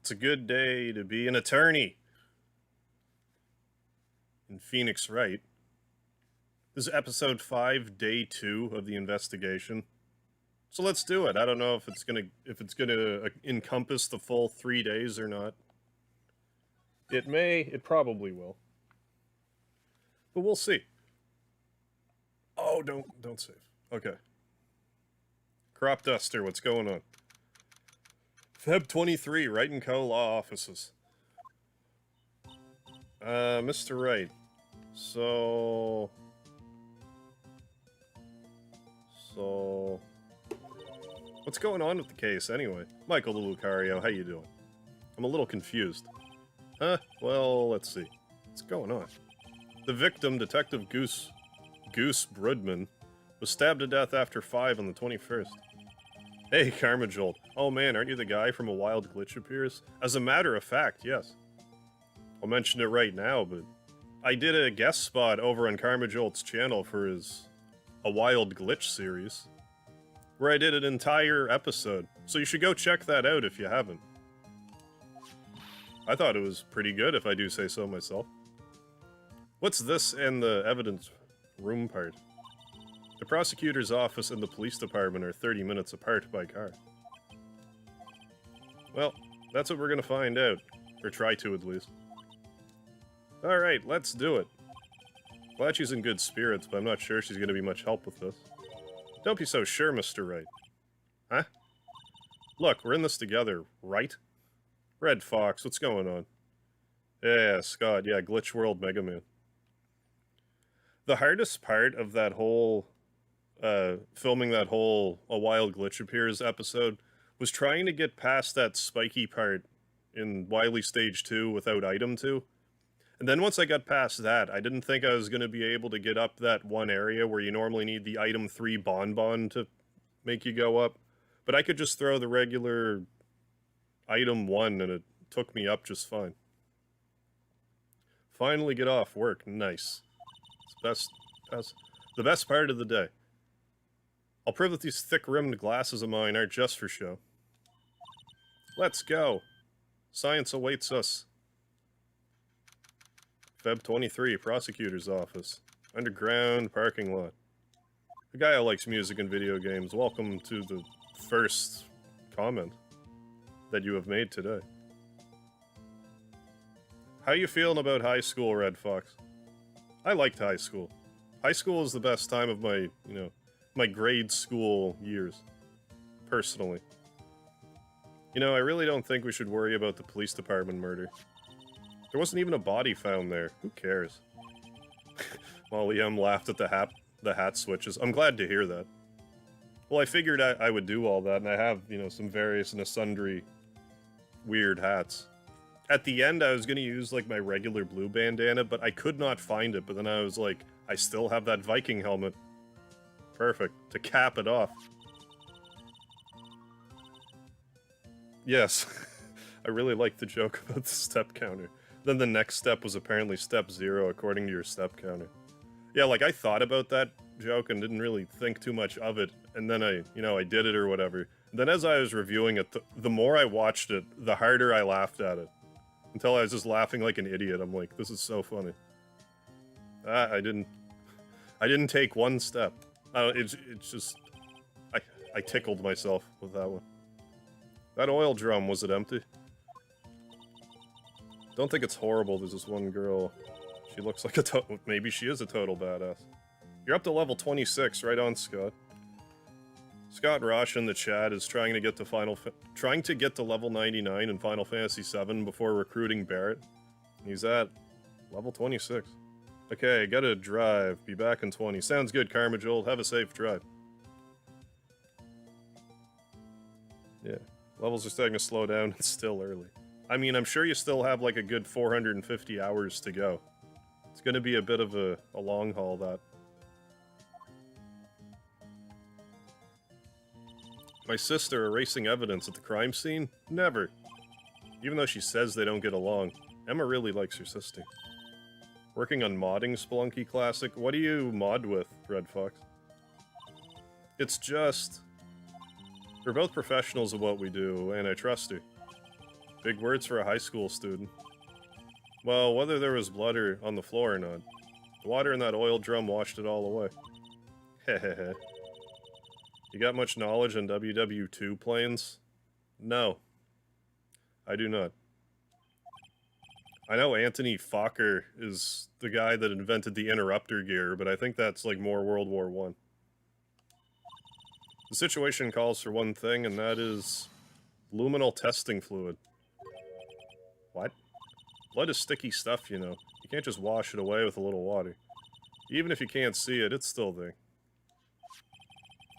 It's a good day to be an attorney in Phoenix Wright. This is episode 5, day 2 of the investigation. So let's do it. I don't know if it's gonna encompass the full 3 days or not. It may, it probably will. But we'll see. Oh, don't save. Okay. Crop Duster, what's going on? Feb 23, Wright & Co. Law Offices. Mr. Wright. So... What's going on with the case, anyway? Michael Lucario, how you doing? I'm a little confused. Huh? Well, let's see. What's going on? The victim, Detective Goose Brudman, was stabbed to death after 5 on the 21st. Hey, Carmajolt. Oh man, aren't you the guy from A Wild Glitch Appears? As a matter of fact, yes. I'll mention it right now, but I did a guest spot over on Carmajolt's channel for his A Wild Glitch series, where I did an entire episode, so you should go check that out if you haven't. I thought it was pretty good, if I do say so myself. What's this and the evidence room part? The prosecutor's office and the police department are 30 minutes apart by car. Well, that's what we're gonna find out. Or try to, at least. Alright, let's do it. Glad she's in good spirits, but I'm not sure she's gonna be much help with this. Don't be so sure, Mr. Wright. Huh? Look, we're in this together, right? Red Fox, what's going on? Yeah, Scott, yeah, Glitch World Mega Man. The hardest part of that whole, filming that whole A Wild Glitch Appears episode was trying to get past that spiky part in Wily Stage 2 without Item 2. And then once I got past that, I didn't think I was going to be able to get up that one area where you normally need the Item 3 Bonbon to make you go up. But I could just throw the regular Item 1 and it took me up just fine. Finally get off work. Nice. It's the best part of the day. I'll prove that these thick-rimmed glasses of mine aren't just for show. Let's go. Science awaits us. Feb 23, prosecutor's office. Underground parking lot. A guy who likes music and video games, welcome to the first comment that you have made today. How you feeling about high school, Red Fox? I liked high school. High school is the best time of my, my grade school years. Personally. I really don't think we should worry about the police department murder. There wasn't even a body found there. Who cares? Molly M laughed at the hat switches. I'm glad to hear that. Well, I figured I would do all that, and I have, some various and sundry weird hats. At the end, I was going to use, my regular blue bandana, but I could not find it, but then I was like, I still have that Viking helmet. Perfect. To cap it off. Yes. I really liked the joke about the step counter. Then the next step was apparently step 0, according to your step counter. Yeah, I thought about that joke and didn't really think too much of it, and then I did it or whatever. And then as I was reviewing it, the more I watched it, the harder I laughed at it. Until I was just laughing like an idiot. I'm like, this is so funny. I didn't take one step. It's just... I tickled myself with that one. That oil drum, was it empty? Don't think it's horrible. There's this one girl. She looks like maybe she is a total badass. You're up to level 26, right on, Scott. Scott Rosh in the chat is trying to get to level 99 in Final Fantasy VII before recruiting Barrett. He's at level 26. Okay, gotta drive. Be back in 20. Sounds good, Carmajolt. Have a safe drive. Yeah, levels are starting to slow down. It's still early. I mean, I'm sure you still have a good 450 hours to go. It's gonna be a bit of a long haul, that. My sister erasing evidence at the crime scene? Never. Even though she says they don't get along, Emma really likes her sister. Working on modding Spelunky Classic? What do you mod with, Red Fox? It's just... We're both professionals at what we do, and I trust her. Big words for a high school student. Well, whether there was blood on the floor or not, the water in that oil drum washed it all away. Hehehe. You got much knowledge on WW2 planes? No. I do not. I know Anthony Fokker is the guy that invented the interrupter gear, but I think that's like more World War I. The situation calls for one thing, and that is luminal testing fluid. What? Blood is sticky stuff, you know. You can't just wash it away with a little water. Even if you can't see it, it's still there.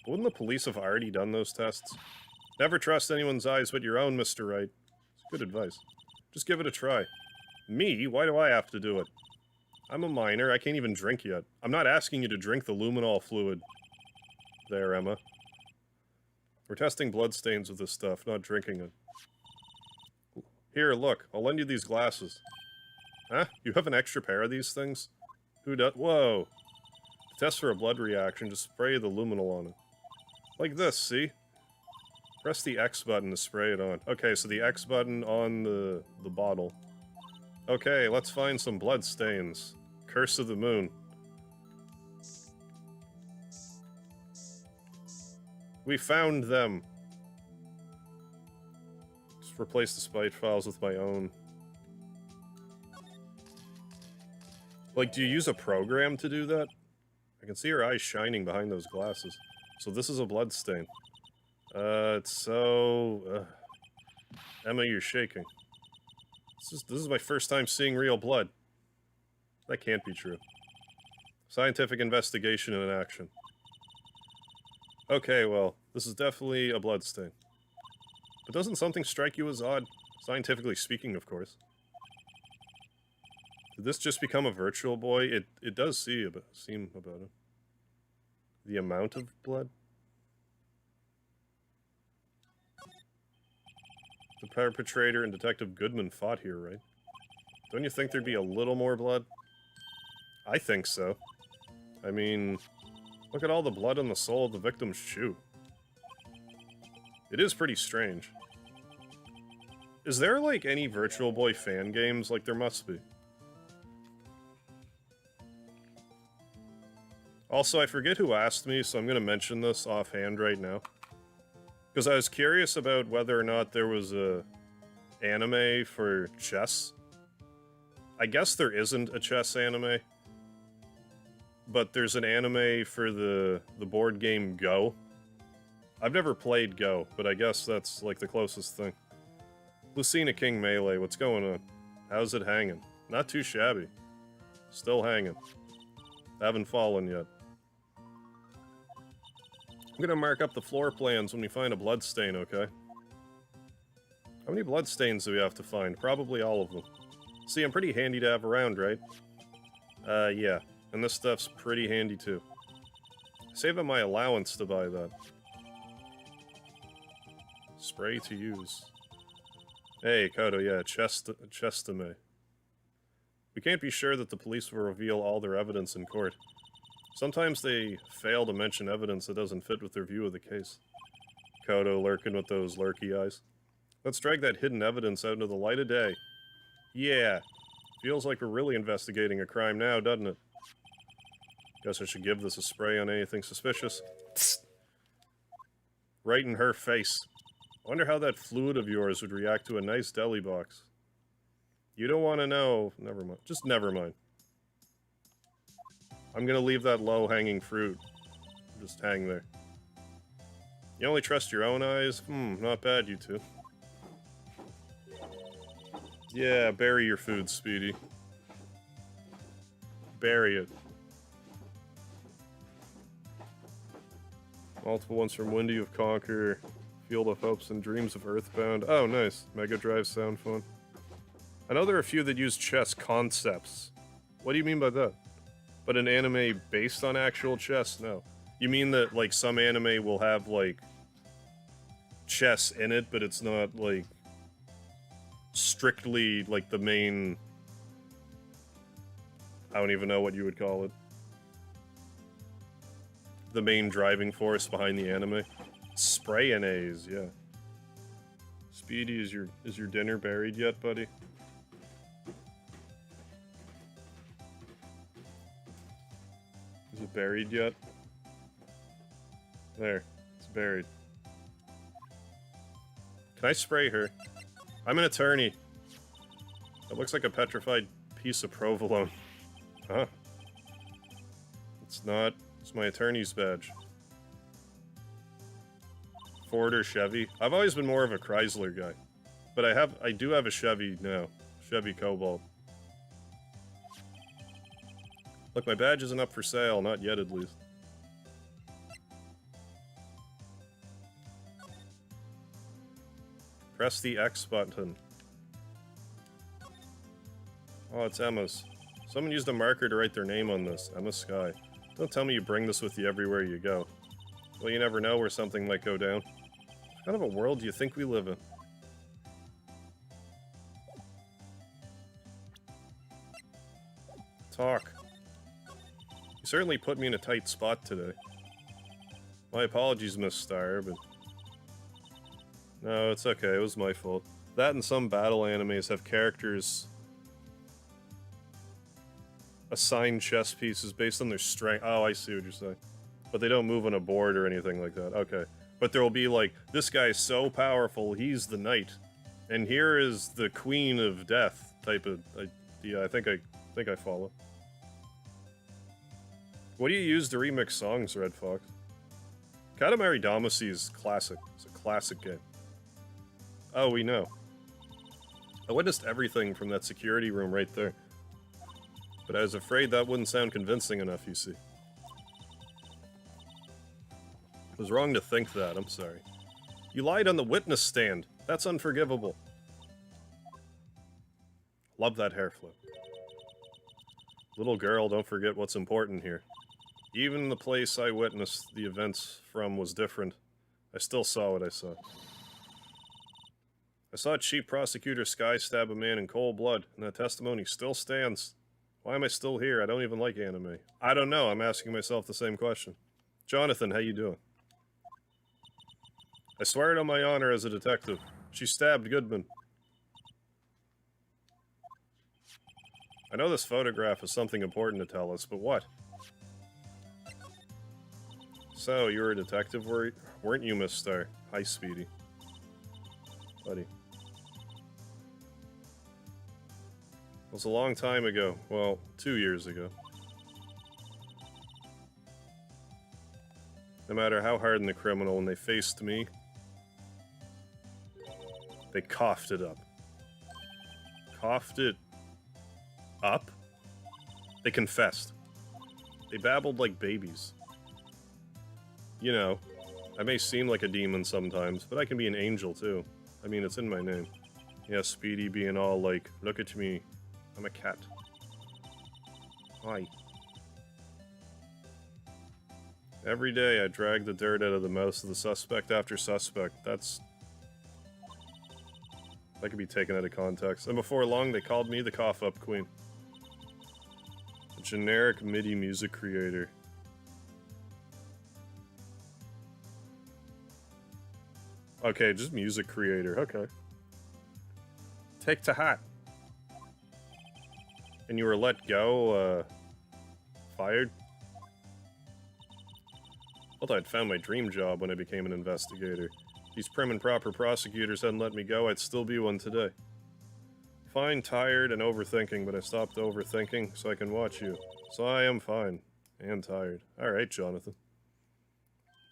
Wouldn't the police have already done those tests? Never trust anyone's eyes but your own, Mr. Wright. It's good advice. Just give it a try. Me? Why do I have to do it? I'm a minor. I can't even drink yet. I'm not asking you to drink the luminol fluid. There, Emma. We're testing bloodstains with this stuff, not drinking it. Here, look. I'll lend you these glasses. Huh? You have an extra pair of these things? Who does? Whoa. To test for a blood reaction, just spray the luminol on it. Like this, see? Press the X button to spray it on. Okay, so the X button on the bottle. Okay, let's find some blood stains. Curse of the Moon. We found them. Just replace the spite files with my own. Like, do you use a program to do that? I can see her eyes shining behind those glasses. So this is a blood stain. Emma, you're shaking. This is my first time seeing real blood. That can't be true. Scientific investigation in action. Okay, well, this is definitely a blood stain. But doesn't something strike you as odd? Scientifically speaking, of course. Did this just become a virtual boy? It does seem about it. The amount of blood? The perpetrator and Detective Goodman fought here, right? Don't you think there'd be a little more blood? I think so. I mean, look at all the blood on the sole of the victim's shoe. It is pretty strange. Is there, like, any Virtual Boy fan games? Like, there must be. Also, I forget who asked me, so I'm gonna mention this offhand right now. Because I was curious about whether or not there was a anime for chess. I guess there isn't a chess anime. But there's an anime for the board game Go. I've never played Go, but I guess that's like the closest thing. Lucina King Melee, what's going on? How's it hanging? Not too shabby. Still hanging. Haven't fallen yet. I'm gonna mark up the floor plans when we find a blood stain, okay? How many blood stains do we have to find? Probably all of them. See, I'm pretty handy to have around, right? Yeah. And this stuff's pretty handy, too. Save up my allowance to buy that. Spray to use. Hey, Kodo, yeah, chestame. We can't be sure that the police will reveal all their evidence in court. Sometimes they fail to mention evidence that doesn't fit with their view of the case. Kodo lurking with those lurky eyes. Let's drag that hidden evidence out into the light of day. Yeah. Feels like we're really investigating a crime now, doesn't it? Guess I should give this a spray on anything suspicious. Tsk. Right in her face. Wonder how that fluid of yours would react to a nice deli box. You don't want to know. Never mind. Just never mind. I'm gonna leave that low-hanging fruit. Just hang there. You only trust your own eyes? Not bad, you two. Yeah, bury your food, Speedy. Bury it. Multiple ones from Windy of Conquer, Field of Hopes and Dreams of Earthbound. Oh, nice. Mega Drive sound phone. I know there are a few that use chess concepts. What do you mean by that? But an anime based on actual chess? No. You mean that, like, some anime will have, like, chess in it, but it's not, like, strictly, like, the main... I don't even know what you would call it. The main driving force behind the anime. Spray NAs, yeah. Speedy, is your dinner buried yet, buddy? Is it buried yet? There, it's buried. Can I spray her? I'm an attorney. That looks like a petrified piece of provolone. Huh? It's not. It's my attorney's badge. Ford or Chevy? I've always been more of a Chrysler guy. But I do have a Chevy now. Chevy Cobalt. Look, my badge isn't up for sale. Not yet, at least. Press the X button. Oh, it's Emma's. Someone used a marker to write their name on this. Emma Sky. Don't tell me you bring this with you everywhere you go. Well, you never know where something might go down. What kind of a world do you think we live in? Talk. You certainly put me in a tight spot today. My apologies, Miss Star, but... No, it's okay. It was my fault. That and some battle animes have characters assign chess pieces based on their strength. Oh, I see what you're saying. But they don't move on a board or anything like that. Okay. But there will be like, this guy is so powerful, he's the knight. And here is the queen of death type of idea. I think I follow. What do you use to remix songs, Red Fox? Katamari Damacy is classic. It's a classic game. Oh, we know. I witnessed everything from that security room right there. But I was afraid that wouldn't sound convincing enough, you see. I was wrong to think that, I'm sorry. You lied on the witness stand. That's unforgivable. Love that hair flip. Little girl, don't forget what's important here. Even the place I witnessed the events from was different. I still saw what I saw. I saw Chief Prosecutor Sky stab a man in cold blood, and that testimony still stands. Why am I still here? I don't even like anime. I don't know, I'm asking myself the same question. Jonathan, how you doing? I swear it on my honor as a detective. She stabbed Goodman. I know this photograph is something important to tell us, but what? So, you were a detective, weren't you, Miss Star? Hi, Speedy. Buddy. It was a long time ago. Well, 2 years ago. No matter how hardened the criminal, when they faced me, they coughed it up. Coughed it up? They confessed. They babbled like babies. You know, I may seem like a demon sometimes, but I can be an angel too. I mean, it's in my name. Yeah, Speedy being all like, look at me, I'm a cat. Hi. Every day I drag the dirt out of the mouth of the suspect after suspect. That could be taken out of context. And before long, they called me the cough-up queen. A generic MIDI music creator. Okay, just music creator. Okay. Take to hat. And you were let go, fired? I thought I'd found my dream job when I became an investigator. These prim and proper prosecutors hadn't let me go, I'd still be one today. Fine, tired, and overthinking, but I stopped overthinking so I can watch you. So I am fine. And tired. Alright, Jonathan.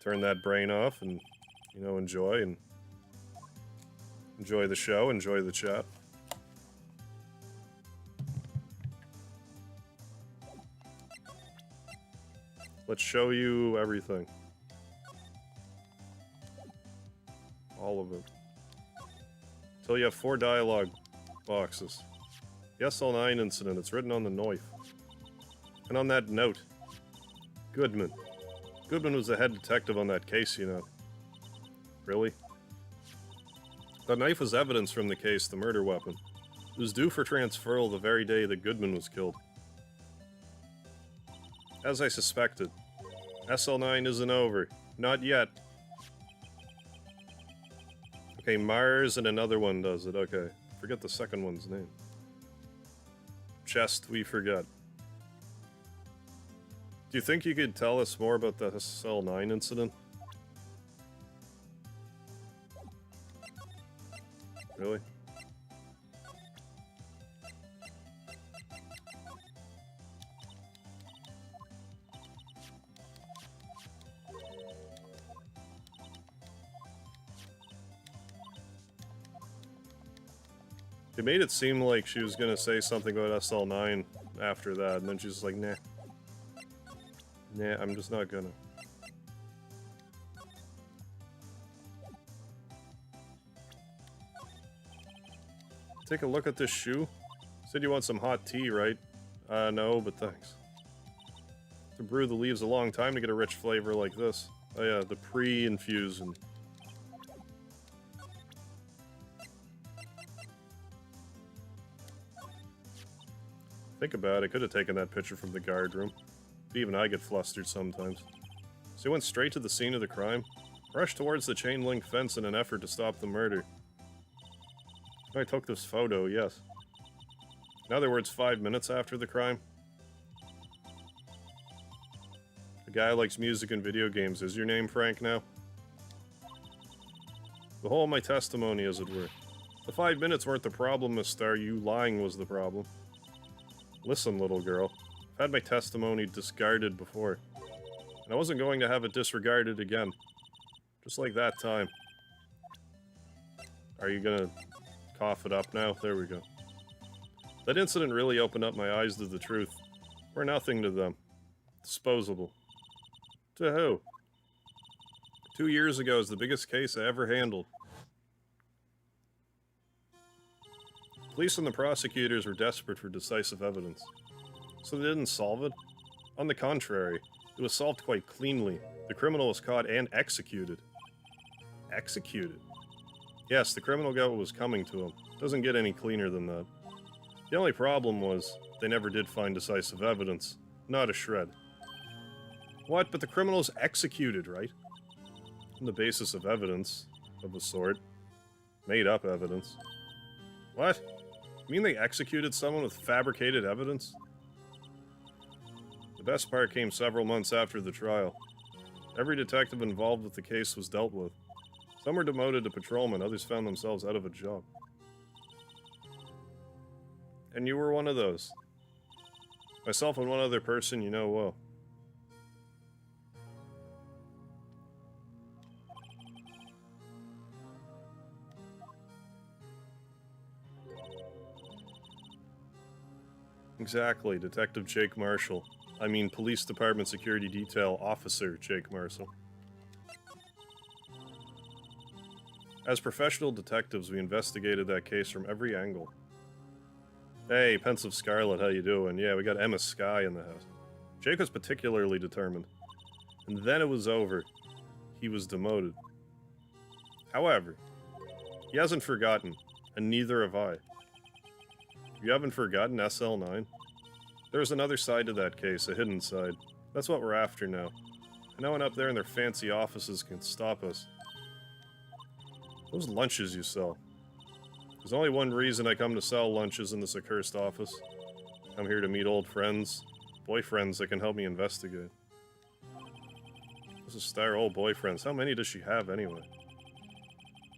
Turn that brain off and, you know, enjoy the show, enjoy the chat. Let's show you everything. All of it. Until you have 4 dialogue boxes. The SL9 incident, it's written on the knife. And on that note, Goodman. Goodman was the head detective on that case, you know. Really? That knife was evidence from the case, the murder weapon. It was due for transferal the very day that Goodman was killed. As I suspected, SL9 isn't over. Not yet. Okay, Mars and another one does it. Okay. Forget the second one's name. Chest, we forgot. Do you think you could tell us more about the SL9 incident? Really? It made it seem like she was gonna say something about SL9 after that, and then she's just like, nah. Nah, I'm just not gonna. Take a look at this shoe. Said you want some hot tea, right? No, but thanks. To brew the leaves a long time to get a rich flavor like this. Oh yeah, the pre-infusion. Think about it, I could have taken that picture from the guard room. Even I get flustered sometimes. So he went straight to the scene of the crime, rushed towards the chain link fence in an effort to stop the murder. I took this photo, yes. In other words, 5 minutes after the crime. The guy who likes music and video games. Is your name Frank now? The whole of my testimony, as it were. The 5 minutes weren't the problem, Miss Star. You lying was the problem. Listen, little girl. I've had my testimony discarded before. And I wasn't going to have it disregarded again. Just like that time. Are you gonna cough it up now? There we go. That incident really opened up my eyes to the truth. We're nothing to them. Disposable. To who? 2 years ago is the biggest case I ever handled. Police and the prosecutors were desperate for decisive evidence. So they didn't solve it. On the contrary, it was solved quite cleanly. The criminal was caught and executed. Executed? Yes, the criminal got what was coming to him. Doesn't get any cleaner than that. The only problem was, they never did find decisive evidence. Not a shred. What? But the criminal's executed, right? On the basis of evidence, of a sort. Made up evidence. What? You mean they executed someone with fabricated evidence? The best part came several months after the trial. Every detective involved with the case was dealt with. Some were demoted to patrolmen, others found themselves out of a job. And you were one of those. Myself and one other person you know well. Exactly, Detective Jake Marshall. I mean, Police Department Security Detail Officer Jake Marshall. As professional detectives, we investigated that case from every angle. Hey, Pensive Scarlet, how you doing? Yeah, we got Emma Sky in the house. Jake was particularly determined. And then it was over. He was demoted. However, he hasn't forgotten, and neither have I. You haven't forgotten SL9? There's another side to that case, a hidden side. That's what we're after now. And no one up there in their fancy offices can stop us. Those lunches you sell. There's only one reason I come to sell lunches in this accursed office. I'm here to meet old friends, boyfriends that can help me investigate. This is Star, old boyfriends. How many does she have anyway?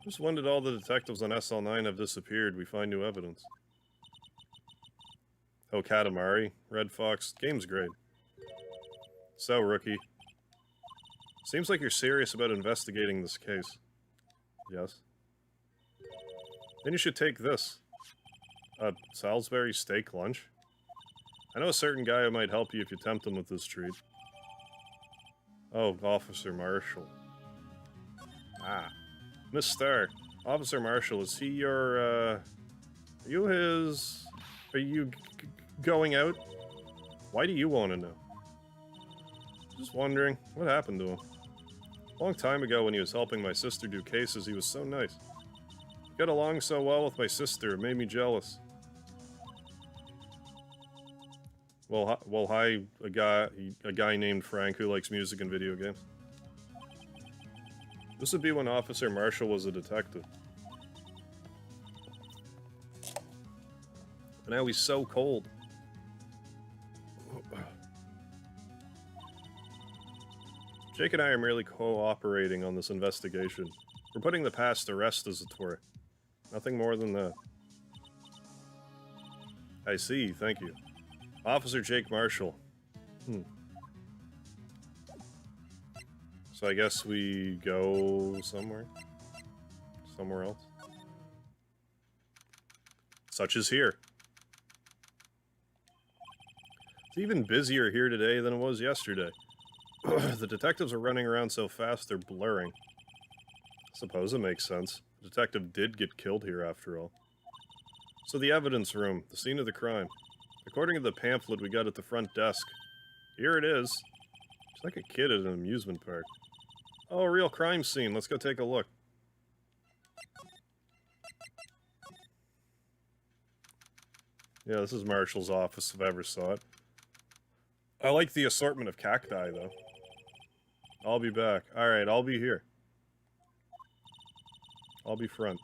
Just when did all the detectives on SL9 have disappeared, we find new evidence. Oh, Katamari, Red Fox, game's great. So, rookie. Seems like you're serious about investigating this case. Yes. Then you should take this. A Salisbury steak lunch? I know a certain guy who might help you if you tempt him with this treat. Oh, Officer Marshall. Ah. Miss Starr, Officer Marshall, is he your, are you his... Are you going out? Why do you want to know? Just wondering, what happened to him? A long time ago when he was helping my sister do cases, he was so nice. Got along so well with my sister, it made me jealous. Well, hi, a guy named Frank who likes music and video games. This would be when Officer Marshall was a detective. And now he's so cold. Jake and I are merely cooperating on this investigation. We're putting the past to rest, as it were. Nothing more than that. I see, thank you. Officer Jake Marshall. So I guess we go somewhere? Somewhere else? Such as here. It's even busier here today than it was yesterday. The detectives are running around so fast they're blurring. I suppose it makes sense. The detective did get killed here after all. So the evidence room, the scene of the crime. According to the pamphlet we got at the front desk. Here it is. It's like a kid at an amusement park. Oh, a real crime scene. Let's go take a look. Yeah, this is Marshall's office if I ever saw it. I like the assortment of cacti, though. I'll be back. Alright, I'll be here. I'll be front.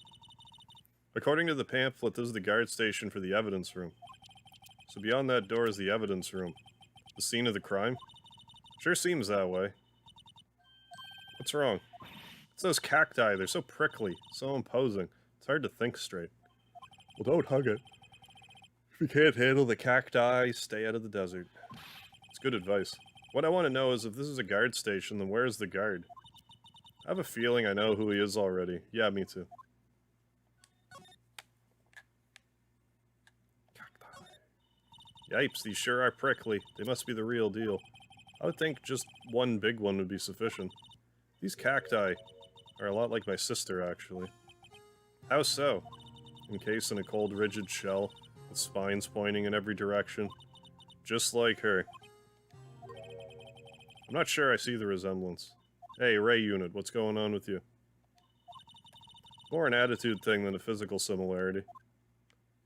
According to the pamphlet, this is the guard station for the evidence room. So beyond that door is the evidence room. The scene of the crime? Sure seems that way. What's wrong? It's those cacti. They're so prickly, so imposing. It's hard to think straight. Well, don't hug it. If you can't handle the cacti, stay out of the desert. It's good advice. What I want to know is if this is a guard station, then where's the guard? I have a feeling I know who he is already. Yeah, me too. Cacti. Yipes, these sure are prickly. They must be the real deal. I would think just one big one would be sufficient. These cacti are a lot like my sister, actually. How so? Encased in a cold, rigid shell, with spines pointing in every direction. Just like her. I'm not sure I see the resemblance. Hey, Ray Unit, what's going on with you? More an attitude thing than a physical similarity.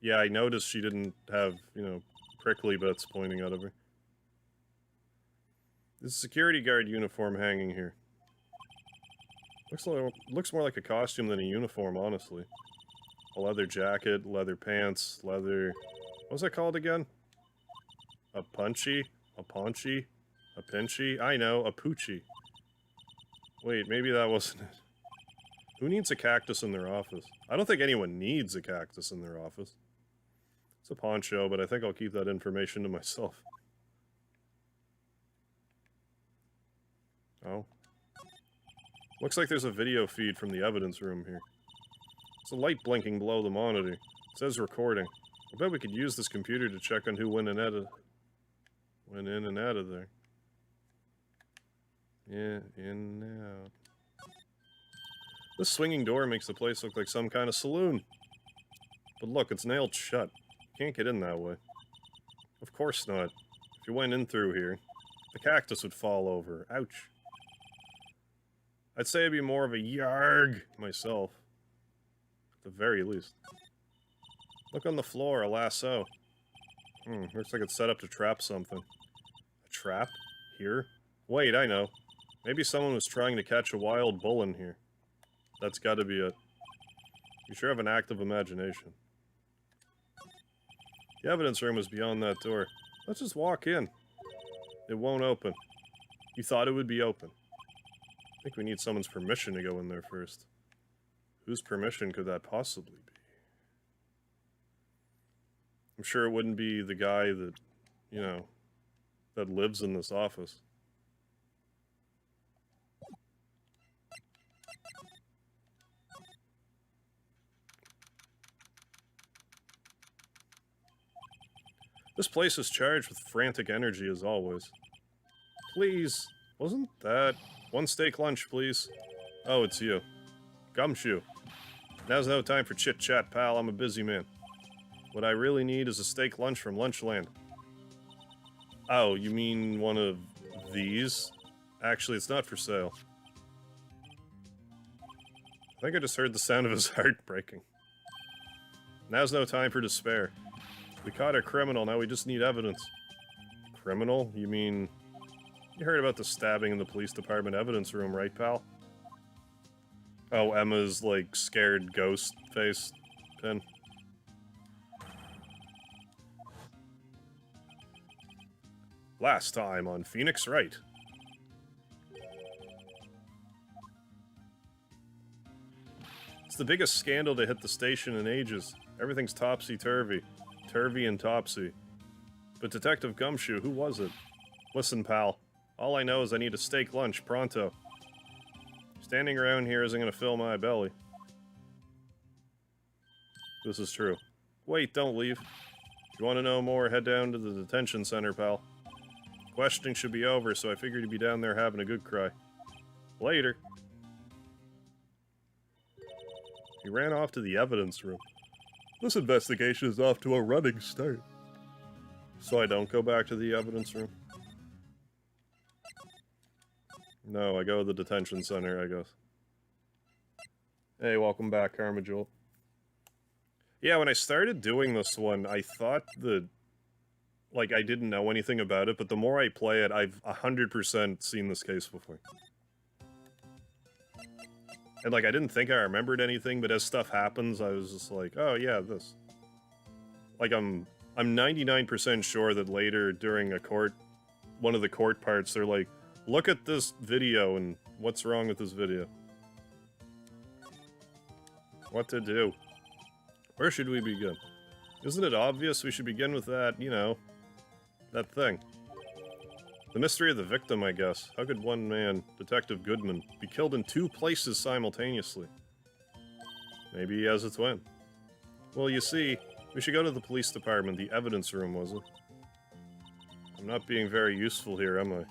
Yeah, I noticed she didn't have, you know, prickly bits pointing out of her. There's a security guard uniform hanging here. Looks more like a costume than a uniform, honestly. A leather jacket, leather pants, leather... What was that called again? A punchy? A paunchy? A pinchy? I know, a poochie. Wait, maybe that wasn't it. Who needs a cactus in their office? I don't think anyone needs a cactus in their office. It's a poncho, but I think I'll keep that information to myself. Oh. Looks like there's a video feed from the evidence room here. There's a light blinking below the monitor. It says recording. I bet we could use this computer to check on who went in and out of there. Yeah, in and out. This swinging door makes the place look like some kind of saloon. But look, it's nailed shut. You can't get in that way. Of course not. If you went in through here, the cactus would fall over. Ouch. I'd say it'd be more of a yarg myself. At the very least. Look on the floor, a lasso. Looks like it's set up to trap something. A trap? Here? Wait, I know. Maybe someone was trying to catch a wild bull in here. That's gotta be it. You sure have an active imagination. The evidence room is beyond that door. Let's just walk in. It won't open. You thought it would be open. I think we need someone's permission to go in there first. Whose permission could that possibly be? I'm sure it wouldn't be the guy that, you know, that lives in this office. This place is charged with frantic energy as always. Please, wasn't that... One steak lunch, please. Oh, it's you. Gumshoe. Now's no time for chit-chat, pal. I'm a busy man. What I really need is a steak lunch from Lunchland. Oh, you mean one of these? Actually, it's not for sale. I think I just heard the sound of his heart breaking. Now's no time for despair. We caught a criminal, now we just need evidence. Criminal? You mean... You heard about the stabbing in the police department evidence room, right, pal? Oh, Emma's, like, scared ghost face pin. Last time on Phoenix Wright. It's the biggest scandal to hit the station in ages. Everything's topsy-turvy. Turvy and topsy. But Detective Gumshoe, who was it? Listen, pal. All I know is I need a steak lunch, pronto. Standing around here isn't gonna fill my belly. This is true. Wait, don't leave. If you want to know more, head down to the detention center, pal. Questioning should be over, so I figured you'd be down there having a good cry. Later. He ran off to the evidence room. This investigation is off to a running start. So I don't go back to the evidence room? No, I go to the detention center, I guess. Hey, welcome back, Karma Jewel. Yeah, when I started doing this one, I thought that, like, I didn't know anything about it, but the more I play it, I've 100% seen this case before. And, like, I didn't think I remembered anything, but as stuff happens, I was just like, oh, yeah, this. Like, I'm 99% sure that later, during a court, one of the court parts, they're like, look at this video, and what's wrong with this video? What to do? Where should we begin? Isn't it obvious we should begin with that, you know, that thing? The mystery of the victim, I guess. How could one man, Detective Goodman, be killed in 2 places simultaneously? Maybe he has a twin. Well, you see, we should go to the police department. The evidence room, was it? I'm not being very useful here, am I?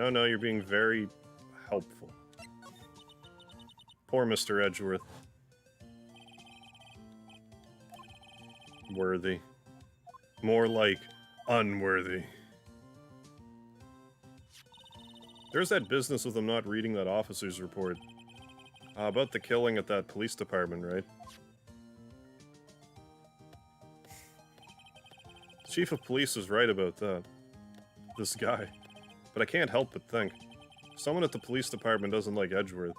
No, you're being very helpful. Poor Mr. Edgeworth. Worthy. More like unworthy. There's that business with him not reading that officer's report. About the killing at that police department, right? The chief of police is right about that. This guy. But I can't help but think. Someone at the police department doesn't like Edgeworth.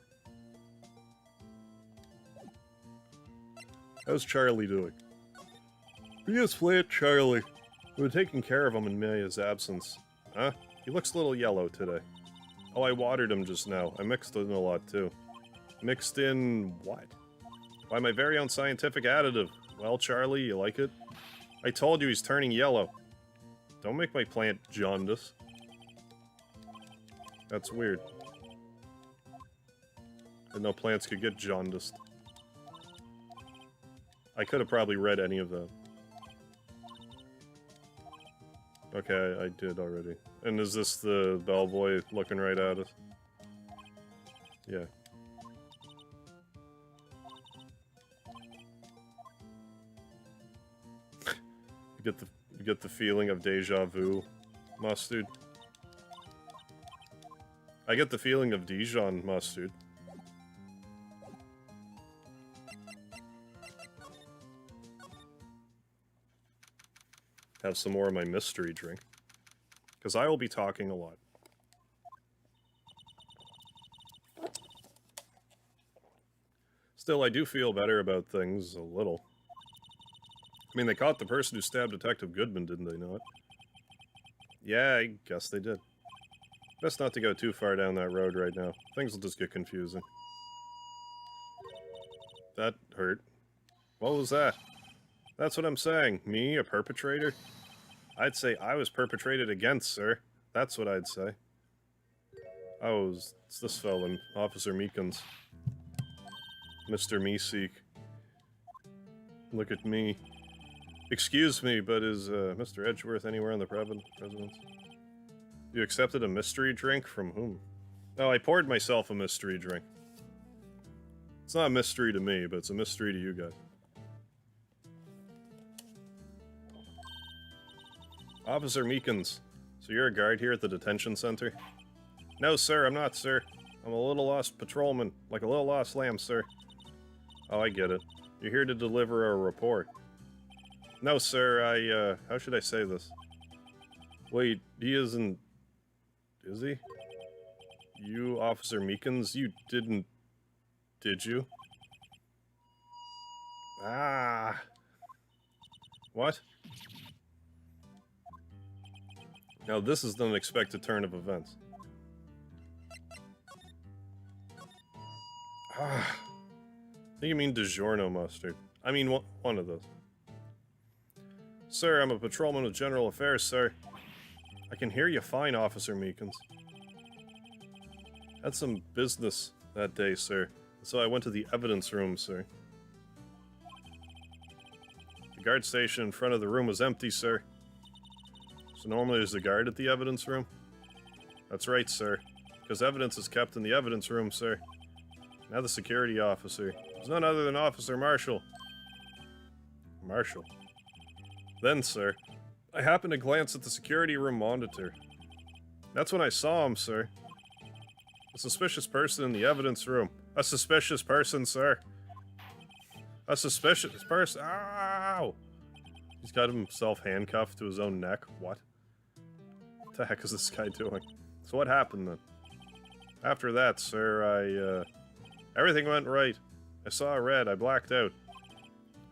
How's Charlie doing? Yes, flat Charlie. We're taking care of him in Maya's absence. Huh? He looks a little yellow today. Oh, I watered him just now. I mixed in a lot, too. Mixed in... what? Why, my very own scientific additive. Well, Charlie, you like it? I told you he's turning yellow. Don't make my plant jaundice. That's weird. I didn't know plants could get jaundiced. I could have probably read any of that. Okay, I did already. And is this the bellboy looking right at us? Yeah. You get the feeling of deja vu, Mustard. I get the feeling of Dijon Mustard. Have some more of my mystery drink. Because I will be talking a lot. Still, I do feel better about things, a little. I mean, they caught the person who stabbed Detective Goodman, didn't they not? Yeah, I guess they did. Best not to go too far down that road right now. Things will just get confusing. That hurt. What was that? That's what I'm saying. Me, a perpetrator? I'd say I was perpetrated against, sir. That's what I'd say. Oh, it's this fella, Officer Meekins. Mr. Meeseek. Look at me. Excuse me, but is Mr. Edgeworth anywhere in the residence? You accepted a mystery drink from whom? Oh, I poured myself a mystery drink. It's not a mystery to me, but it's a mystery to you guys. Officer Meekins, so you're a guard here at the detention center? No, sir, I'm not, sir. I'm a little lost patrolman, like a little lost lamb, sir. Oh, I get it. You're here to deliver a report. No, sir, how should I say this? Wait, he isn't... Is he? You, Officer Meekins, you didn't... Did you? Ah... What? Now this is the unexpected turn of events. I think you mean DiGiorno mustard. I mean, one of those. Sir, I'm a patrolman of General Affairs, sir. I can hear you fine, Officer Meekins. Had some business that day, sir. So I went to the evidence room, sir. The guard station in front of the room was empty, sir. So normally there's a guard at the evidence room? That's right, sir. Because evidence is kept in the evidence room, sir. Now the security officer is none other than Officer Marshall. Marshall? Then, sir, I happened to glance at the security room monitor. That's when I saw him, sir. A suspicious person in the evidence room. A suspicious person, sir. A suspicious person. Ow! He's got himself handcuffed to his own neck. What? What the heck is this guy doing? So what happened then? After that, sir, everything went right. I saw red. I blacked out.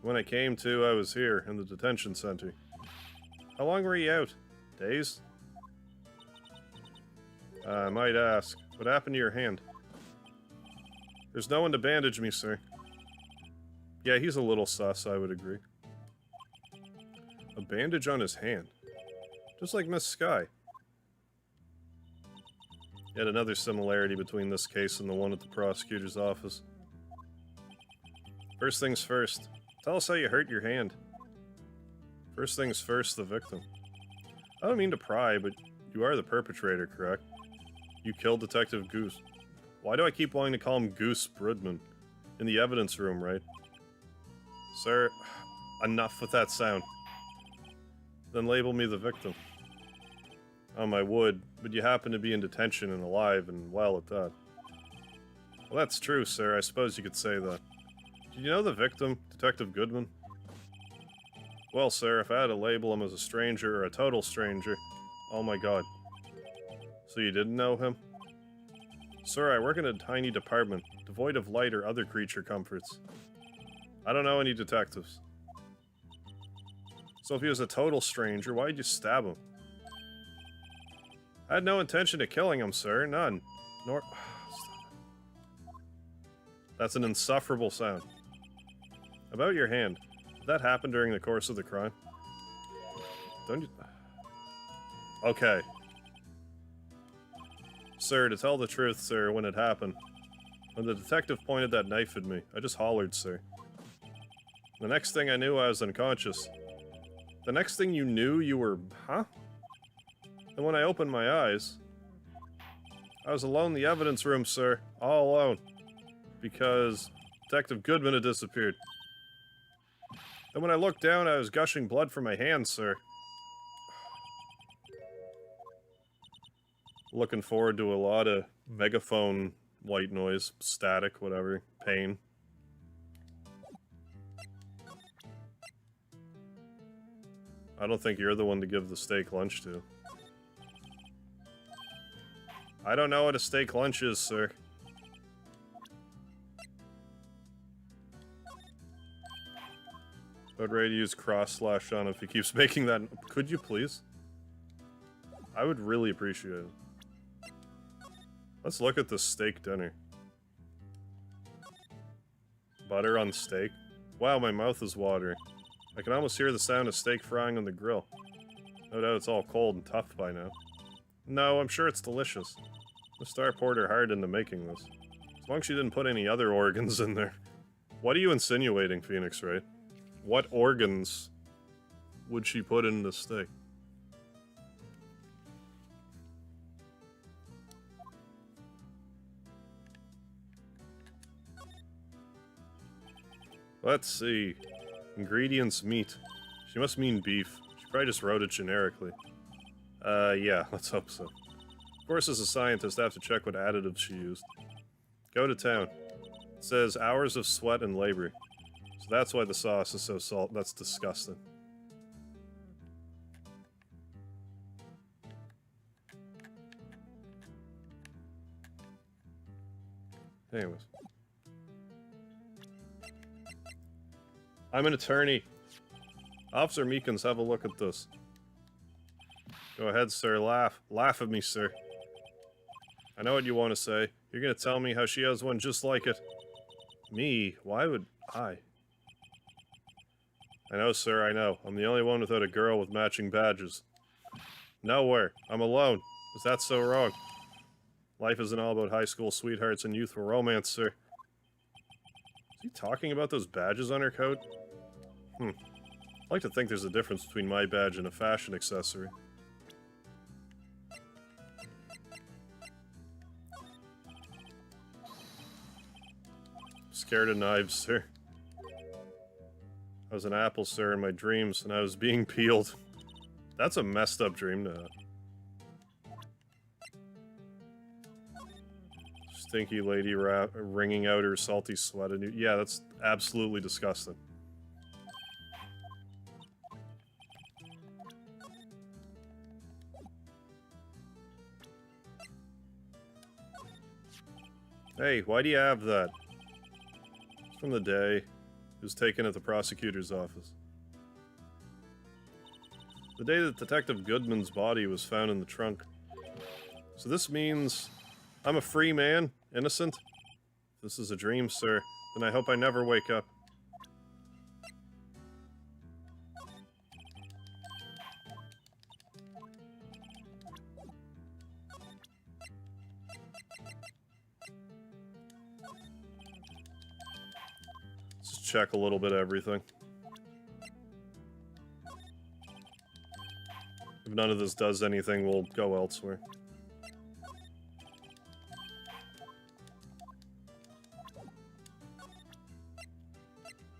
When I came to, I was here, in the detention center. How long were you out? Days? I might ask, what happened to your hand? There's no one to bandage me, sir. Yeah, he's a little sus, I would agree. A bandage on his hand. Just like Miss Sky. Yet another similarity between this case and the one at the prosecutor's office. First things first. Tell us how you hurt your hand. First things first, the victim. I don't mean to pry, but you are the perpetrator, correct? You killed Detective Goose. Why do I keep wanting to call him Goose Bridman? In the evidence room, right? Sir, enough with that sound. Then label me the victim. I would, but you happen to be in detention and alive and well at that. Well, that's true, sir. I suppose you could say that. Did you know the victim, Detective Goodman? Well, sir, if I had to label him as a stranger or a total stranger... Oh my god. So you didn't know him? Sir, I work in a tiny department, devoid of light or other creature comforts. I don't know any detectives. So if he was a total stranger, why'd you stab him? I had no intention of killing him, sir. None. Nor... That's an insufferable sound. About your hand. Did that happen during the course of the crime? Don't you... Okay. Sir, to tell the truth, sir, when it happened, when the detective pointed that knife at me, I just hollered, sir. The next thing I knew, I was unconscious. The next thing you knew, you were... Huh? And when I opened my eyes, I was alone in the evidence room, sir. All alone. Because Detective Goodman had disappeared. Then when I looked down, I was gushing blood from my hands, sir. Looking forward to a lot of megaphone white noise, static, whatever, pain. I don't think you're the one to give the steak lunch to. I don't know what a steak lunch is, sir. I'd ready to use cross/slash on if he keeps making that. Could you please? I would really appreciate it. Let's look at this steak dinner. Butter on steak. Wow, my mouth is watering. I can almost hear the sound of steak frying on the grill. No doubt it's all cold and tough by now. No, I'm sure it's delicious. The Star poured her heart into making this. As long as she didn't put any other organs in there. What are you insinuating, Phoenix Wright? What organs would she put in the steak? Let's see. Ingredients meat. She must mean beef. She probably just wrote it generically. Yeah, let's hope so. Of course, as a scientist, I have to check what additives she used. Go to town. It says hours of sweat and labor. So that's why the sauce is so salt. That's disgusting. Anyways. I'm an attorney. Officer Meekins, have a look at this. Go ahead, sir. Laugh. Laugh at me, sir. I know what you want to say. You're gonna tell me how she has one just like it. Me? Why would I? I know, sir, I know. I'm the only one without a girl with matching badges. Nowhere. I'm alone. Is that so wrong? Life isn't all about high school sweethearts and youthful romance, sir. Is he talking about those badges on her coat? I like to think there's a difference between my badge and a fashion accessory. Scared of knives, sir. I was an apple, sir, in my dreams, and I was being peeled. That's a messed up dream to have. Stinky lady wringing out her salty sweat. And yeah, that's absolutely disgusting. Hey, why do you have that? It's from the day it was taken at the prosecutor's office. The day that Detective Goodman's body was found in the trunk. So this means I'm a free man, innocent? If this is a dream, sir, then I hope I never wake up. Let's just check a little bit of everything. If none of this does anything, we'll go elsewhere.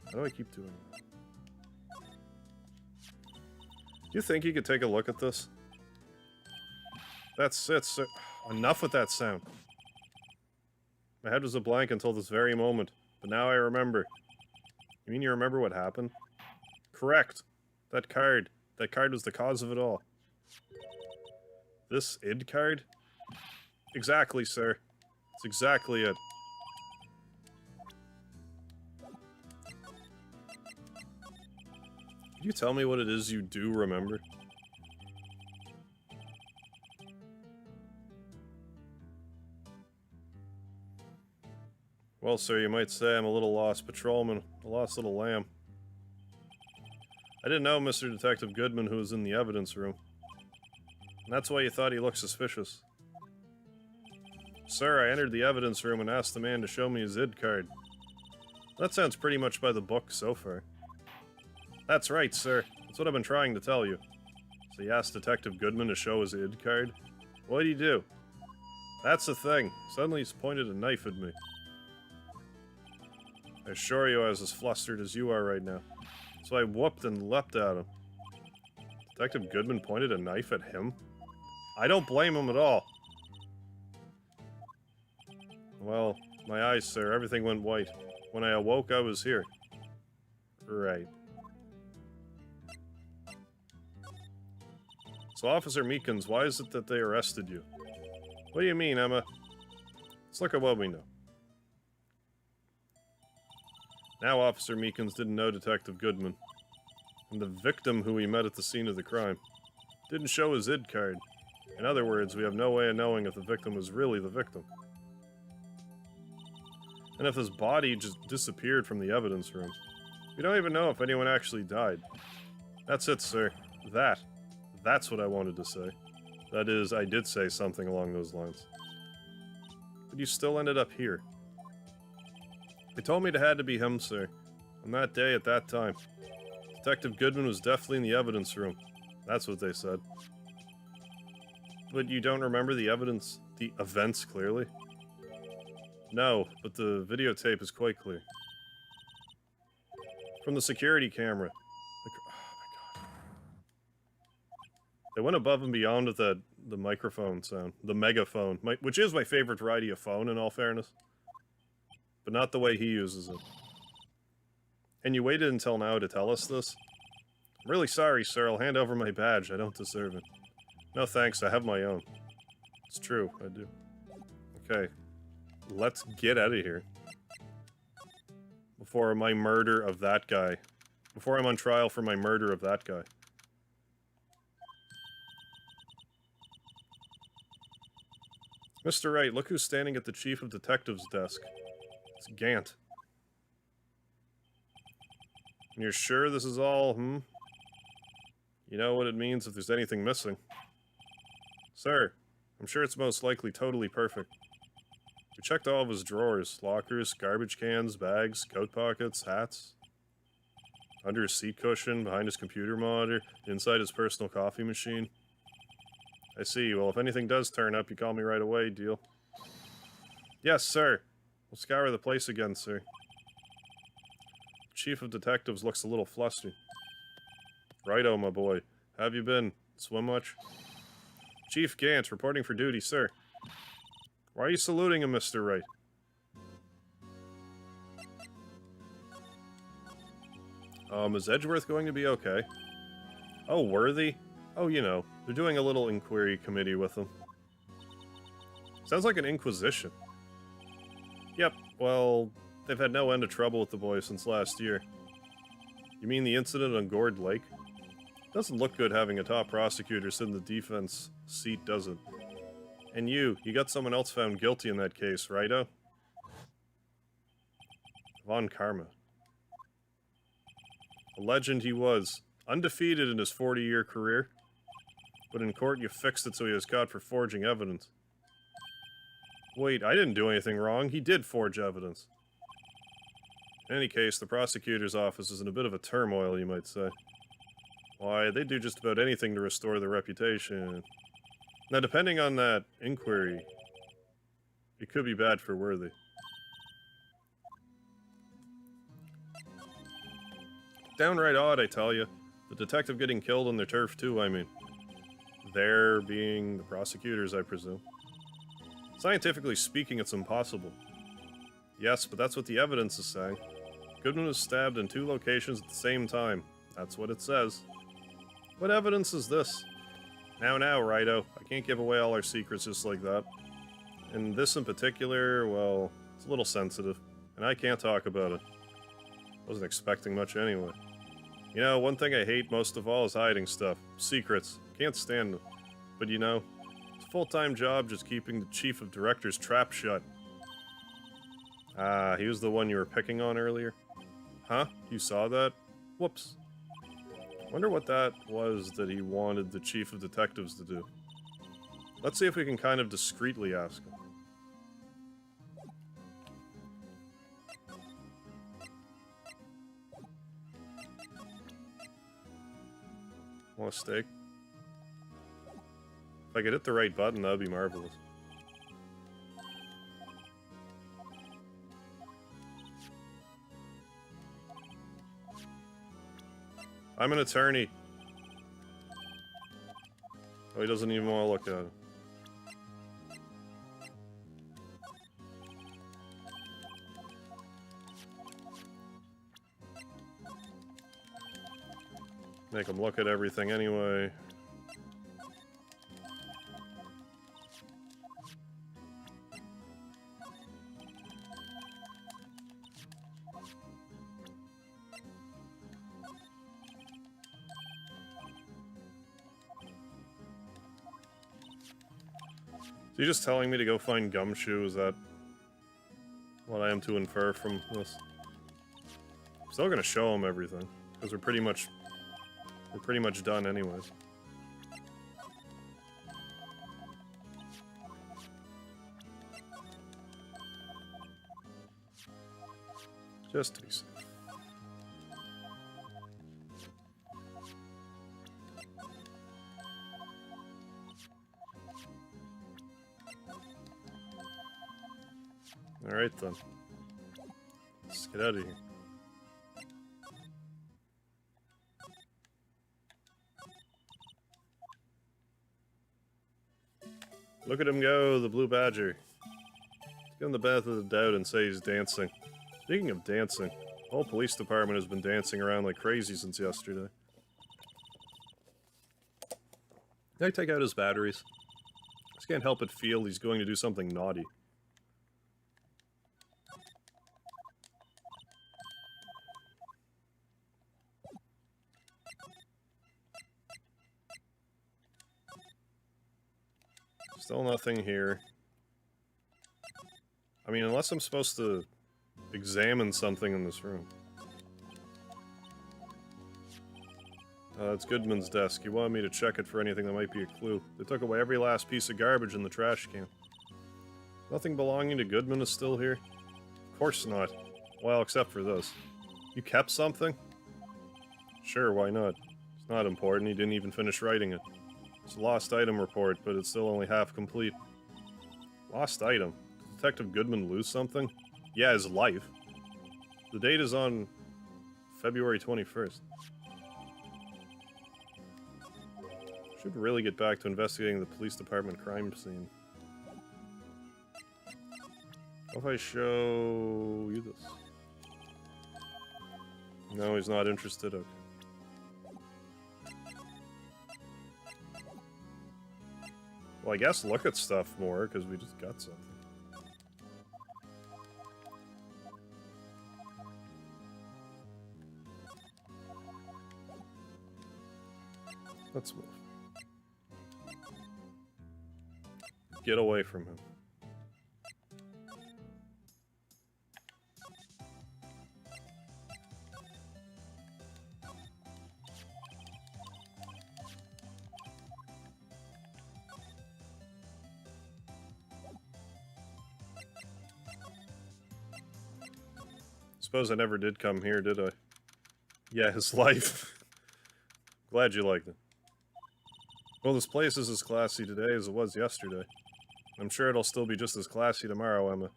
How do I keep doing that? You think you could take a look at this? That's it, sir. Enough with that sound. My head was a blank until this very moment, but now I remember. You mean you remember what happened? Correct. That card. That card was the cause of it all. This id card? Exactly, sir. That's exactly it. Can you tell me what it is you do remember? Well, sir, you might say I'm a little lost patrolman, a lost little lamb. I didn't know Mr. Detective Goodman, who was in the evidence room. And that's why you thought he looked suspicious. Sir, I entered the evidence room and asked the man to show me his id card. That sounds pretty much by the book so far. That's right, sir. That's what I've been trying to tell you. So you asked Detective Goodman to show his id card? What'd he do? That's the thing. Suddenly he's pointed a knife at me. I assure you I was as flustered as you are right now. So I whooped and leapt at him. Detective Goodman pointed a knife at him? I don't blame him at all. Well, my eyes, sir, everything went white. When I awoke, I was here. Right. So, Officer Meekins, why is it that they arrested you? What do you mean, Emma? Let's look at what we know. Now Officer Meekins didn't know Detective Goodman. And the victim who we met at the scene of the crime didn't show his id card. In other words, we have no way of knowing if the victim was really the victim. And if this body just disappeared from the evidence room, we don't even know if anyone actually died. That's it, sir. That's what I wanted to say. That is, I did say something along those lines. But you still ended up here. They told me it had to be him, sir. On that day, at that time. Detective Goodman was definitely in the evidence room. That's what they said. But you don't remember the events clearly? No, but the videotape is quite clear. From the security camera. Oh my god. They went above and beyond with the microphone sound. The megaphone. Which is my favorite variety of phone, in all fairness. But not the way he uses it. And you waited until now to tell us this? I'm really sorry, sir. I'll hand over my badge. I don't deserve it. No thanks, I have my own. It's true, I do. Okay. Let's get out of here. Before my murder of that guy. Before I'm on trial for my murder of that guy. Mr. Wright, look who's standing at the Chief of Detectives' desk. It's Gant. And you're sure this is all, You know what it means if there's anything missing. Sir, I'm sure it's most likely totally perfect. We checked all of his drawers, lockers, garbage cans, bags, coat pockets, hats. Under his seat cushion, behind his computer monitor, inside his personal coffee machine. I see. Well, if anything does turn up, you call me right away, deal? Yes, sir. We'll scour the place again, sir. Chief of Detectives looks a little flustered. Righto, my boy. Have you been? Swim much? Chief Gant, reporting for duty, sir. Why are you saluting him, Mr. Wright? Is Edgeworth going to be okay? Oh, Worthy? Oh, you know, they're doing a little inquiry committee with him. Sounds like an inquisition. Yep, well, they've had no end of trouble with the boy since last year. You mean the incident on Gourd Lake? Doesn't look good having a top prosecutor sit in the defense seat, does it? And you got someone else found guilty in that case, righto? Von Karma. A legend he was. Undefeated in his 40-year career. But in court you fixed it so he was caught for forging evidence. Wait, I didn't do anything wrong. He did forge evidence. In any case, the prosecutor's office is in a bit of a turmoil, you might say. Why, they do just about anything to restore their reputation. Now, depending on that inquiry, it could be bad for Worthy. Downright odd, I tell you. The detective getting killed on their turf, too, I mean. There being the prosecutors, I presume. Scientifically speaking, it's impossible. Yes, but that's what the evidence is saying. Goodman was stabbed in 2 locations at the same time. That's what it says. What evidence is this? Now, righto. I can't give away all our secrets just like that. And this in particular, well, it's a little sensitive. And I can't talk about it. Wasn't expecting much anyway. You know, one thing I hate most of all is hiding stuff. Secrets. Can't stand them. But you know, it's a full-time job just keeping the chief of directors trap shut. Ah, he was the one you were picking on earlier? Huh? You saw that? Whoops. Wonder what that was that he wanted the chief of detectives to do. Let's see if we can kind of discreetly ask him. Want a steak? If I could hit the right button, that'd be marvelous. I'm an attorney. Oh, he doesn't even want to look at it. Make him look at everything anyway. Is he just telling me to go find Gumshoe? Is that what I am to infer from this? I'm still gonna show him everything, because we're pretty much done anyways. Just to be safe. Alright then. Let's get out of here. Look at him go, the Blue Badger. Let's give him the benefit of the doubt and say he's dancing. Speaking of dancing, the whole police department has been dancing around like crazy since yesterday. Did I take out his batteries? I just can't help but feel he's going to do something naughty. Still nothing here. I mean, unless I'm supposed to examine something in this room. It's Goodman's desk. He wanted me to check it for anything that might be a clue. They took away every last piece of garbage in the trash can. Nothing belonging to Goodman is still here? Of course not. Well, except for this. You kept something? Sure, why not? It's not important, he didn't even finish writing it. It's a lost item report, but it's still only half complete. Lost item? Did Detective Goodman lose something? Yeah, his life. The date is on February 21st. Should really get back to investigating the police department crime scene. What if I show you this? No, he's not interested. Okay. Well, I guess look at stuff more, because we just got something. Let's move. Get away from him. Suppose I never did come here, did I? Yeah, his life. Glad you liked it. Well, this place is as classy today as it was yesterday. I'm sure it'll still be just as classy tomorrow, Emma.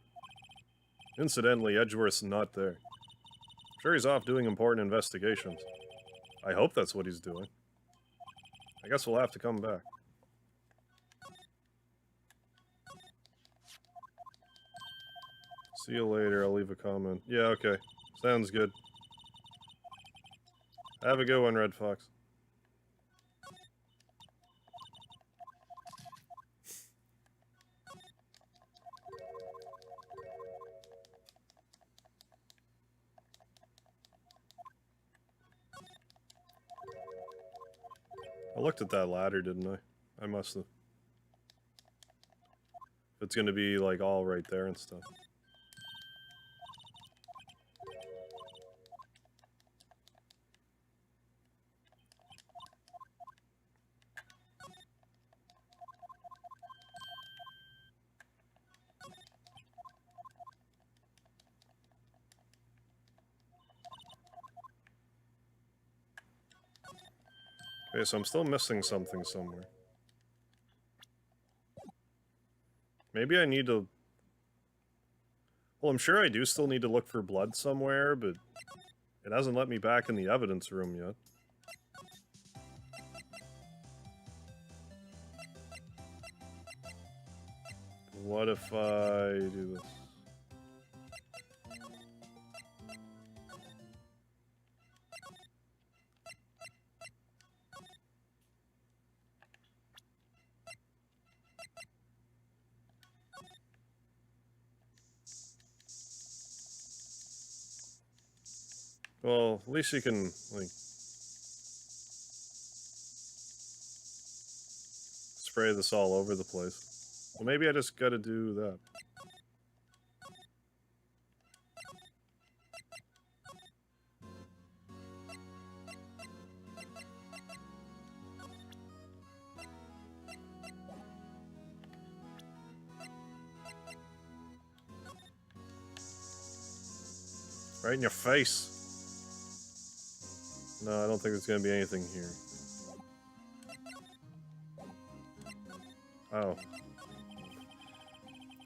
Incidentally, Edgeworth's not there. I'm sure he's off doing important investigations. I hope that's what he's doing. I guess we'll have to come back. See you later, I'll leave a comment. Yeah, okay. Sounds good. Have a good one, Red Fox. I looked at that ladder, didn't I? I must have. It's gonna be, like, all right there and stuff. Okay, so I'm still missing something somewhere. Maybe I need to... Well, I'm sure I do still need to look for blood somewhere, but it hasn't let me back in the evidence room yet. What if I do this? Well, at least you can, like, spray this all over the place. Well, maybe I just gotta do that. Right in your face. No, I don't think there's gonna be anything here. Oh.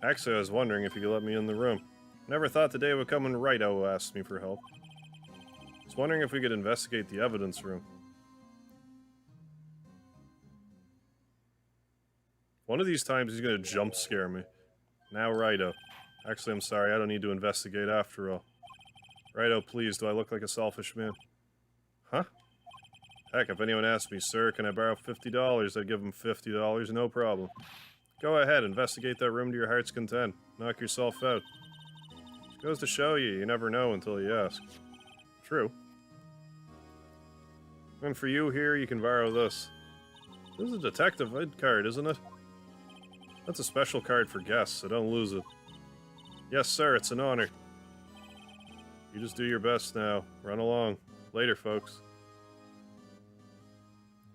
Actually, I was wondering if you could let me in the room. Never thought the day would come when Righto asked me for help. I was wondering if we could investigate the evidence room. One of these times he's gonna jump scare me. Now, Righto. Actually, I'm sorry, I don't need to investigate after all. Righto, please, do I look like a selfish man? Huh? Heck, if anyone asked me, sir, can I borrow $50, I'd give them $50, no problem. Go ahead, investigate that room to your heart's content. Knock yourself out. It goes to show you, you never know until you ask. True. And for you here, you can borrow this. This is a detective id card, isn't it? That's a special card for guests, so don't lose it. Yes, sir, it's an honor. You just do your best now. Run along. Later, folks.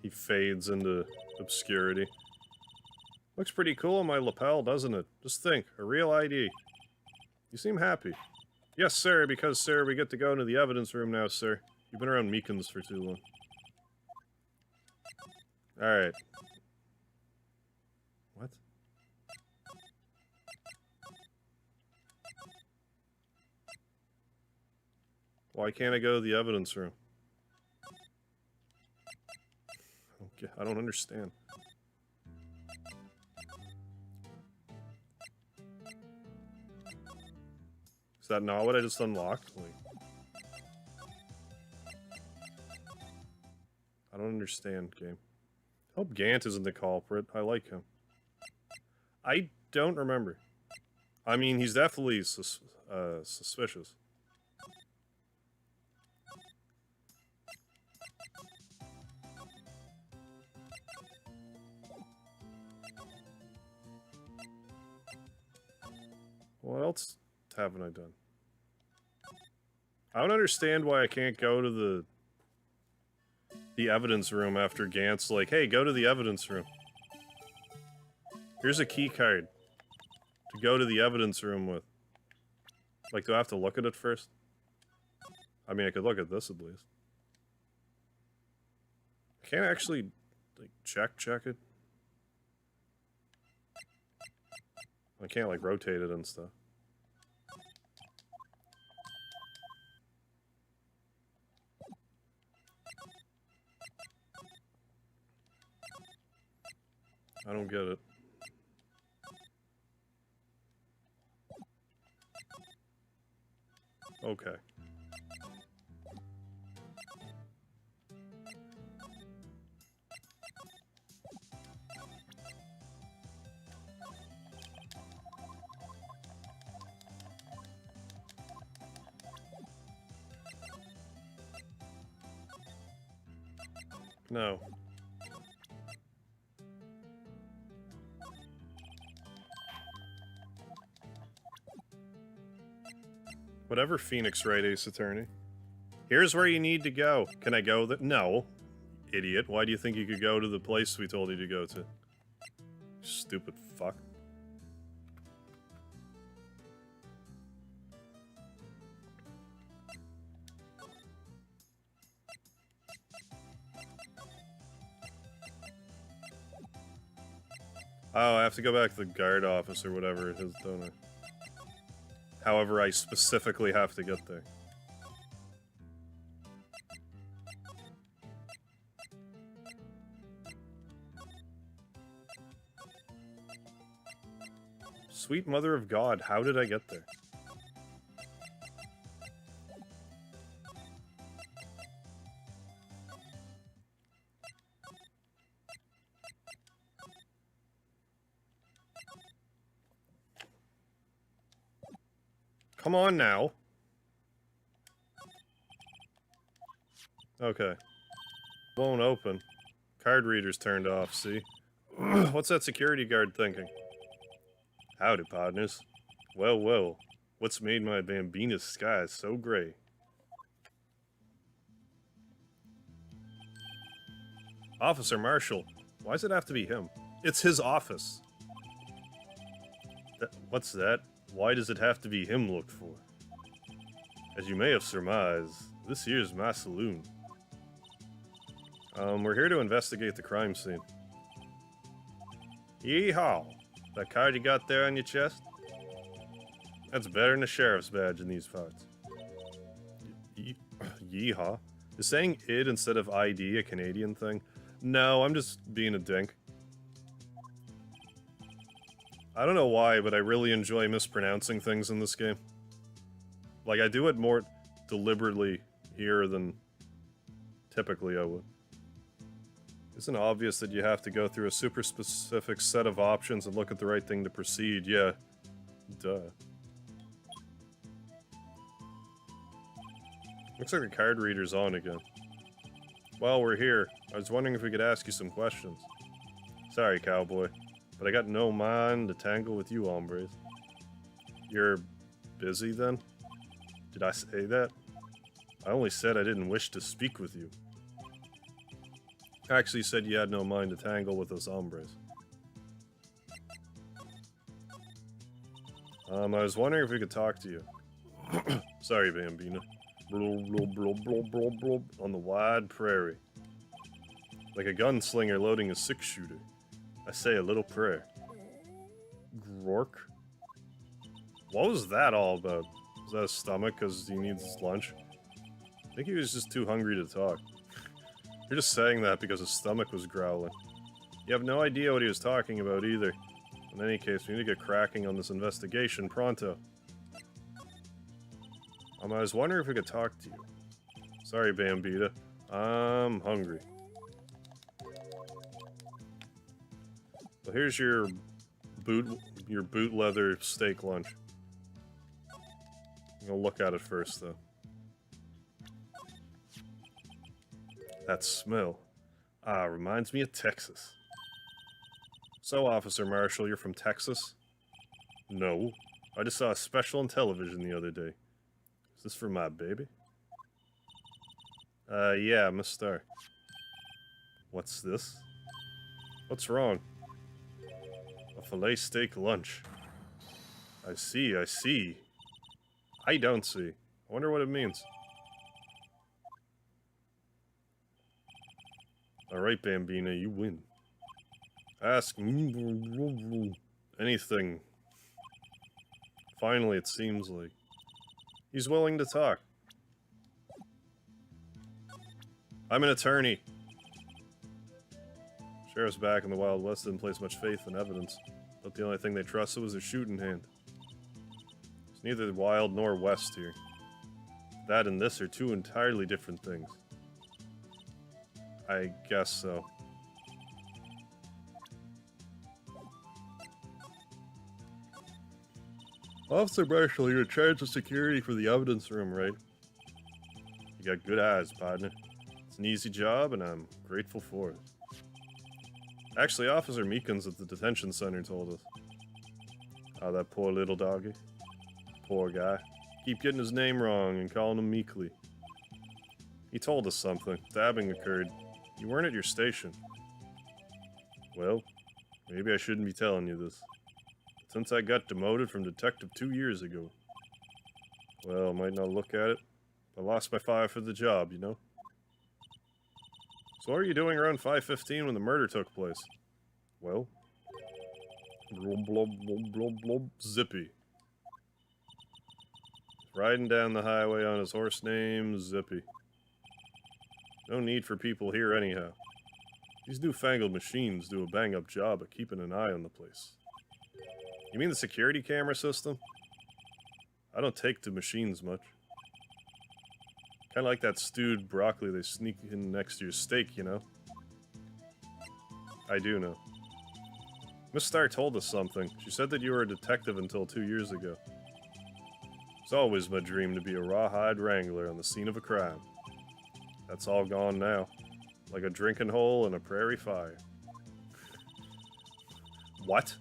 He fades into obscurity. Looks pretty cool on my lapel, doesn't it? Just think, a real ID. You seem happy. Yes, sir, because, sir, we get to go into the evidence room now, sir. You've been around Meekins for too long. Alright. What? Why can't I go to the evidence room? Okay, I don't understand. Is that not what I just unlocked? Like, I don't understand, game. Hope Gant isn't the culprit. I like him. I don't remember. I mean, he's definitely suspicious. What else haven't I done? I don't understand why I can't go to the evidence room after Gant's like, hey, go to the evidence room. Here's a key card to go to the evidence room with. Like, do I have to look at it first? I mean, I could look at this at least. I can't actually, like, check it. I can't, like, rotate it and stuff. I don't get it. Okay. No. Whatever, Phoenix Wright, Ace Attorney. Here's where you need to go. Can I go there? No. Idiot. Why do you think you could go to the place we told you to go to? Stupid fuck. Oh, I have to go back to the guard office or whatever it is, don't I? However, I specifically have to get there. Sweet Mother of God, how did I get there? Come on now. Okay. Won't open. Card reader's turned off, see? What's that security guard thinking? Howdy, partners. Well, well. What's made my Bambina's skies so gray? Officer Marshall. Why does it have to be him? It's his office. What's that? Why does it have to be him looked for? As you may have surmised, this here's my saloon. We're here to investigate the crime scene. Yeehaw! That card you got there on your chest? That's better than a sheriff's badge in these parts. Yeehaw? Is saying id instead of ID a Canadian thing? No, I'm just being a dink. I don't know why, but I really enjoy mispronouncing things in this game. Like, I do it more deliberately here than typically I would. Isn't it obvious that you have to go through a super specific set of options and look at the right thing to proceed? Yeah. Duh. Looks like the card reader's on again. Well, we're here. I was wondering if we could ask you some questions. Sorry, cowboy, but I got no mind to tangle with you hombres. You're busy then? Did I say that? I only said I didn't wish to speak with you. I actually said you had no mind to tangle with us hombres. I was wondering if we could talk to you. Sorry, Bambina. Blob, blob, blob, blob, blob, blob, on the wide prairie. Like a gunslinger loading a six-shooter. I say a little prayer. Grork? What was that all about? Was that his stomach because he needs lunch? I think he was just too hungry to talk. You're just saying that because his stomach was growling. You have no idea what he was talking about either. In any case, we need to get cracking on this investigation pronto. I was wondering if we could talk to you. Sorry, Bambita. I'm hungry. Well, here's your boot leather steak lunch. I'm gonna look at it first, though. That smell. Reminds me of Texas. So, Officer Marshall, you're from Texas? No. I just saw a special on television the other day. Is this for my baby? Yeah, Miss Star. What's this? What's wrong? A filet steak lunch. I see, I see. I don't see. I wonder what it means. Alright, Bambina, you win. Ask anything. Finally, it seems like. He's willing to talk. I'm an attorney. Sheriff's back in the Wild West didn't place much faith in evidence, but the only thing they trusted was their shooting hand. It's neither wild nor west here. That and this are two entirely different things. I guess so. Officer Marshall, you're in charge of security for the evidence room, right? You got good eyes, partner. It's an easy job, and I'm grateful for it. Actually, Officer Meekins at the detention center told us. Oh, that poor little doggy. Poor guy. Keep getting his name wrong and calling him Meekly. He told us something. Stabbing occurred. You weren't at your station. Well, maybe I shouldn't be telling you this. Since I got demoted from detective 2 years ago. Well, I might not look at it. I lost my fire for the job, you know? So what are you doing around 5:15 when the murder took place? Well... Blub, blub, blub, blub, blub, Zippy. Riding down the highway on his horse named Zippy. No need for people here anyhow. These newfangled machines do a bang-up job at keeping an eye on the place. You mean the security camera system? I don't take to machines much. Kinda like that stewed broccoli they sneak in next to your steak, you know? I do know. Miss Starr told us something. She said that you were a detective until 2 years ago. It's always my dream to be a rawhide wrangler on the scene of a crime. That's all gone now. Like a drinking hole in a prairie fire. What?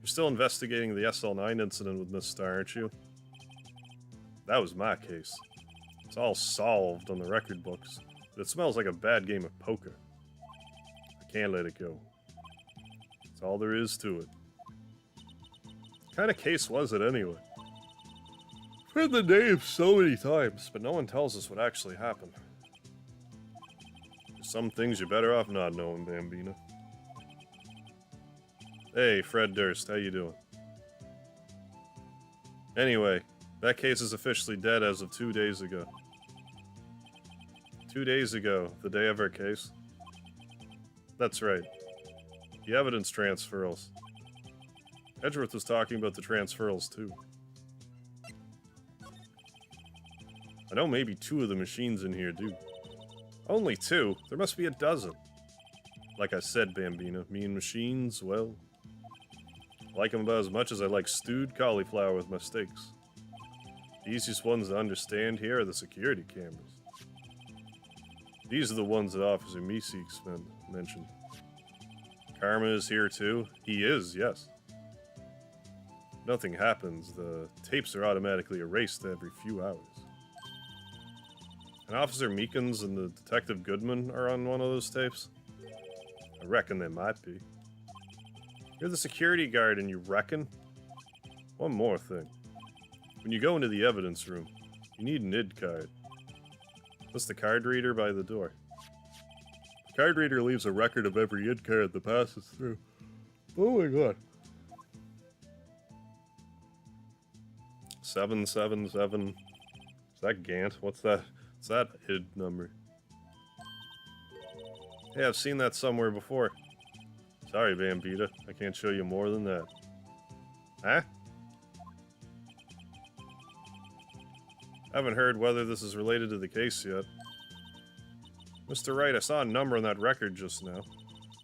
You're still investigating the SL9 incident with Miss Starr, aren't you? That was my case. It's all solved on the record books, but it smells like a bad game of poker. I can't let it go. That's all there is to it. What kind of case was it anyway? I've heard the name so many times, but no one tells us what actually happened. There's some things you're better off not knowing, Bambina. Hey, Fred Durst, how you doing? Anyway, that case is officially dead as of 2 days ago. 2 days ago, the day of our case. That's right. The evidence transferals. Edgeworth was talking about the transferals too. I know maybe 2 of the machines in here do. Only 2? There must be a dozen. Like I said, Bambina, me and machines, well... I like them about as much as I like stewed cauliflower with my steaks. The easiest ones to understand here are the security cameras. These are the ones that Officer Meeseeks mentioned. Karma is here too? He is, yes. Nothing happens. The tapes are automatically erased every few hours. And Officer Meekins and the Detective Goodman are on one of those tapes? I reckon they might be. You're the security guard and you reckon? One more thing. When you go into the evidence room, you need an ID card. That's the card reader by the door. The card reader leaves a record of every ID card that passes through. Oh my god. 777. Is that Gant? What's that? What's that ID number? Hey, I've seen that somewhere before. Sorry, Bambita. I can't show you more than that. Huh? Haven't heard whether this is related to the case yet. Mr. Wright, I saw a number on that record just now.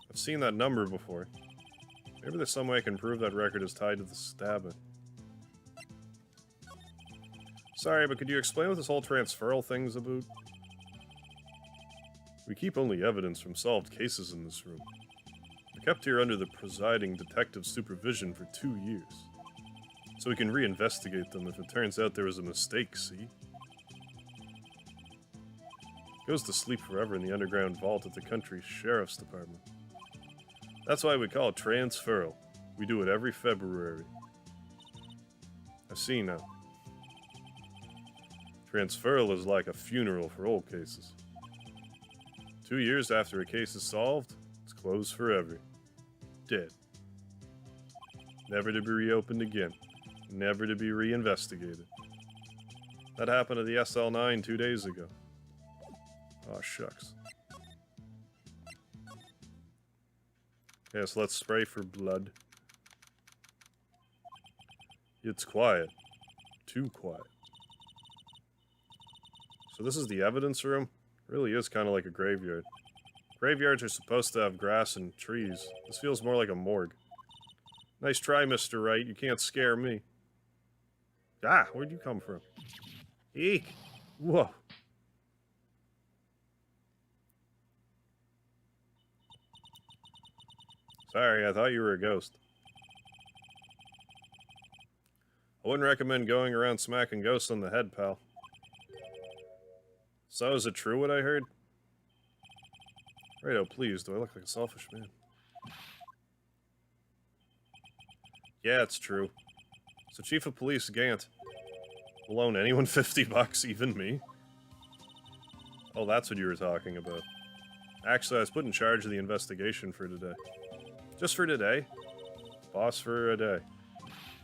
I've seen that number before. Maybe there's some way I can prove that record is tied to the stabbing. Sorry, but could you explain what this whole transferal thing's about? We keep only evidence from solved cases in this room. We're kept here under the presiding detective's supervision for 2 years. So we can reinvestigate them if it turns out there was a mistake, see? Goes to sleep forever in the underground vault at the country sheriff's department. That's why we call it transferal. We do it every February. I see now. Transferal is like a funeral for old cases. 2 years after a case is solved, it's closed forever. Dead. Never to be reopened again. Never to be reinvestigated. That happened to the SL9 2 days ago. Aw, shucks. Yes, let's spray for blood. It's quiet. Too quiet. So this is the evidence room? It really is kind of like a graveyard. Graveyards are supposed to have grass and trees. This feels more like a morgue. Nice try, Mr. Wright. You can't scare me. Ah, where'd you come from? Eek! Whoa. Sorry, I thought you were a ghost. I wouldn't recommend going around smacking ghosts on the head, pal. So, is it true what I heard? Right, oh please, do I look like a selfish man? Yeah, it's true. So Chief of Police Gant will loan anyone 50 bucks, even me? Oh, that's what you were talking about. Actually, I was put in charge of the investigation for today. Just for today? Boss for a day.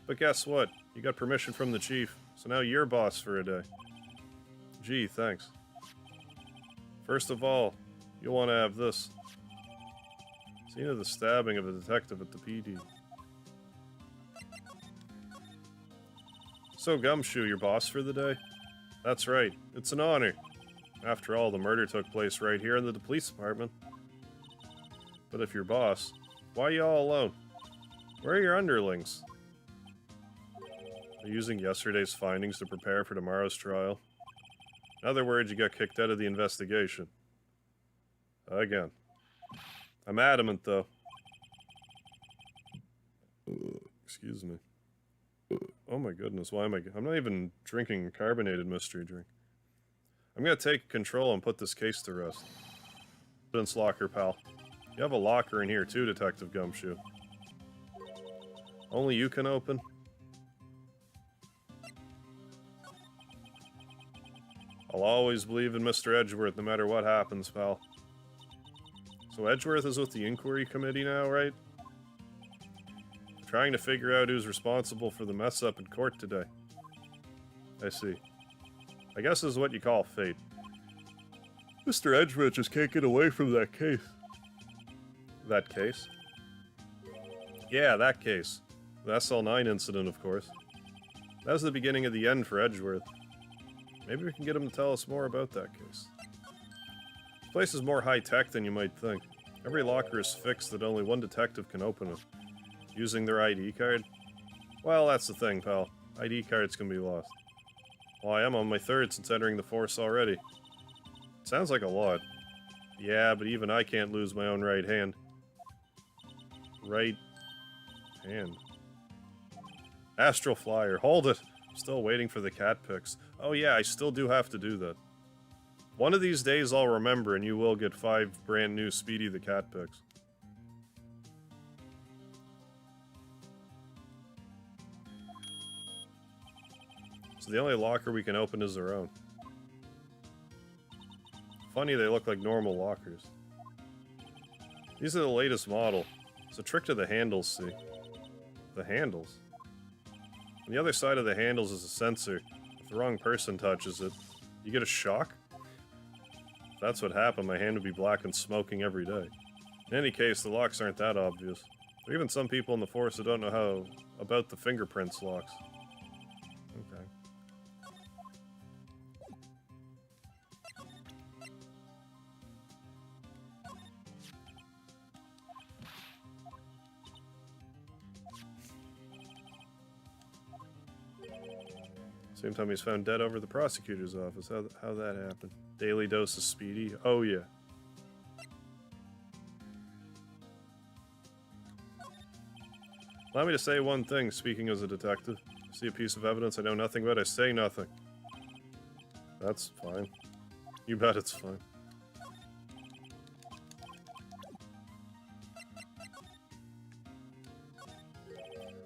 But guess what? You got permission from the chief, so now you're boss for a day. Gee, thanks. First of all, you'll want to have this. Scene of the stabbing of a detective at the PD. So, Gumshoe, your boss for the day? That's right, it's an honor. After all, the murder took place right here in the police department. But if you're boss, why are you all alone? Where are your underlings? Are you using yesterday's findings to prepare for tomorrow's trial? In other words, you got kicked out of the investigation. Again. I'm adamant, though. Excuse me. Oh my goodness, why am I'm not even drinking carbonated mystery drink. I'm gonna take control and put this case to rest. Evidence locker, pal. You have a locker in here too, Detective Gumshoe. Only you can open? I'll always believe in Mr. Edgeworth no matter what happens, pal. So Edgeworth is with the inquiry committee now, right? Trying to figure out who's responsible for the mess up in court today. I see. I guess this is what you call fate. Mr. Edgeworth just can't get away from that case. That case? Yeah, that case. The SL9 incident, of course. That was the beginning of the end for Edgeworth. Maybe we can get him to tell us more about that case. This place is more high-tech than you might think. Every locker is fixed that only one detective can open it. Using their ID card? Well, that's the thing, pal. ID cards can be lost. Well, I am on my third since entering the force already. Sounds like a lot. Yeah, but even I can't lose my own right hand. Right hand. Astral Flyer, hold it! I'm still waiting for the cat pics. Oh yeah, I still do have to do that. One of these days I'll remember and you will get 5 brand new Speedy the Cat pics. So the only locker we can open is our own. Funny, they look like normal lockers. These are the latest model. It's a trick to the handles, see? The handles? On the other side of the handles is a sensor. If the wrong person touches it, you get a shock? If that's what happened, my hand would be black and smoking every day. In any case, the locks aren't that obvious. There are even some people in the force who don't know how about the fingerprints locks. Okay. Same time he's found dead over the prosecutor's office. How that happened? Daily dose of Speedy? Oh yeah. Allow me to say one thing, speaking as a detective. I see a piece of evidence I know nothing about, I say nothing. That's fine. You bet it's fine.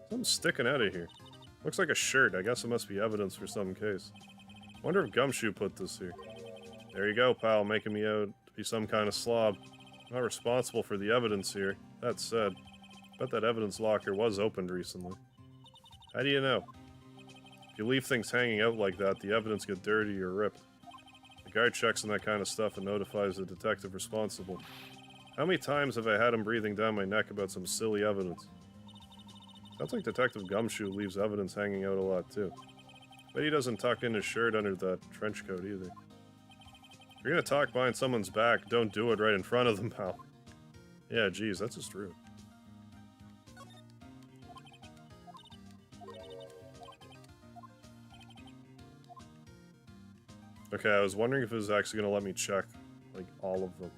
Something's sticking out of here. Looks like a shirt. I guess it must be evidence for some case. Wonder if Gumshoe put this here. There you go, pal, making me out to be some kind of slob. Not responsible for the evidence here. That said, bet that evidence locker was opened recently. How do you know? If you leave things hanging out like that, the evidence get dirty or ripped. The guard checks on that kind of stuff and notifies the detective responsible. How many times have I had him breathing down my neck about some silly evidence? Sounds like Detective Gumshoe leaves evidence hanging out a lot, too. But he doesn't tuck in his shirt under that trench coat, either. If you're gonna talk behind someone's back, don't do it right in front of them, pal. Yeah, geez, that's just rude. Okay, I was wondering if it was actually gonna let me check, like, all of them.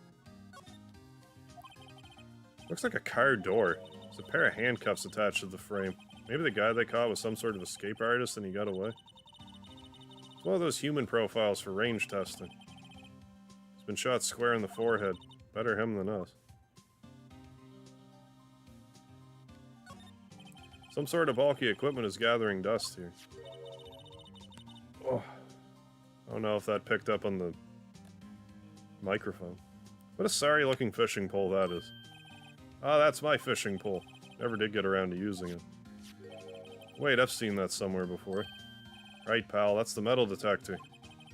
Looks like a car door. There's a pair of handcuffs attached to the frame. Maybe the guy they caught was some sort of escape artist and he got away. It's one of those human profiles for range testing. He's been shot square in the forehead. Better him than us. Some sort of bulky equipment is gathering dust here. Oh. I don't know if that picked up on the microphone. What a sorry looking fishing pole that is. Ah, that's my fishing pole. Never did get around to using it. Wait, I've seen that somewhere before. Right, pal, that's the metal detector.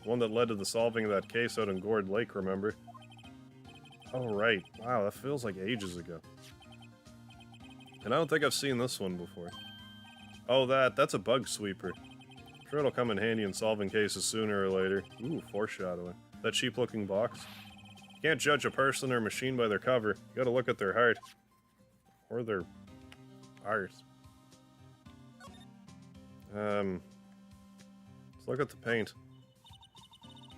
The one that led to the solving of that case out in Gourd Lake, remember? Oh, right. Wow, that feels like ages ago. And I don't think I've seen this one before. Oh, that's a bug sweeper. I'm sure it'll come in handy in solving cases sooner or later. Ooh, foreshadowing. That cheap-looking box. You can't judge a person or machine by their cover. You gotta look at their heart. Or their art. Let's look at the paint.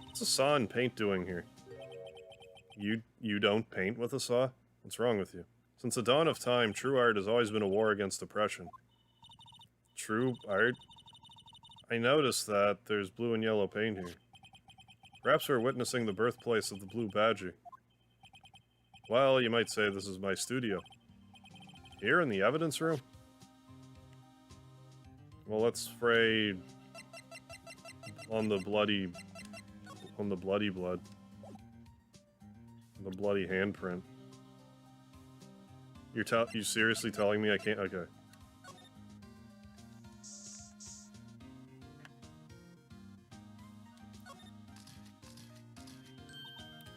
What's a saw and paint doing here? You don't paint with a saw? What's wrong with you? Since the dawn of time, true art has always been a war against oppression. True art? I noticed that there's blue and yellow paint here. Perhaps we're witnessing the birthplace of the Blue Badger. Well, you might say this is my studio. Here in the evidence room? Well, let's spray on the bloody blood. The bloody handprint. You seriously telling me I can't? Okay.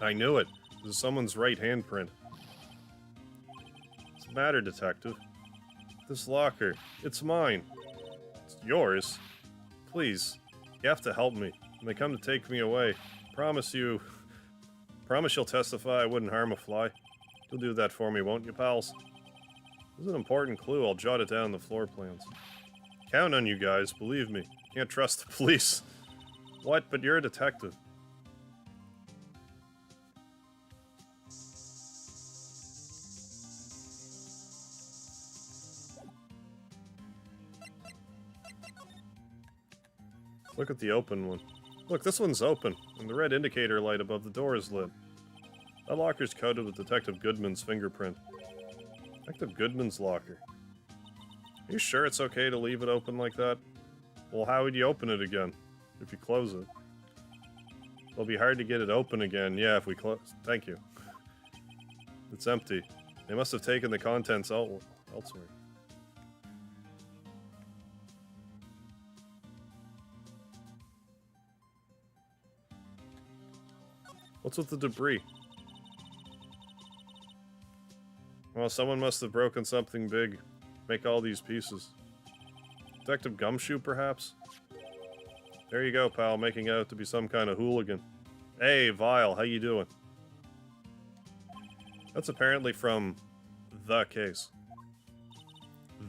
I knew it. This is someone's right handprint. What's the matter, detective? This locker. It's mine. It's yours. Please. You have to help me. When they come to take me away, promise you'll testify I wouldn't harm a fly. You'll do that for me, won't you, pals? This is an important clue. I'll jot it down in the floor plans. Count on you guys, believe me. Can't trust the police. What? But you're a detective. Look at the open one. Look, this one's open, and the red indicator light above the door is lit. That locker's coated with Detective Goodman's fingerprint. Detective Goodman's locker. Are you sure it's okay to leave it open like that? Well, how would you open it again? If you close it. It'll be hard to get it open again. Yeah, if we close... Thank you. It's empty. They must have taken the contents elsewhere. What's with the debris? Well, someone must have broken something big. Make all these pieces. Detective Gumshoe, perhaps? There you go, pal, making out to be some kind of hooligan. Hey, Vile, how you doing? That's apparently from The Case.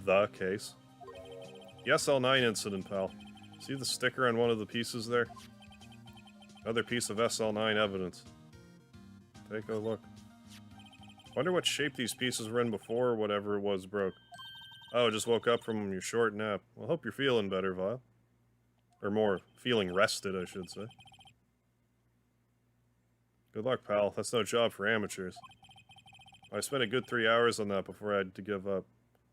The Case? The SL9 incident, pal. See the sticker on one of the pieces there? Another piece of SL9 evidence. Take a look. Wonder what shape these pieces were in before whatever it was broke. Oh, just woke up from your short nap. Well, hope you're feeling better, Vile. Or more, feeling rested, I should say. Good luck, pal. That's no job for amateurs. I spent a good 3 hours on that before I had to give up.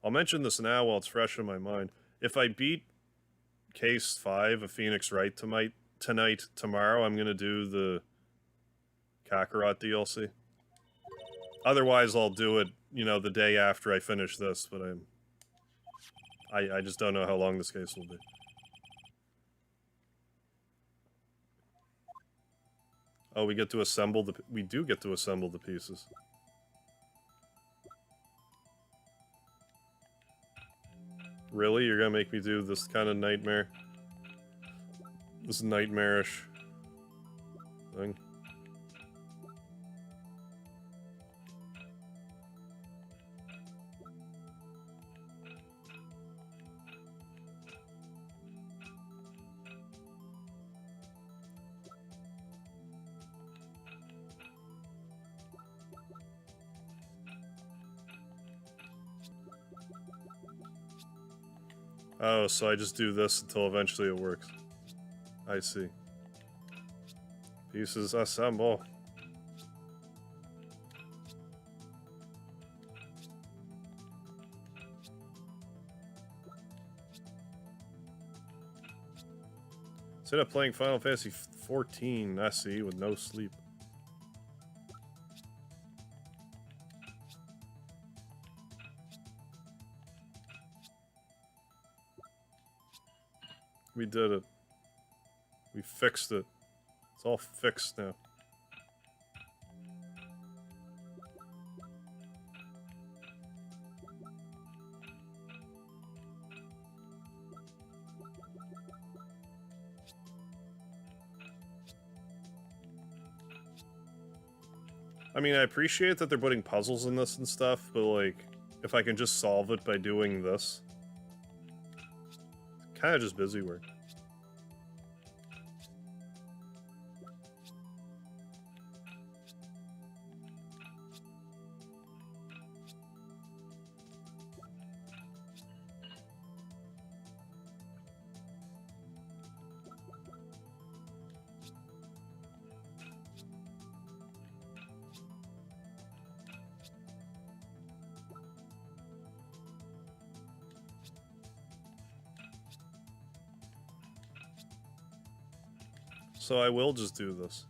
I'll mention this now while it's fresh in my mind. If I beat Case 5 of Phoenix Wright tomorrow, I'm gonna do the Kakarot DLC. Otherwise, I'll do it, you know, the day after I finish this, but I just don't know how long this case will be. Oh, we get to assemble we do get to assemble the pieces. Really? You're gonna make me do this kind of nightmare? This nightmarish thing? Oh, so I just do this until eventually it works. I see. Pieces assemble. Instead of playing Final Fantasy 14 SE with no sleep. We did it. We fixed it. It's all fixed now. I mean, I appreciate that they're putting puzzles in this and stuff, but like, if I can just solve it by doing this, it's kind of just busy work. So I will just do this.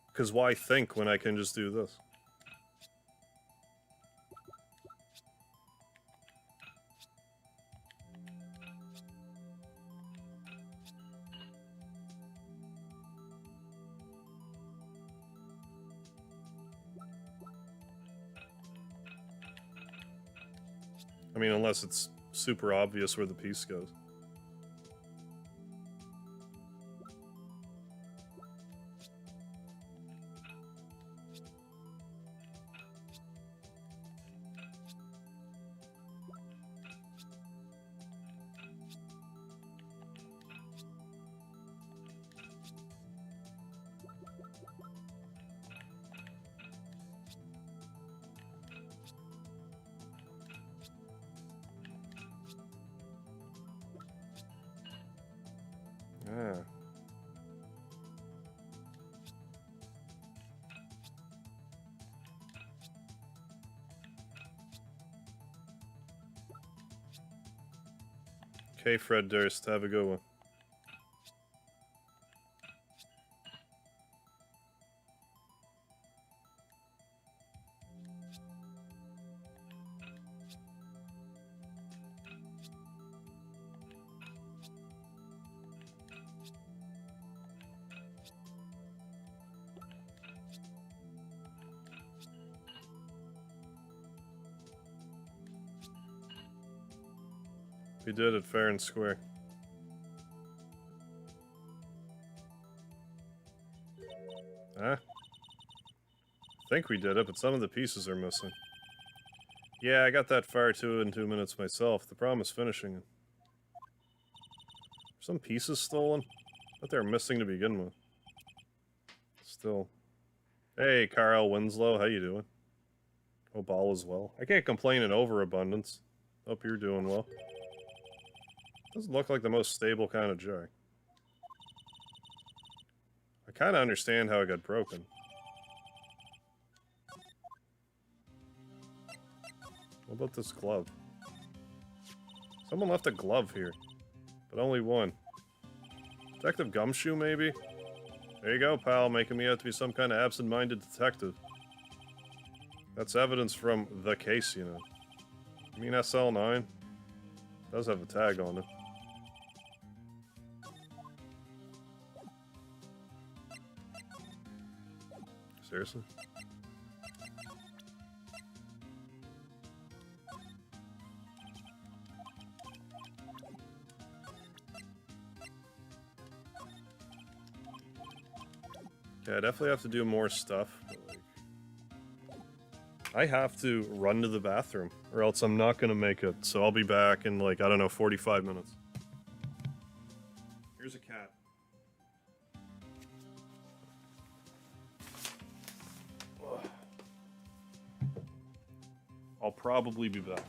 Because why think when I can just do this? I mean, unless it's super obvious where the piece goes. Ah. Okay, Fred Durst, have a good one. We did it fair and square. Huh? I think we did it, but some of the pieces are missing. Yeah, I got that far too in 2 minutes myself. The problem is finishing it. Some pieces stolen? I thought they were missing to begin with. Still. Hey, Carl Winslow, how you doing? Hope all is well. I can't complain in overabundance. Hope you're doing well. Doesn't look like the most stable kind of jar. I kind of understand how it got broken. What about this glove? Someone left a glove here, but only one. Detective Gumshoe, maybe? There you go, pal, making me out to be some kind of absent-minded detective. That's evidence from the case, you know. You mean SL9? Does have a tag on it. Seriously? Yeah, I definitely have to do more stuff. But like, I have to run to the bathroom, or else I'm not gonna make it. So I'll be back in like, I don't know, 45 minutes. Here's a cat. I'll probably be back.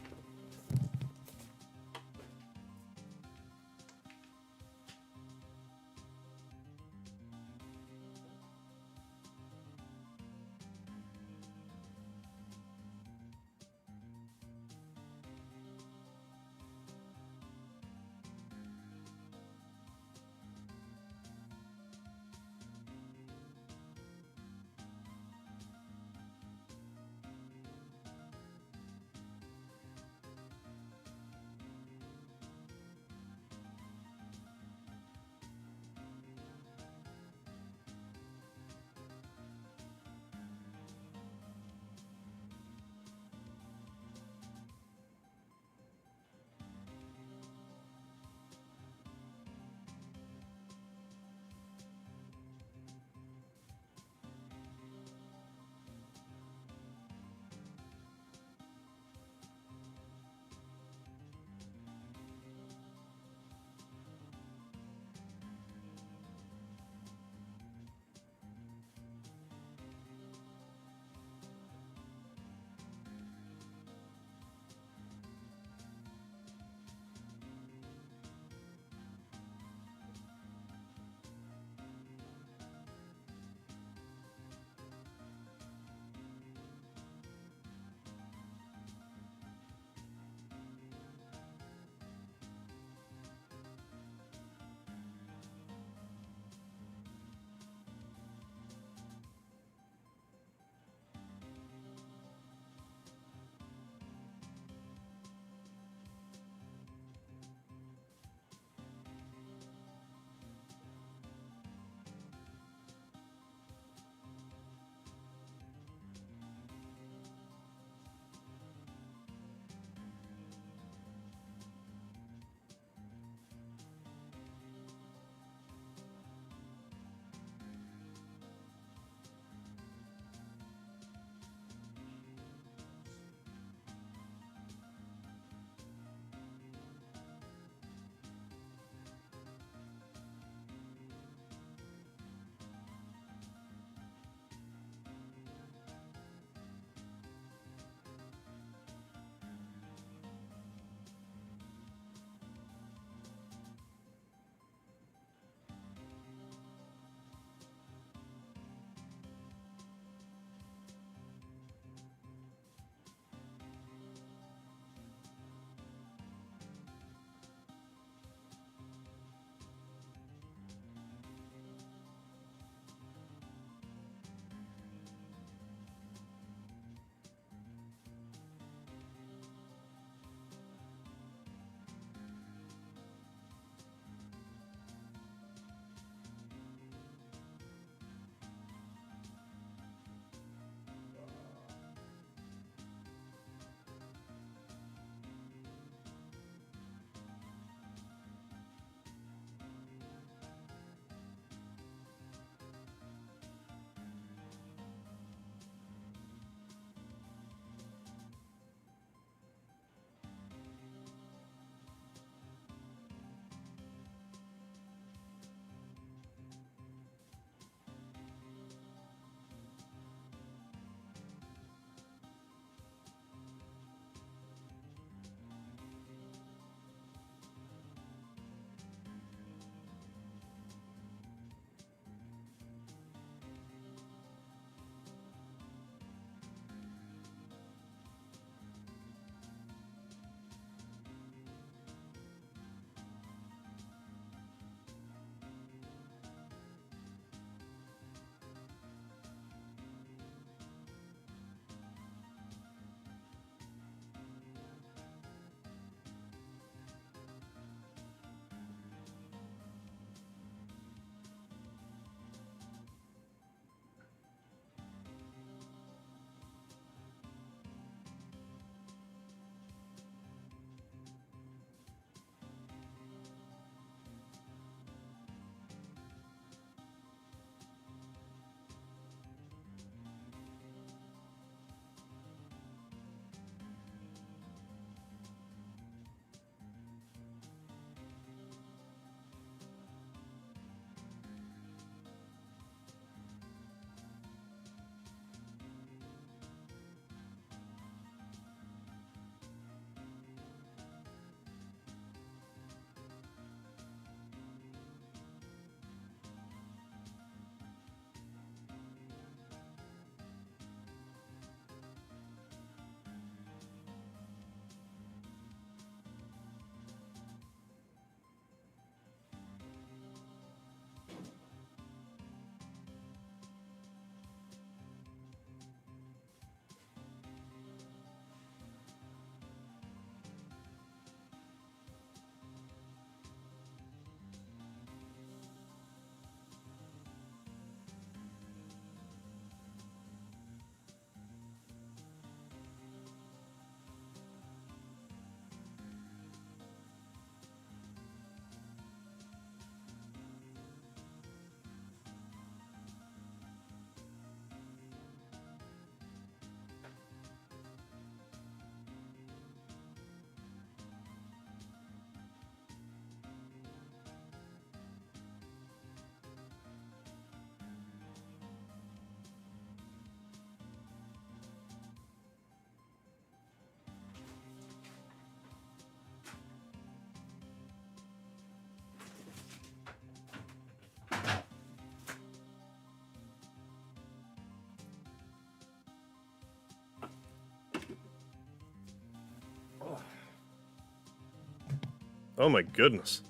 Oh my goodness.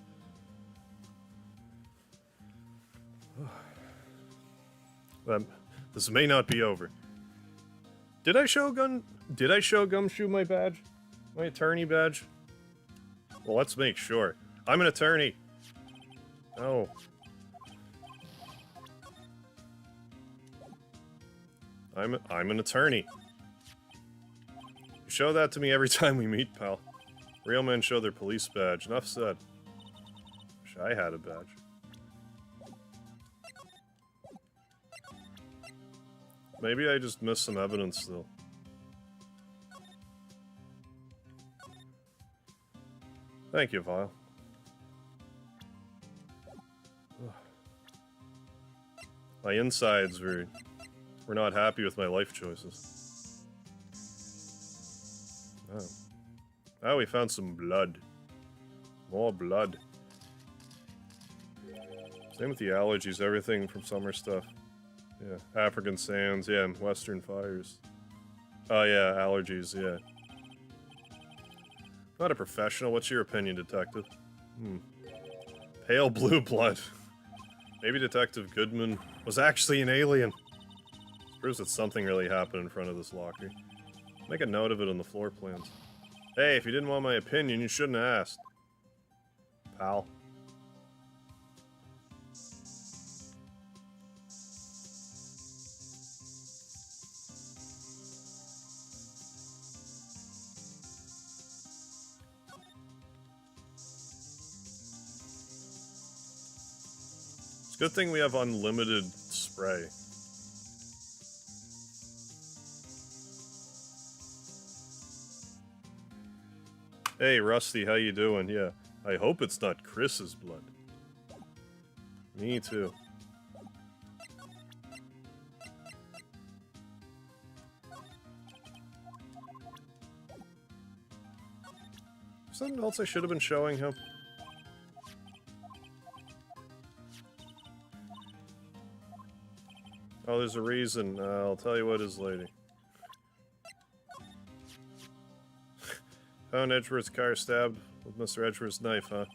This may not be over. Did I show Gumshoe my badge? My attorney badge? Well, let's make sure. I'm an attorney. Oh. I'm an attorney. You show that to me every time we meet, pal. Real men show their police badge. Enough said. Wish I had a badge. Maybe I just missed some evidence still. Thank you, Vile. My insides were not happy with my life choices. Oh. Oh, we found some blood. More blood. Same with the allergies, everything from summer stuff. Yeah, African sands, yeah, and Western fires. Oh yeah, allergies, yeah. Not a professional, what's your opinion, Detective? Pale blue blood. Maybe Detective Goodman was actually an alien. This proves that something really happened in front of this locker. Make a note of it on the floor plans. Hey, if you didn't want my opinion, you shouldn't have asked. Pal. It's a good thing we have unlimited spray. Hey, Rusty, how you doing? Yeah, I hope it's not Chris's blood. Me too. Something else I should have been showing him? Oh, there's a reason. I'll tell you what is, lady. Found Edgeworth's car stabbed with Mr. Edgeworth's knife, huh?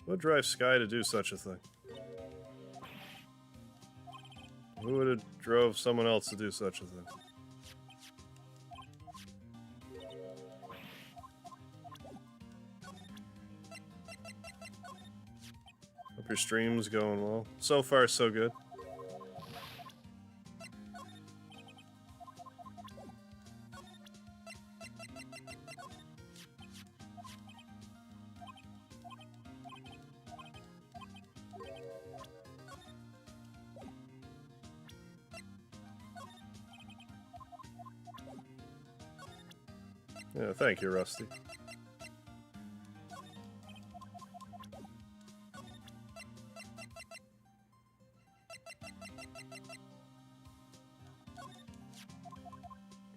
What drives Sky to do such a thing? Who would have drove someone else to do such a thing? Hope your stream's going well. So far, so good. Yeah, thank you, Rusty.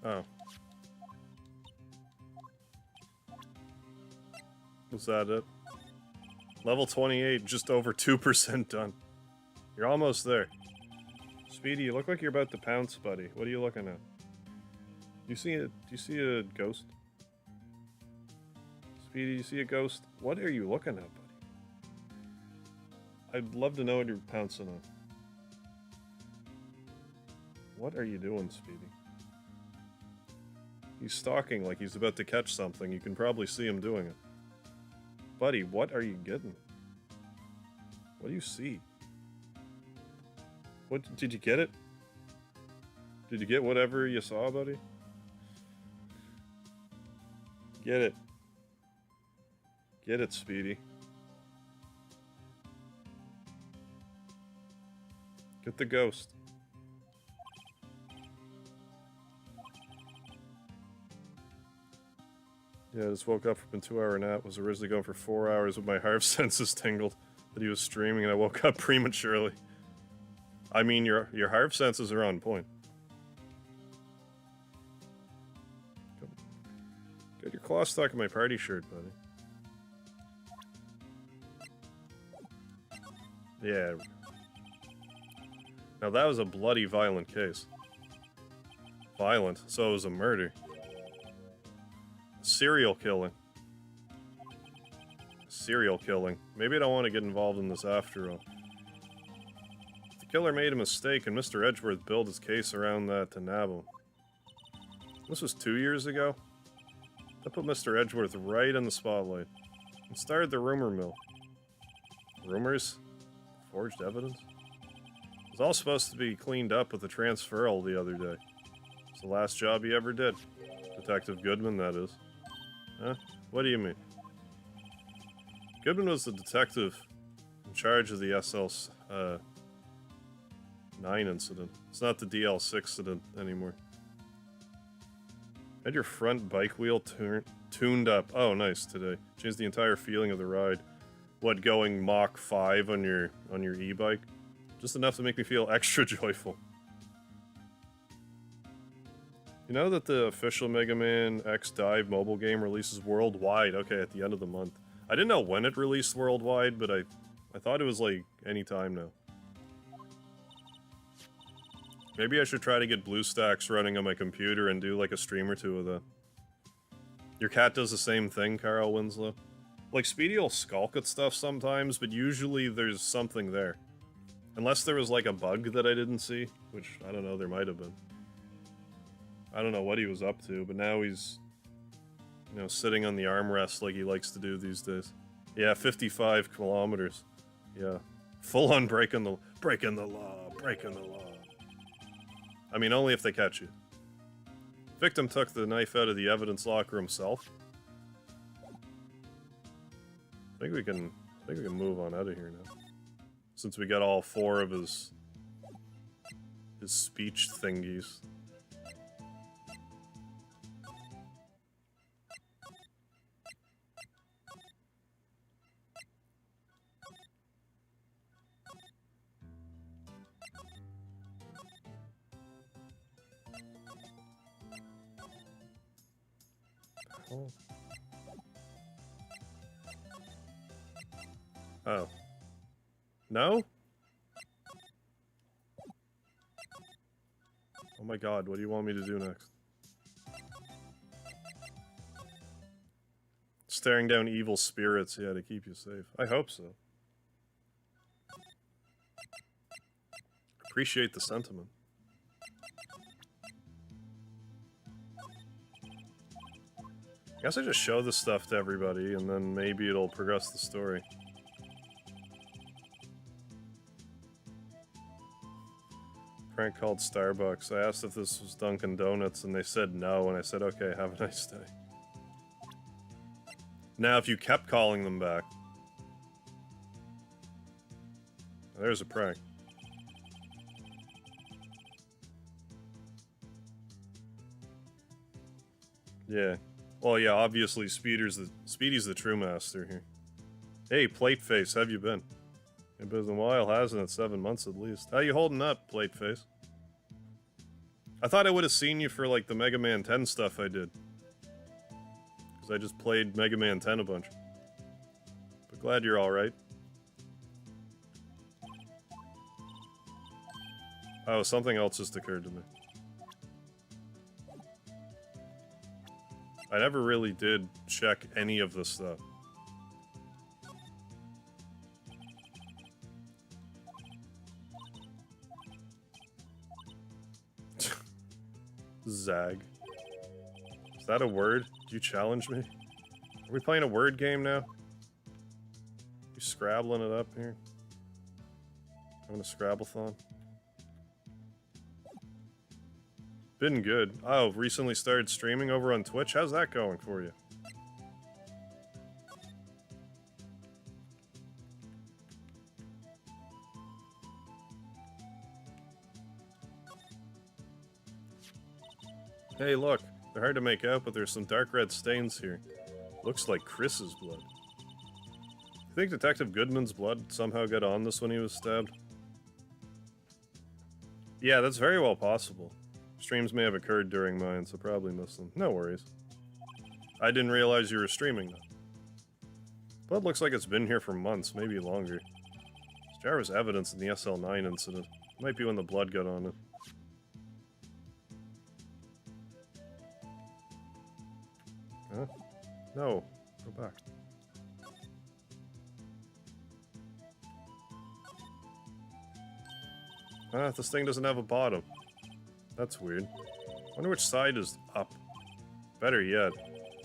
Oh. Was that it? Level 28, just over 2% done. You're almost there. Speedy, you look like you're about to pounce, buddy. What are you looking at? Do you see a ghost? Speedy, you see a ghost? What are you looking at, buddy? I'd love to know what you're pouncing on. What are you doing, Speedy? He's stalking like he's about to catch something. You can probably see him doing it. Buddy, what are you getting? What do you see? What, did you get it? Did you get whatever you saw, buddy? Get it. Get it, Speedy. Get the ghost. Yeah, I just woke up from a 2-hour nap. Was originally going for 4 hours with my heart senses tingled that he was streaming, and I woke up prematurely. I mean, your heart senses are on point. Got your claw stuck in my party shirt, buddy. Yeah. Now that was a bloody, violent case. Violent, so it was a murder. Serial killing. Serial killing. Maybe I don't want to get involved in this after all. The killer made a mistake and Mr. Edgeworth built his case around that to nab him. This was 2 years ago? That put Mr. Edgeworth right in the spotlight. And started the rumor mill. Rumors? Forged evidence? It was all supposed to be cleaned up with the transferal the other day. It's the last job he ever did. Detective Goodman, that is. Huh? What do you mean? Goodman was the detective in charge of the SL9 incident. It's not the DL6 incident anymore. Had your front bike wheel tuned up. Oh, nice, today. Changed the entire feeling of the ride. What, going Mach 5 on your e-bike? Just enough to make me feel extra joyful. You know that the official Mega Man X Dive mobile game releases worldwide? Okay, at the end of the month. I didn't know when it released worldwide, but I thought it was like any time now. Maybe I should try to get BlueStacks running on my computer and do like a stream or two of that. Your cat does the same thing, Carl Winslow. Like, Speedy will skulk at stuff sometimes, but usually there's something there. Unless there was like a bug that I didn't see, which, I don't know, there might have been. I don't know what he was up to, but now he's, you know, sitting on the armrest like he likes to do these days. Yeah, 55 kilometers. Yeah. Full on breaking the law. Breaking the law. I mean, only if they catch you. Victim took the knife out of the evidence locker himself. I think we can move on out of here now. Since we got all 4 of his speech thingies. Oh. No? Oh my god, what do you want me to do next? Staring down evil spirits, yeah, to keep you safe. I hope so. Appreciate the sentiment. I guess I just show this stuff to everybody, and then maybe it'll progress the story. Prank called Starbucks. I asked if this was Dunkin' Donuts, and they said no, and I said, okay, have a nice day. Now, if you kept calling them back... There's a prank. Yeah. Well, yeah, obviously Speedy's the true master here. Hey, Plateface, have you been? It's been a while, hasn't it? 7 months at least. How you holding up, Plateface? I thought I would have seen you for, like, the Mega Man 10 stuff I did. Because I just played Mega Man 10 a bunch. But glad you're alright. Oh, something else just occurred to me. I never really did check any of this stuff. Zag. Is that a word? Do you challenge me? Are we playing a word game now? You scrabbling it up here? Having a Scrabble-thon? Been good. Oh, recently started streaming over on Twitch? How's that going for you? Hey, look. They're hard to make out, but there's some dark red stains here. Looks like Chris's blood. You think Detective Goodman's blood somehow got on this when he was stabbed? Yeah, that's very well possible. Streams may have occurred during mine, so probably missed them. No worries. I didn't realize you were streaming, though. Blood looks like it's been here for months, maybe longer. This jar was evidence in the SL9 incident. Might be when the blood got on it. Huh? No. Go back. Huh? This thing doesn't have a bottom. That's weird. Wonder which side is up. Better yet,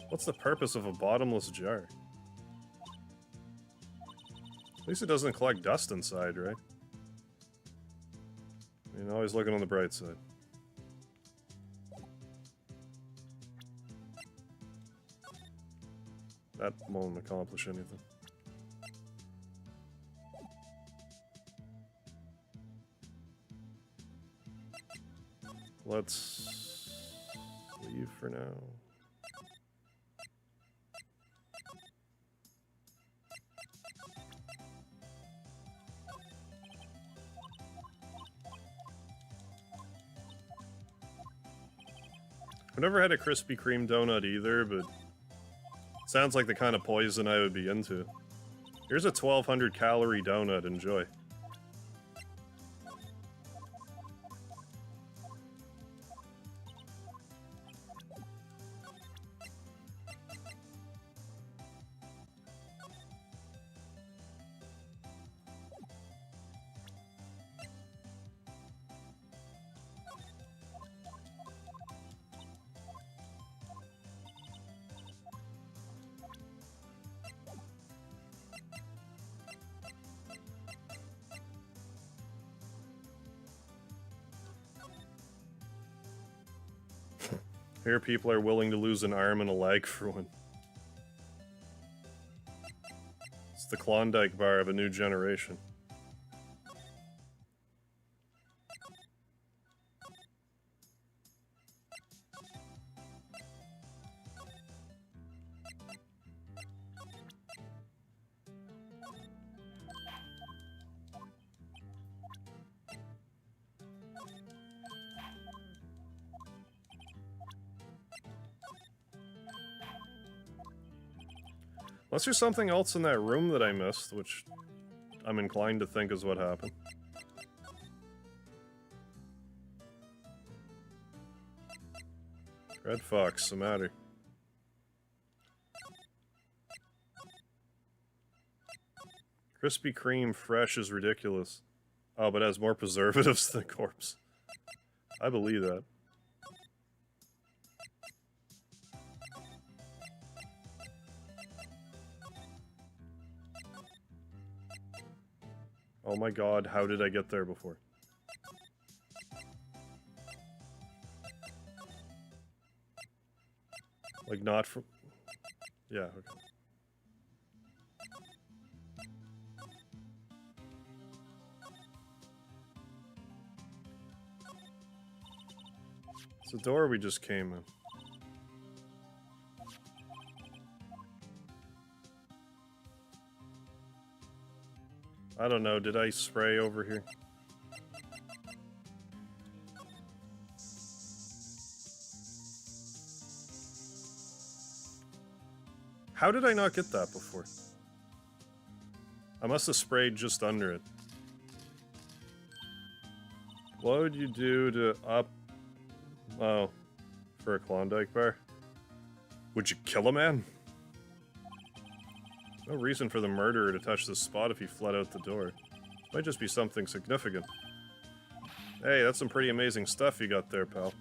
what's the purpose of a bottomless jar? At least it doesn't collect dust inside, right? I mean, always looking on the bright side. That won't accomplish anything. Let's leave for now. I've never had a Krispy Kreme donut either, but sounds like the kind of poison I would be into. Here's a 1,200 calorie donut, enjoy. Here people are willing to lose an arm and a leg for one. It's the Klondike bar of a new generation. Unless there's something else in that room that I missed, which I'm inclined to think is what happened. Red Fox, the matter? Krispy Kreme fresh is ridiculous. Oh, but has more preservatives than corpse. I believe that. Oh my god, how did I get there before? Like, not from... Yeah, okay. It's the door we just came in. I don't know, did I spray over here? How did I not get that before? I must have sprayed just under it. What would you do to up... Oh, for a Klondike bar? Would you kill a man? No reason for the murderer to touch this spot if he fled out the door. Might just be something significant. Hey, that's some pretty amazing stuff you got there, pal.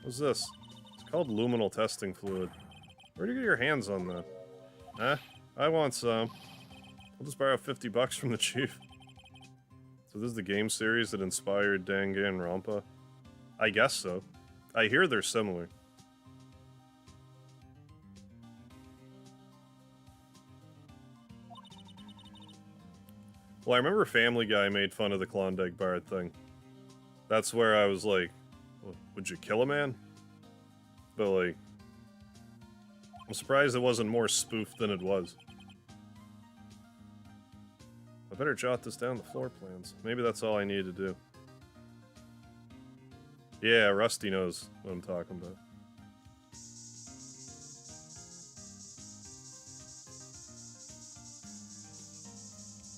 What's this? It's called luminal testing fluid. Where'd you get your hands on that? Huh? I want some. I'll just borrow 50 bucks from the chief. So this is the game series that inspired Danganronpa? I guess so. I hear they're similar. Well, I remember Family Guy made fun of the Klondike bar thing. That's where I was like, would you kill a man? But like, I'm surprised it wasn't more spoofed than it was. I better jot this down, the floor plans. Maybe that's all I need to do. Yeah, Rusty knows what I'm talking about.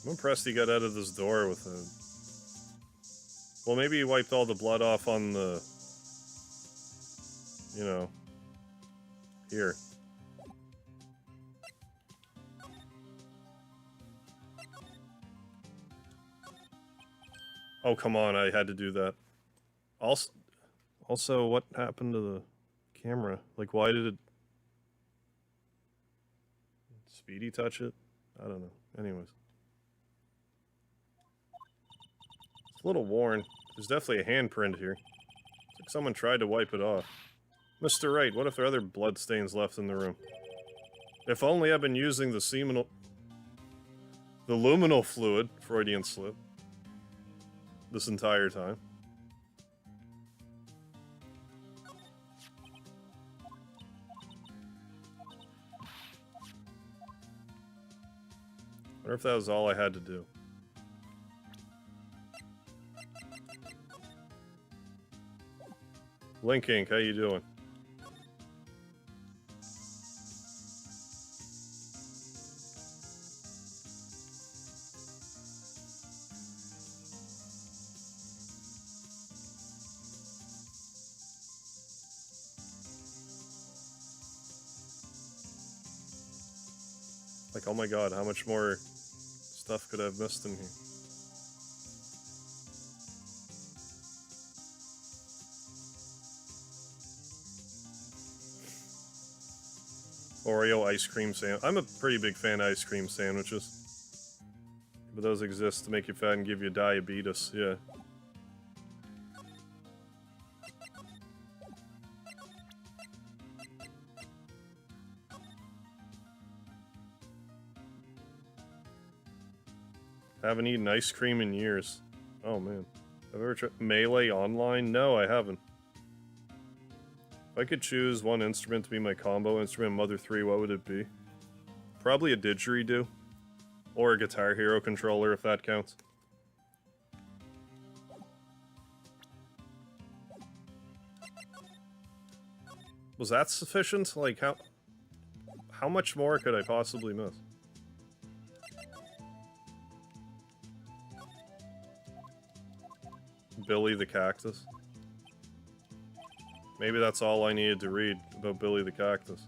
I'm impressed he got out of this door with him. Well, maybe he wiped all the blood off on the... You know... Here. Oh, come on, I had to do that. Also, what happened to the camera? Like, why did it... Speedy touch it? I don't know. Anyways. It's a little worn. There's definitely a handprint here. It's like someone tried to wipe it off. Mr. Wright, what if there are other bloodstains left in the room? If only I've been using the seminal... The luminal fluid, Freudian slip, this entire time. I wonder if that was all I had to do. Link Inc., how you doing? Like, oh my god, how much more stuff could I have missed in here? Oreo ice cream sandwich. I'm a pretty big fan of ice cream sandwiches. But those exist to make you fat and give you diabetes, yeah. Haven't eaten ice cream in years. Oh man. Have I ever tried Melee Online? No, I haven't. If I could choose one instrument to be my combo instrument in Mother 3, what would it be? Probably a didgeridoo. Or a Guitar Hero controller, if that counts. Was that sufficient? Like, how much more could I possibly miss? Billy the Cactus. Maybe that's all I needed to read about Billy the Cactus.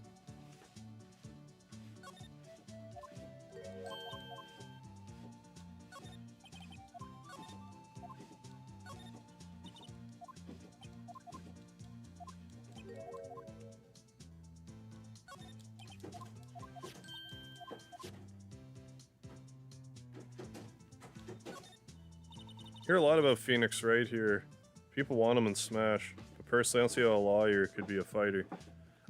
Hear a lot about Phoenix Wright here. People want him in Smash. But personally, I don't see how a lawyer could be a fighter.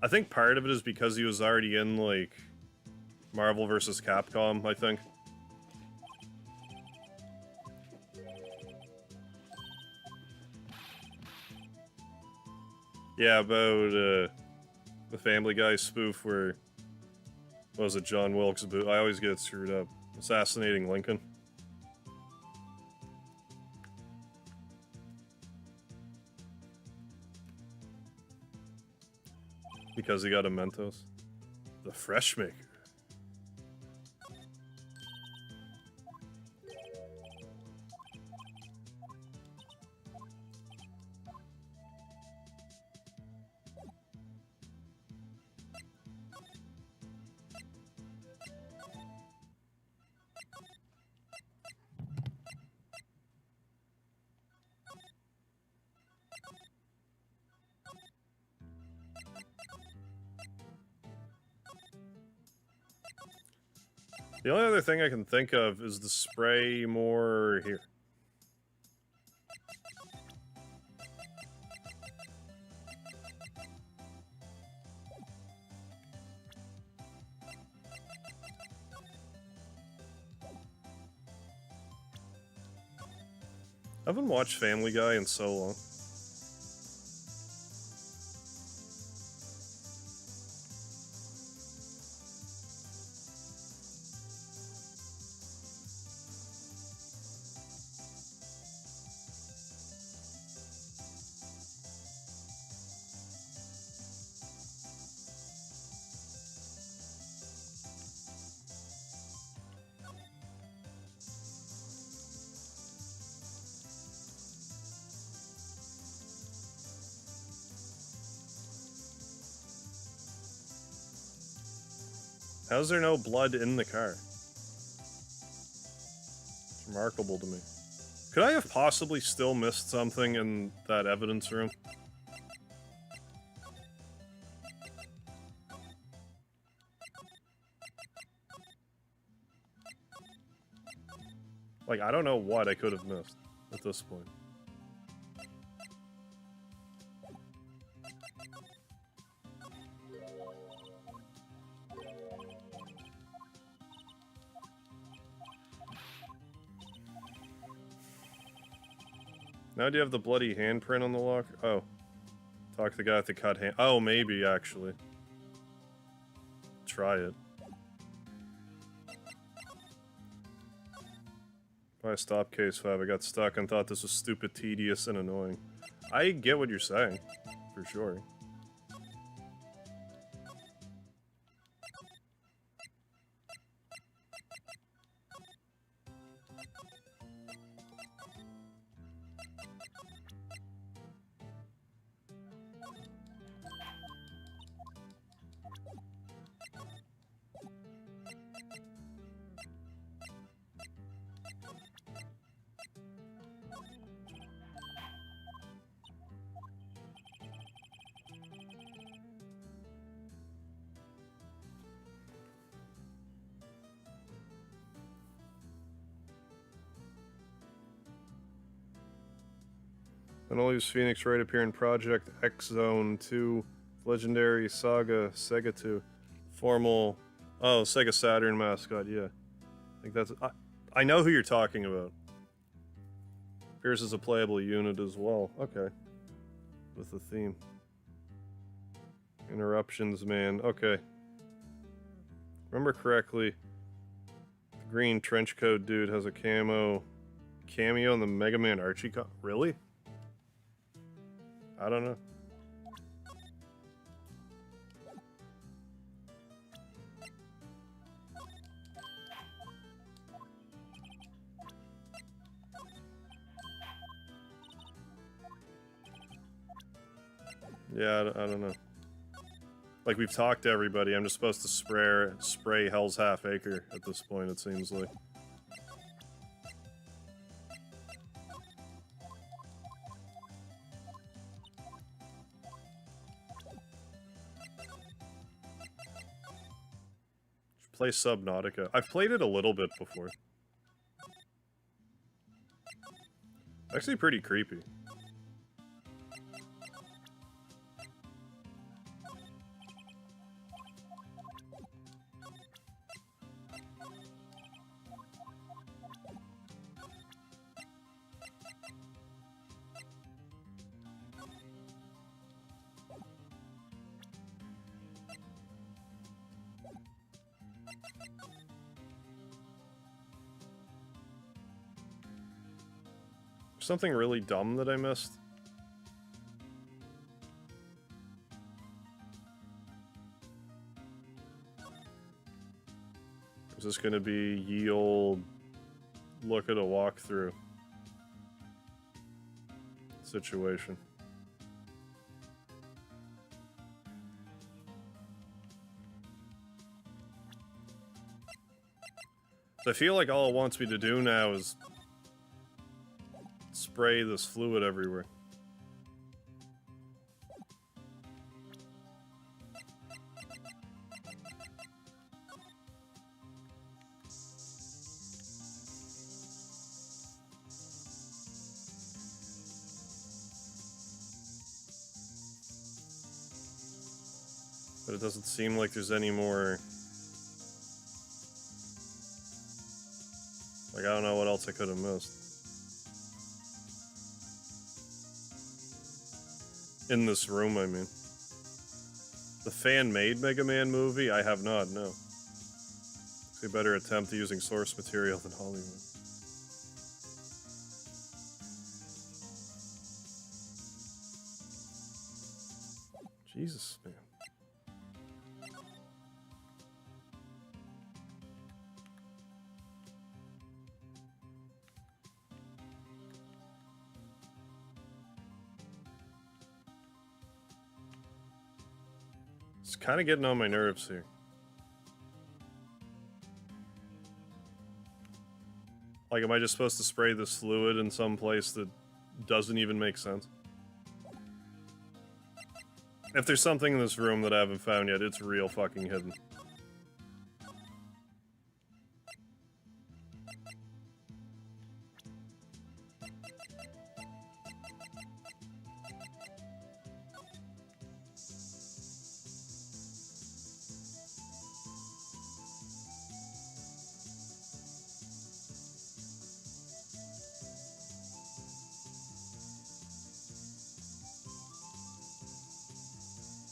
I think part of it is because he was already in, like, Marvel vs. Capcom, I think. Yeah, about, the Family Guy spoof where... What was it, John Wilkes Booth? I always get it screwed up. Assassinating Lincoln. Because he got a Mentos. The Fresh Maker. The only other thing I can think of is to spray more here. I haven't watched Family Guy in so long. How's there no blood in the car? It's remarkable to me. Could I have possibly still missed something in that evidence room? Like, I don't know what I could have missed at this point. Now do you have the bloody handprint on the lock? Oh. Talk to the guy with the cut hand. Oh, maybe, actually. Try it. Buy a stop case 5. I got stuck and thought this was stupid, tedious, and annoying. I get what you're saying. For sure. And I'll use Phoenix Wright appear in Project X Zone 2, Legendary Saga, Sega 2, formal. Oh, Sega Saturn mascot, yeah. I think that's. I know who you're talking about. Appears as a playable unit as well. Okay. With the theme. Interruptions, man. Okay. Remember correctly, the green trench coat dude has a cameo in the Mega Man Archie Really? I don't know. Yeah, I don't know. Like, we've talked to everybody. I'm just supposed to spray Hell's Half Acre at this point, it seems like. Play Subnautica. I've played it a little bit before. Actually pretty creepy. Something really dumb that I missed? Is this gonna be ye old look at a walkthrough situation? I feel like all it wants me to do now is spray this fluid everywhere. But it doesn't seem like there's any more. Like, I don't know what else I could have missed. In this room, I mean. The fan-made Mega Man movie? I have not, no. It's a better attempt at using source material than Hollywood. Jesus, man. It's kind of getting on my nerves here. Like, am I just supposed to spray this fluid in some place that doesn't even make sense? If there's something in this room that I haven't found yet, it's real fucking hidden.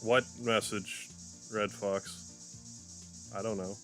What message, Red Fox? I don't know.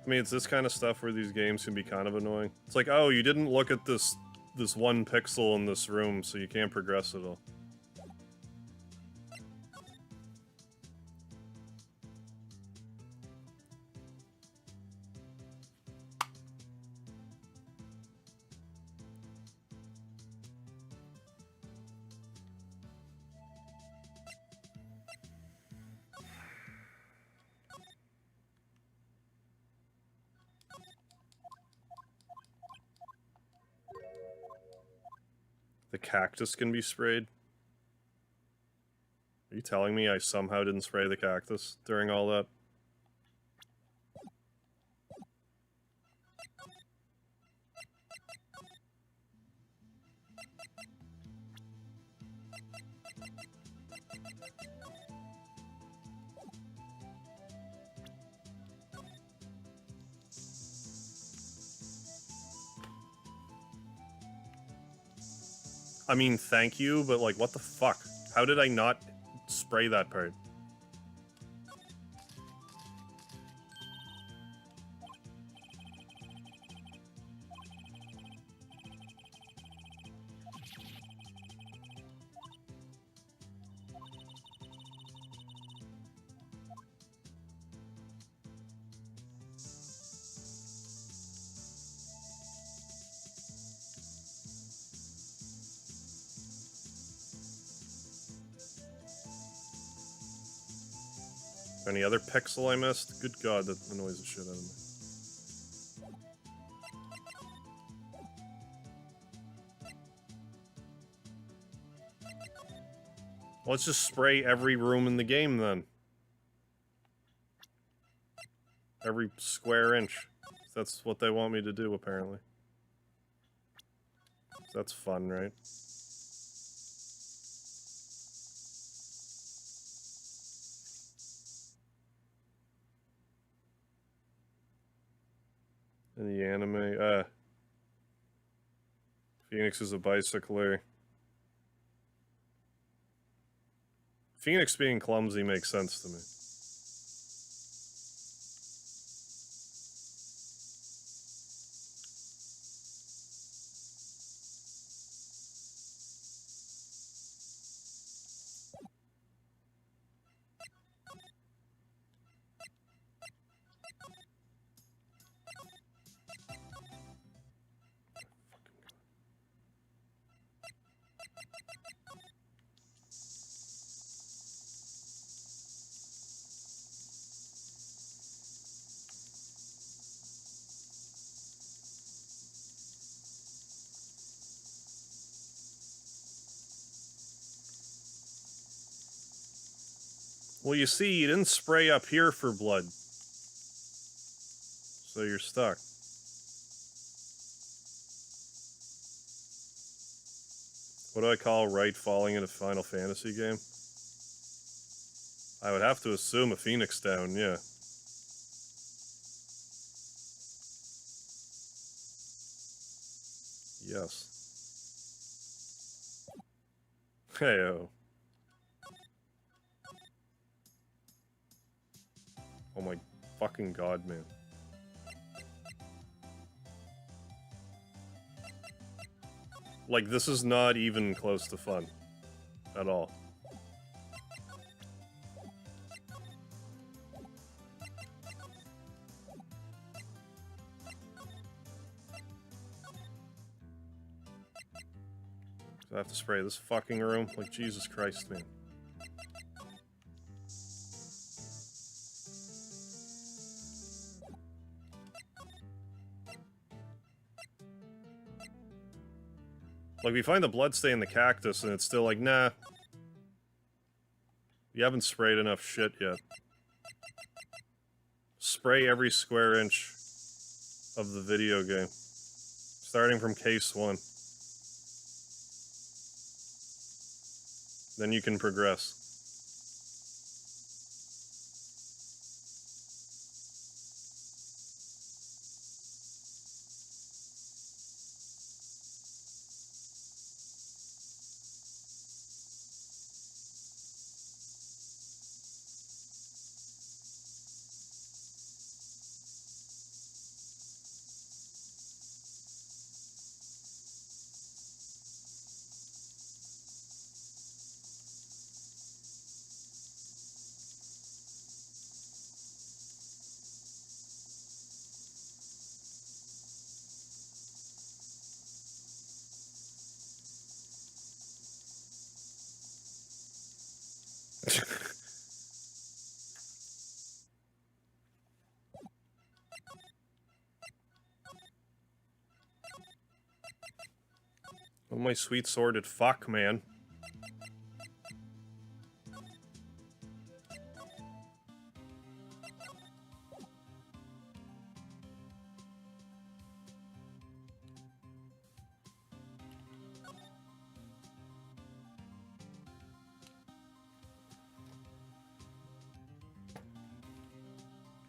I mean, it's this kind of stuff where these games can be kind of annoying. It's like, oh, you didn't look at this one pixel in this room, so you can't progress at all. The cactus can be sprayed? Are you telling me I somehow didn't spray the cactus during all that? I mean, thank you, but like, what the fuck? How did I not spray that part? Any other pixel I missed? Good god, that annoys the shit out of me. Let's just spray every room in the game then. Every square inch. That's what they want me to do, apparently. That's fun, right? In the anime, Phoenix is a bicycler. Phoenix being clumsy makes sense to me. Well, you see, you didn't spray up here for blood. So you're stuck. What do I call Wright falling in a Final Fantasy game? I would have to assume a Phoenix down, yeah. Yes. Hey-oh. Oh my fucking god, man. Like, this is not even close to fun. At all. Do I have to spray this fucking room? Like, Jesus Christ, man. Like, we find the bloodstain in the cactus, and it's still like, nah. You haven't sprayed enough shit yet. Spray every square inch of the video game. Starting from case 1. Then you can progress. Oh, my sweet sordid fuck, man.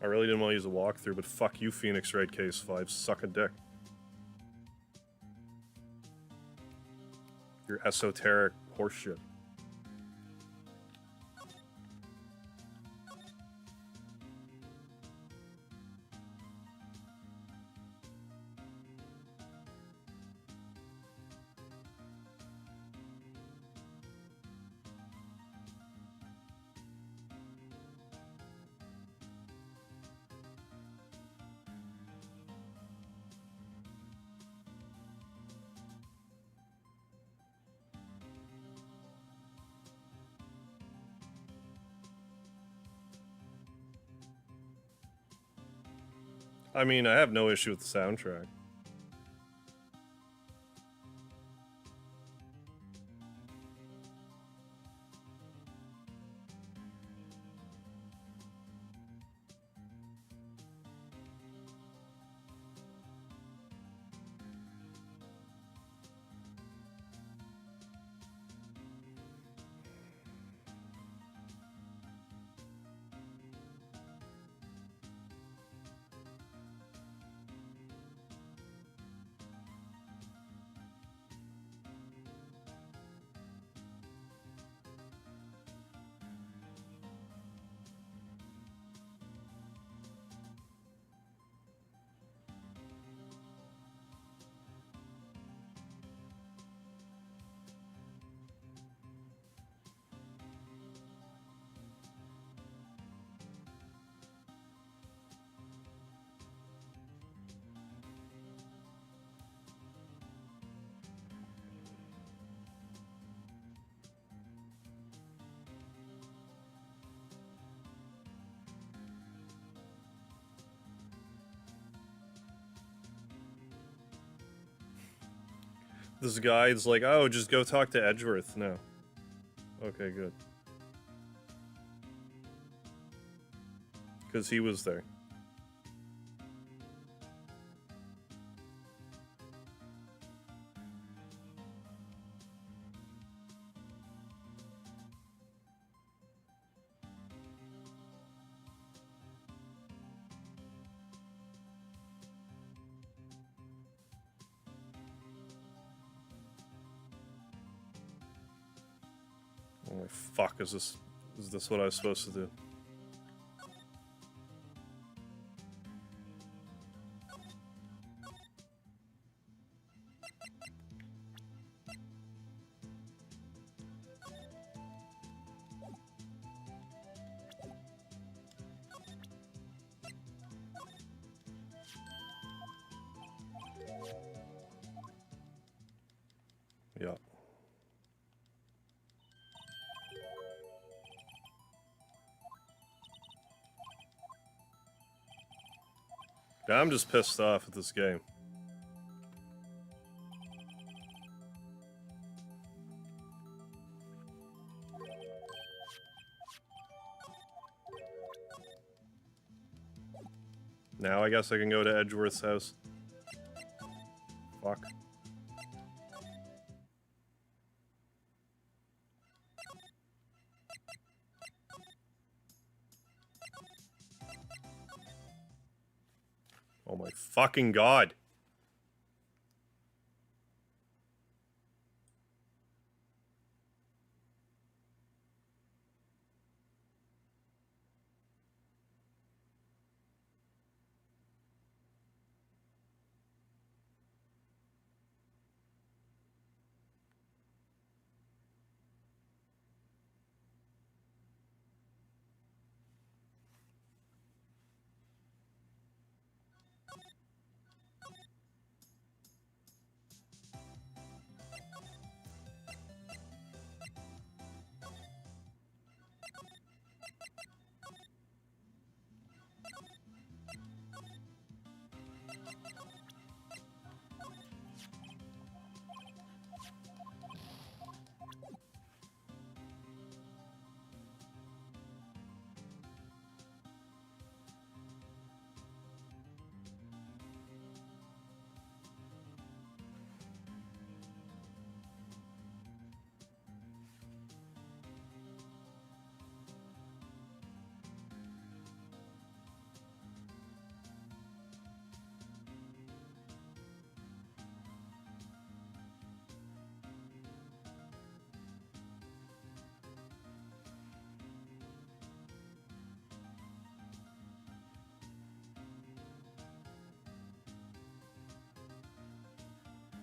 I really didn't want to use a walkthrough, but fuck you, Phoenix Wright Case 5. Suck a dick. Your esoteric horseshit. I mean, I have no issue with the soundtrack. This guide's like, oh, just go talk to Edgeworth now. Okay, good. Because he was there. Oh my fuck, is this what I was supposed to do? Now I'm just pissed off at this game. Now I guess I can go to Edgeworth's house. Fuck. Oh my fucking god.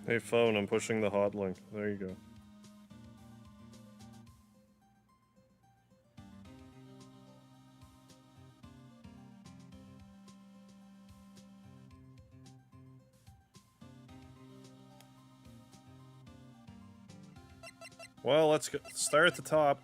Hey phone, I'm pushing the hot link. There you go. Well, let's go. Start at the top.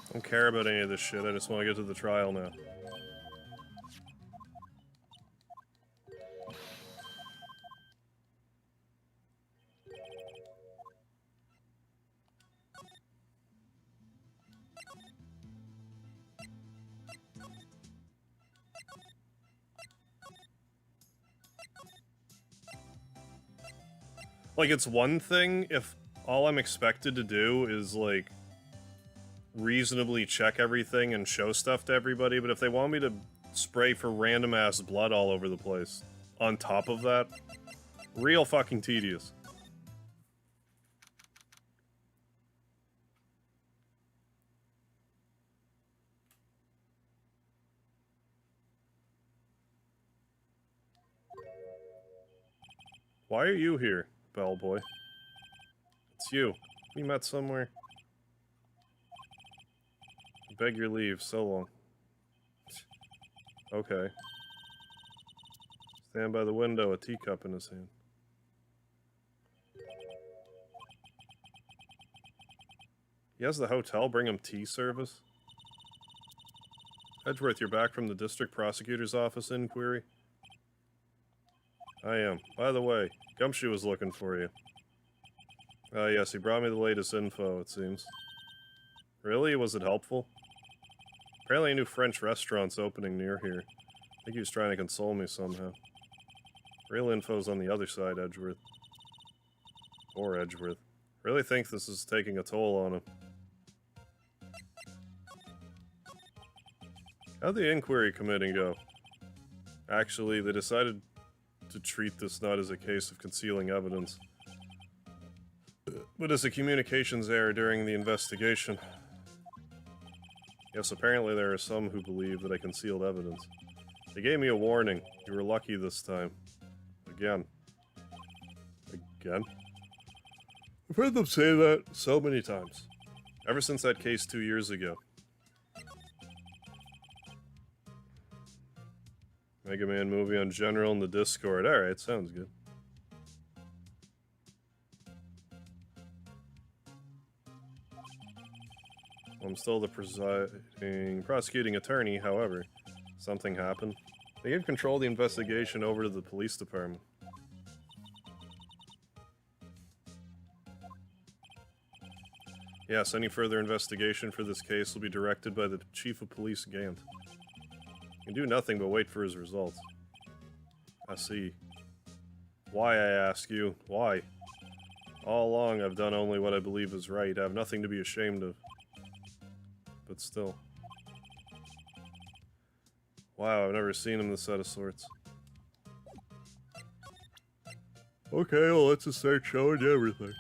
I don't care about any of this shit, I just want to get to the trial now. Like, it's one thing if all I'm expected to do is, like, reasonably check everything and show stuff to everybody, but if they want me to spray for random-ass blood all over the place on top of that, real fucking tedious. Why are you here, bellboy? It's you. We met somewhere. I beg your leave, so long. Okay. Stand by the window, a teacup in his hand. He has the hotel bring him tea service? Edgeworth, you're back from the district prosecutor's office inquiry? I am. By the way, Gumshoe was looking for you. Yes, he brought me the latest info, it seems. Really? Was it helpful? Apparently a new French restaurant's opening near here. I think he was trying to console me somehow. Real info's on the other side, Edgeworth. Poor Edgeworth. Really think this is taking a toll on him. How'd the inquiry committee go? Actually, they decided to treat this not as a case of concealing evidence, but as a communications error during the investigation. Yes, apparently there are some who believe that I concealed evidence. They gave me a warning. You were lucky this time. Again. Again? I've heard them say that so many times. Ever since that case 2 years ago. Mega Man movie on General in the Discord. Alright, sounds good. I'm still the prosecuting attorney, however. Something happened. They gave control of the investigation over to the police department. Yes, any further investigation for this case will be directed by the Chief of Police, Gant. You can do nothing but wait for his results. I see. Why, I ask you? Why? All along, I've done only what I believe is right. I have nothing to be ashamed of. But still. Wow, I've never seen him this out of sorts. Okay, well, let's just start showing you everything.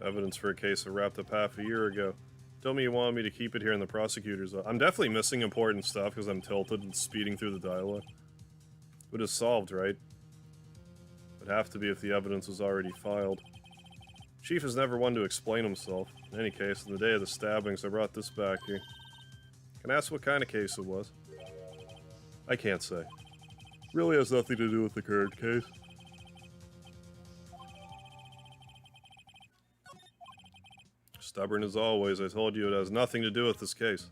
Evidence for a case that wrapped up half a year ago. Told me you wanted me to keep it here in the prosecutor's office. I'm definitely missing important stuff because I'm tilted and speeding through the dialogue. But it's solved, right? Would have to be if the evidence was already filed. Chief is never one to explain himself. In any case, on the day of the stabbings, I brought this back here. Can I ask what kind of case it was? I can't say. Really has nothing to do with the current case. Stubborn as always, I told you it has nothing to do with this case.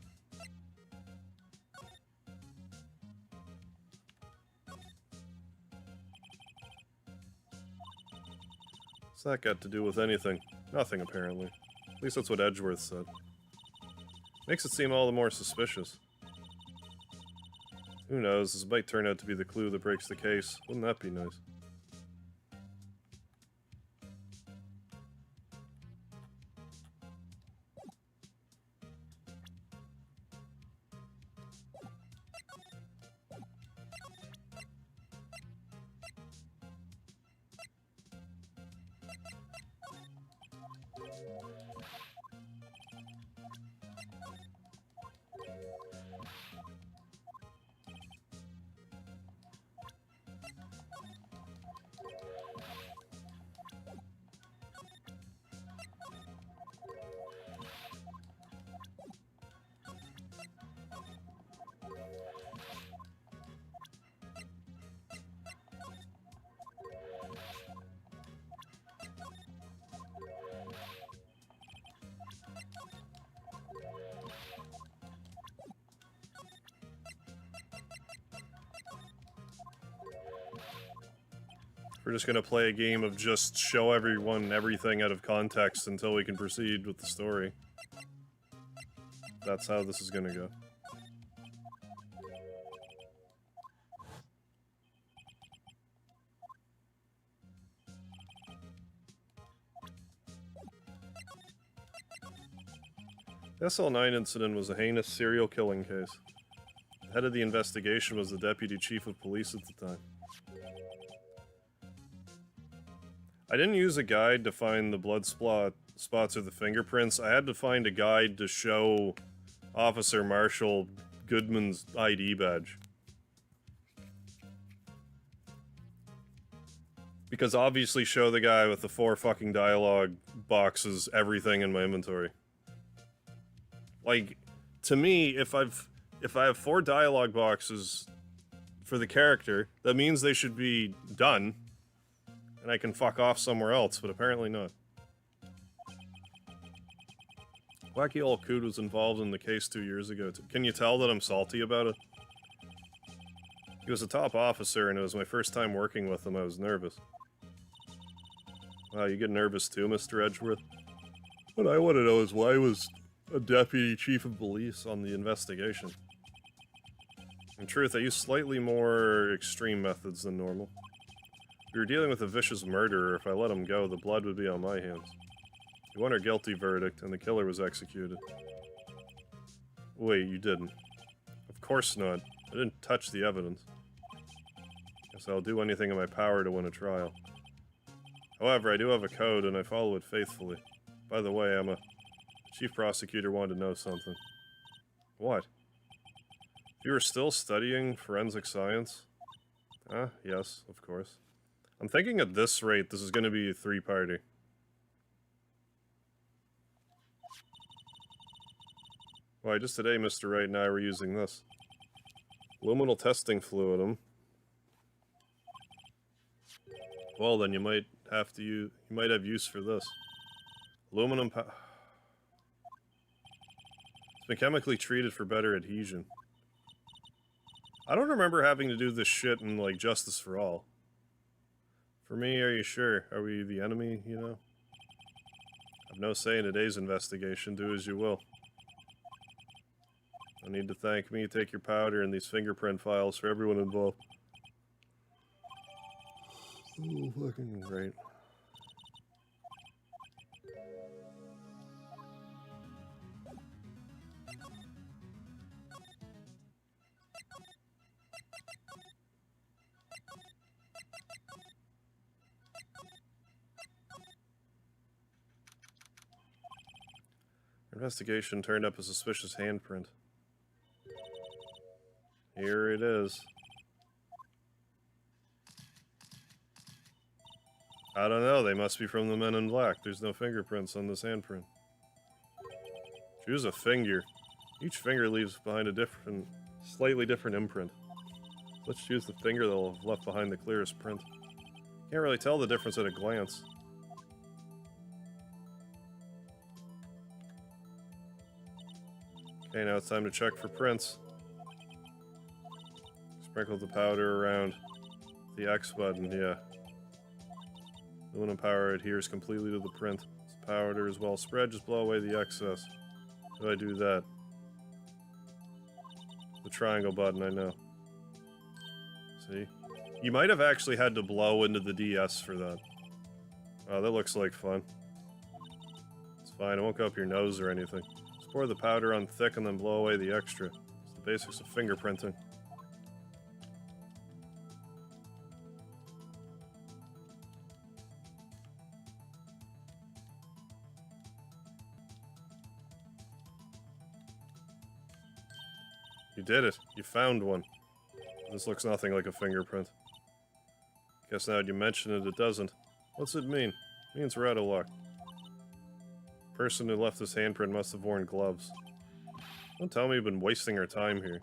What's that got to do with anything? Nothing, apparently. At least that's what Edgeworth said. Makes it seem all the more suspicious. Who knows, this might turn out to be the clue that breaks the case. Wouldn't that be nice? We're just gonna play a game of just show everyone everything out of context until we can proceed with the story. That's how this is gonna go. The SL9 incident was a heinous serial killing case. The head of the investigation was the Deputy Chief of Police at the time. I didn't use a guide to find the blood spots or the fingerprints. I had to find a guide to show Officer Marshall Goodman's ID badge. Because obviously show the guy with the 4 fucking dialogue boxes everything in my inventory. Like, to me, if I have 4 dialogue boxes for the character, that means they should be done, and I can fuck off somewhere else, but apparently not. Wacky Old Coot was involved in the case 2 years ago. Can you tell that I'm salty about it? He was a top officer, and it was my first time working with him. I was nervous. Wow, you get nervous too, Mr. Edgeworth? What I want to know is why was a deputy chief of police on the investigation? In truth, I used slightly more extreme methods than normal. If we were dealing with a vicious murderer. If I let him go, the blood would be on my hands. He won a guilty verdict, and the killer was executed. Wait, you didn't? Of course not. I didn't touch the evidence. Guess I'll do anything in my power to win a trial. However, I do have a code, and I follow it faithfully. By the way, Chief Prosecutor wanted to know something. What? You were still studying forensic science? Yes, of course. I'm thinking at this rate, this is going to be a 3-party. Why, just today, Mr. Wright and I were using this. Luminal testing fluid. Well, then you might have to you might have use for this. Aluminum It's been chemically treated for better adhesion. I don't remember having to do this shit in, like, Justice for All. For me, are you sure? Are we the enemy, you know? I've no say in today's investigation. Do as you will. No need to thank me. Take your powder and these fingerprint files for everyone involved. Oh, fucking great. Investigation turned up a suspicious handprint. Here it is. I don't know, they must be from the Men in Black. There's no fingerprints on this handprint. Choose a finger. Each finger leaves behind a slightly different imprint. Let's choose the finger that will have left behind the clearest print. Can't really tell the difference at a glance. Okay, now it's time to check for prints. Sprinkle the powder around the X button, yeah. Aluminum powder adheres completely to the print. This powder is well spread, just blow away the excess. How do I do that? The triangle button, I know. See? You might have actually had to blow into the DS for that. Oh, that looks like fun. It's fine, it won't go up your nose or anything. Just pour the powder on thick and then blow away the extra. It's the basics of fingerprinting. You did it. You found one. This looks nothing like a fingerprint. Guess now that you mention it, it doesn't. What's it mean? It means we're out of luck. The person who left this handprint must have worn gloves. Don't tell me you've been wasting our time here.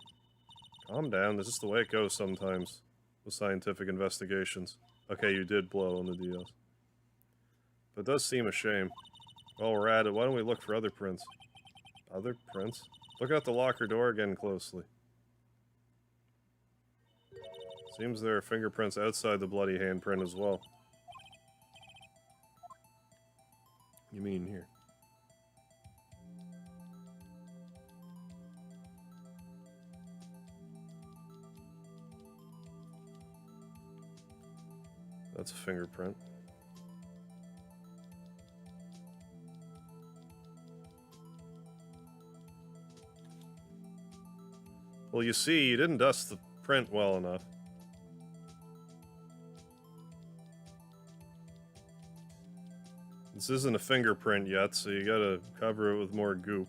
Calm down, this is the way it goes sometimes with scientific investigations. Okay, you did blow on the DS. But it does seem a shame. While we're at it, why don't we look for other prints? Other prints? Look out the locker door again closely. Seems there are fingerprints outside the bloody handprint as well. You mean here? That's a fingerprint. Well, you see, you didn't dust the print well enough. This isn't a fingerprint yet, so you gotta cover it with more goop.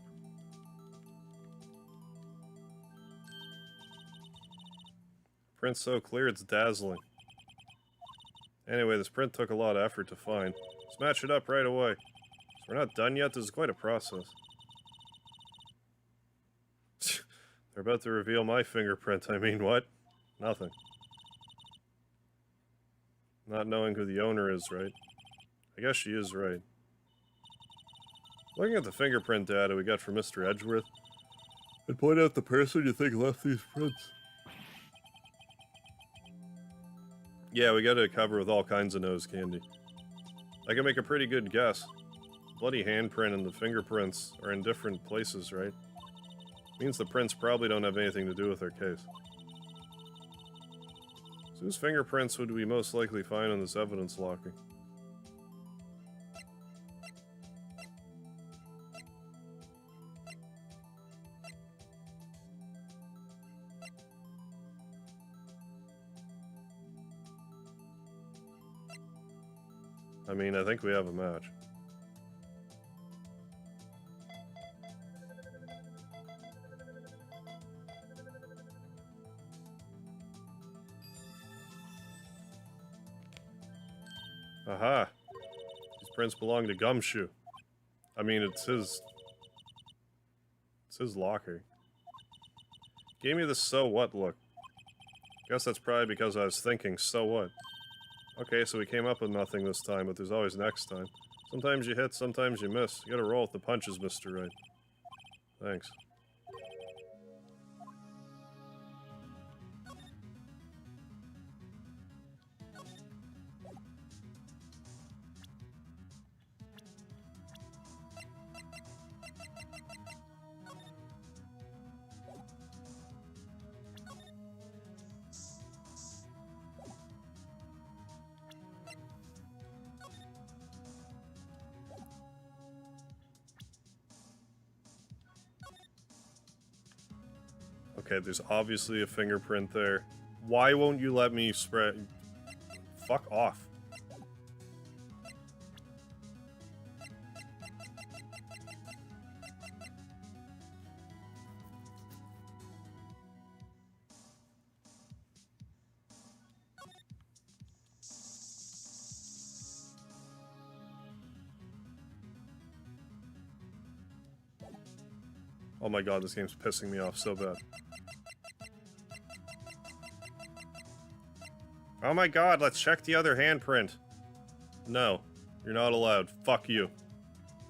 Print's so clear, it's dazzling. Anyway, this print took a lot of effort to find. Let's match it up right away. So we're not done yet. This is quite a process. They're about to reveal my fingerprint. I mean, what? Nothing. Not knowing who the owner is, right? I guess she is right. Looking at the fingerprint data we got from Mr. Edgeworth, I'd point out the person you think left these prints. Yeah, we got a cover with all kinds of nose candy. I can make a pretty good guess. Bloody handprint and the fingerprints are in different places, right? Means the prints probably don't have anything to do with our case. So whose fingerprints would we most likely find in this evidence locker? I mean, I think we have a match. Aha! These prints belong to Gumshoe. I mean, it's his locker. Gave me the so what look. Guess that's probably because I was thinking, so what? Okay, so we came up with nothing this time, but there's always next time. Sometimes you hit, sometimes you miss. You gotta roll with the punches, Mr. Wright. Thanks. Okay, there's obviously a fingerprint there. Why won't you let me spread? Fuck off. Oh my god, this game's pissing me off so bad. Oh my god, let's check the other handprint. No, you're not allowed. Fuck you.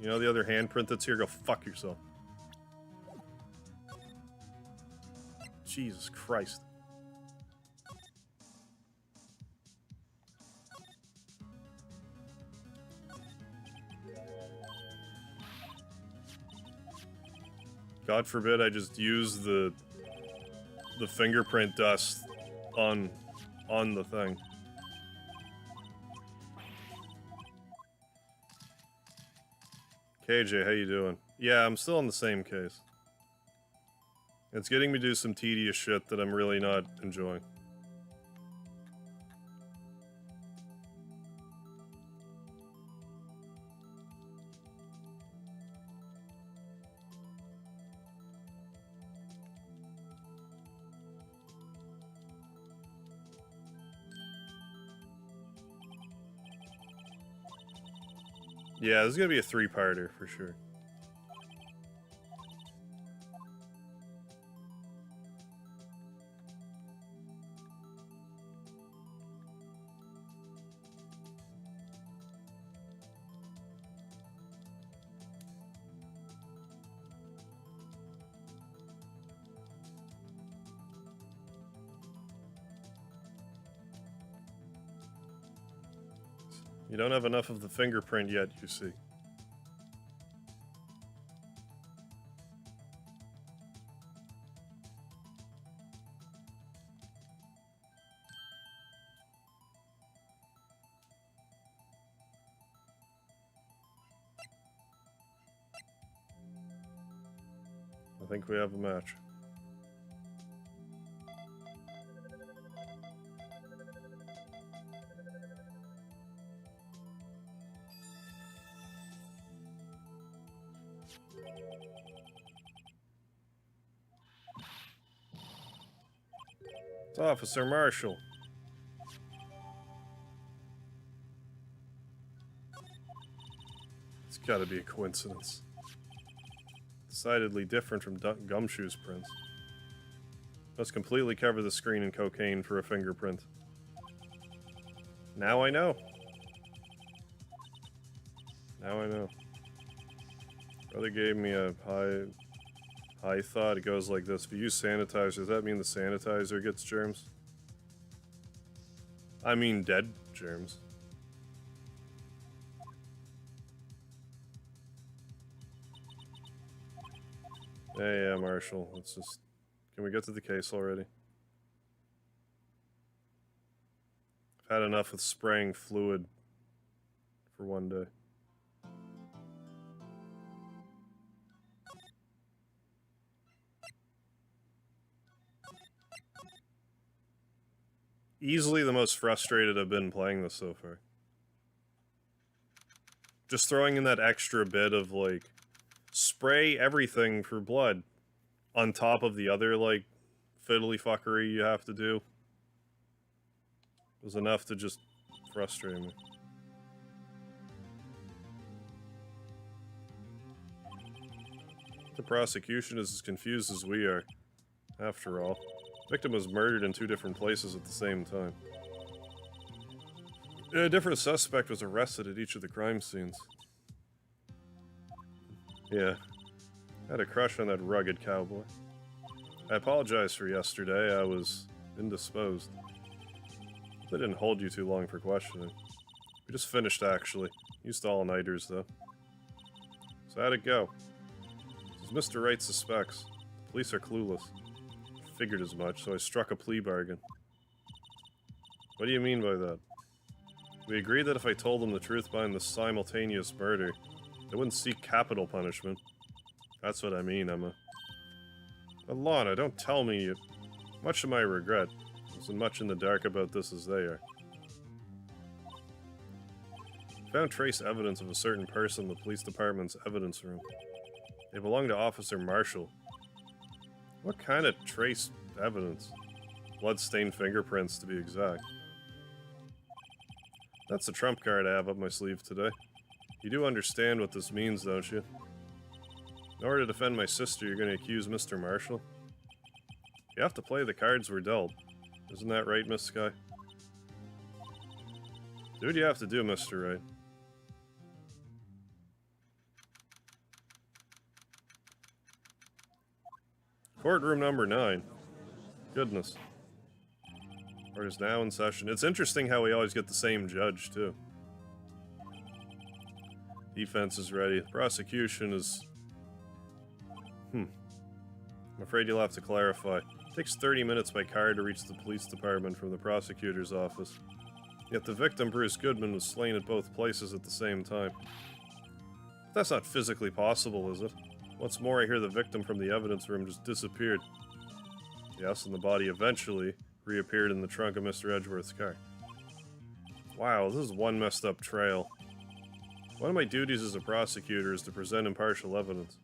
You know the other handprint that's here? Go fuck yourself. Jesus Christ. God forbid I just use the fingerprint dust on the thing. KJ, how you doing? Yeah, I'm still in the same case. It's getting me to do some tedious shit that I'm really not enjoying. Yeah, this is gonna be a three-parter for sure. You don't have enough of the fingerprint yet, you see. I think we have a match. It's Officer Marshall. Gotta be a coincidence. Decidedly different from Gumshoe's prints. Must completely cover the screen in cocaine for a fingerprint. Now I know. Now I know. Brother gave me a high thought. It goes like this. If you use sanitizer, does that mean the sanitizer gets germs? I mean dead germs. Yeah, Marshall. Let's just... Can we get to the case already? I've had enough with spraying fluid for one day. Easily the most frustrated I've been playing this so far. Just throwing in that extra bit of, like, spray everything for blood on top of the other, like, fiddly fuckery you have to do was enough to just frustrate me. The prosecution is as confused as we are, after all. The victim was murdered in 2 different places at the same time. A different suspect was arrested at each of the crime scenes. Yeah. I had a crush on that rugged cowboy. I apologize for yesterday. I was indisposed. They didn't hold you too long for questioning. We just finished, actually. Used all-nighters, though. So how'd it go? As Mr. Wright suspects, the police are clueless. Figured as much, so I struck a plea bargain. What do you mean by that? We agreed that if I told them the truth behind the simultaneous murder, they wouldn't seek capital punishment. That's what I mean, Emma. But Lana, don't tell me you... Much to my regret, I wasn't much in the dark about this as they are. Found trace evidence of a certain person in the police department's evidence room. They belong to Officer Marshall. What kind of trace evidence? Blood-stained fingerprints, to be exact. That's the trump card I have up my sleeve today. You do understand what this means, don't you? In order to defend my sister, you're going to accuse Mr. Marshall? You have to play the cards we're dealt. Isn't that right, Miss Sky? Do what you have to do, Mr. Wright. Courtroom number 9. Goodness. Court is now in session. It's interesting how we always get the same judge, too. Defense is ready. The prosecution is... I'm afraid you'll have to clarify. It takes 30 minutes by car to reach the police department from the prosecutor's office. Yet the victim, Bruce Goodman, was slain at both places at the same time. But that's not physically possible, is it? What's more, I hear the victim from the evidence room just disappeared. Yes, and the body eventually reappeared in the trunk of Mr. Edgeworth's car. Wow, this is one messed up trail. One of my duties as a prosecutor is to present impartial evidence.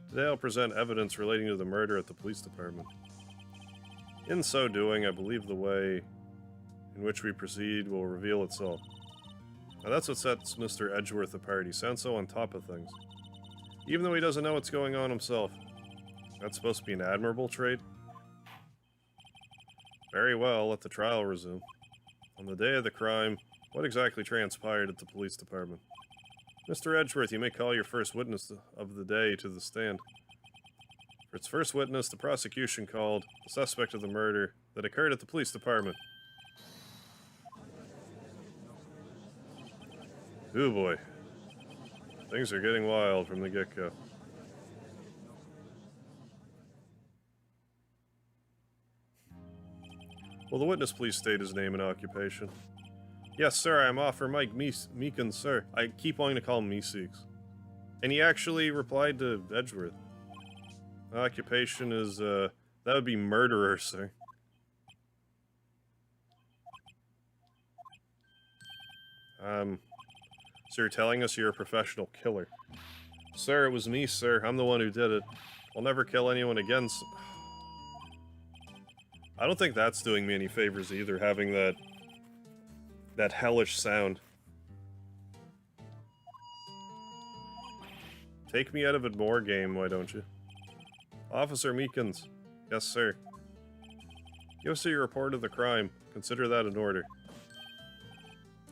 Today I'll present evidence relating to the murder at the police department. In so doing, I believe the way in which we proceed will reveal itself. Now that's what sets Mr. Edgeworth apart. He sounds so on top of things. Even though he doesn't know what's going on himself. That's supposed to be an admirable trait? Very well, let the trial resume. On the day of the crime, what exactly transpired at the police department? Mr. Edgeworth, you may call your first witness of the day to the stand. For its first witness, the prosecution called the suspect of the murder that occurred at the police department. Ooh boy. Things are getting wild from the get-go. Will the witness please state his name and occupation? Yes, sir, I'm Officer Mike Meekins, sir. I keep wanting to call him Meeseeks. And he actually replied to Edgeworth. Occupation is, that would be murderer, sir. So you're telling us you're a professional killer? Sir, it was me, sir. I'm the one who did it. I'll never kill anyone again. I don't think that's doing me any favors either, having that hellish sound. Take me out of it more, game, why don't you? Officer Meekins. Yes, sir. Give us your report of the crime. Consider that in order.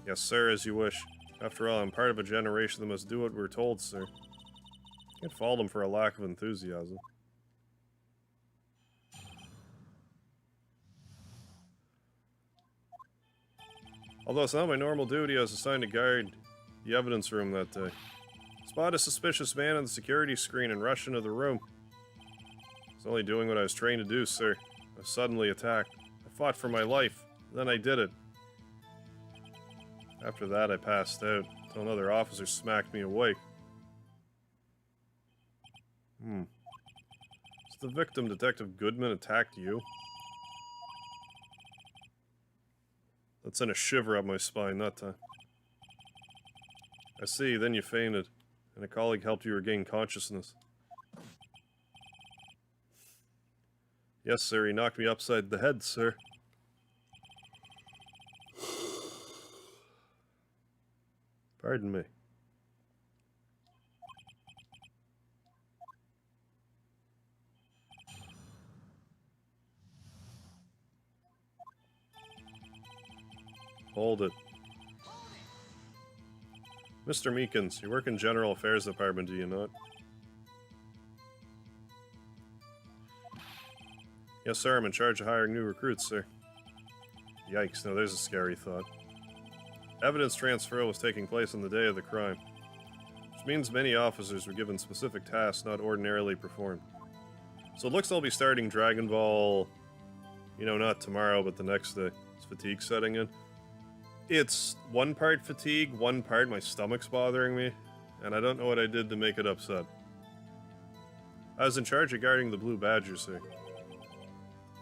Yes, sir, as you wish. After all, I'm part of a generation that must do what we're told, sir. Can't fault him for a lack of enthusiasm. Although it's not my normal duty, I was assigned to guard the evidence room that day. Spot a suspicious man on the security screen and rush into the room. I was only doing what I was trained to do, sir. I was suddenly attacked. I fought for my life. Then I did it. After that, I passed out until another officer smacked me awake. So the victim, Detective Goodman, attacked you? That sent a shiver up my spine that time. I see, then you fainted, and a colleague helped you regain consciousness. Yes, sir, he knocked me upside the head, sir. Pardon me. Hold it. Mr. Meekins, you work in General Affairs Department, do you not? Yes, sir, I'm in charge of hiring new recruits, sir. Yikes, now there's a scary thought. Evidence transfer was taking place on the day of the crime, which means many officers were given specific tasks not ordinarily performed. So it looks I'll be starting Dragon Ball, you know, not tomorrow, but the next day. Is fatigue setting in? It's one part fatigue, one part my stomach's bothering me, and I don't know what I did to make it upset. I was in charge of guarding the Blue Badger, sir.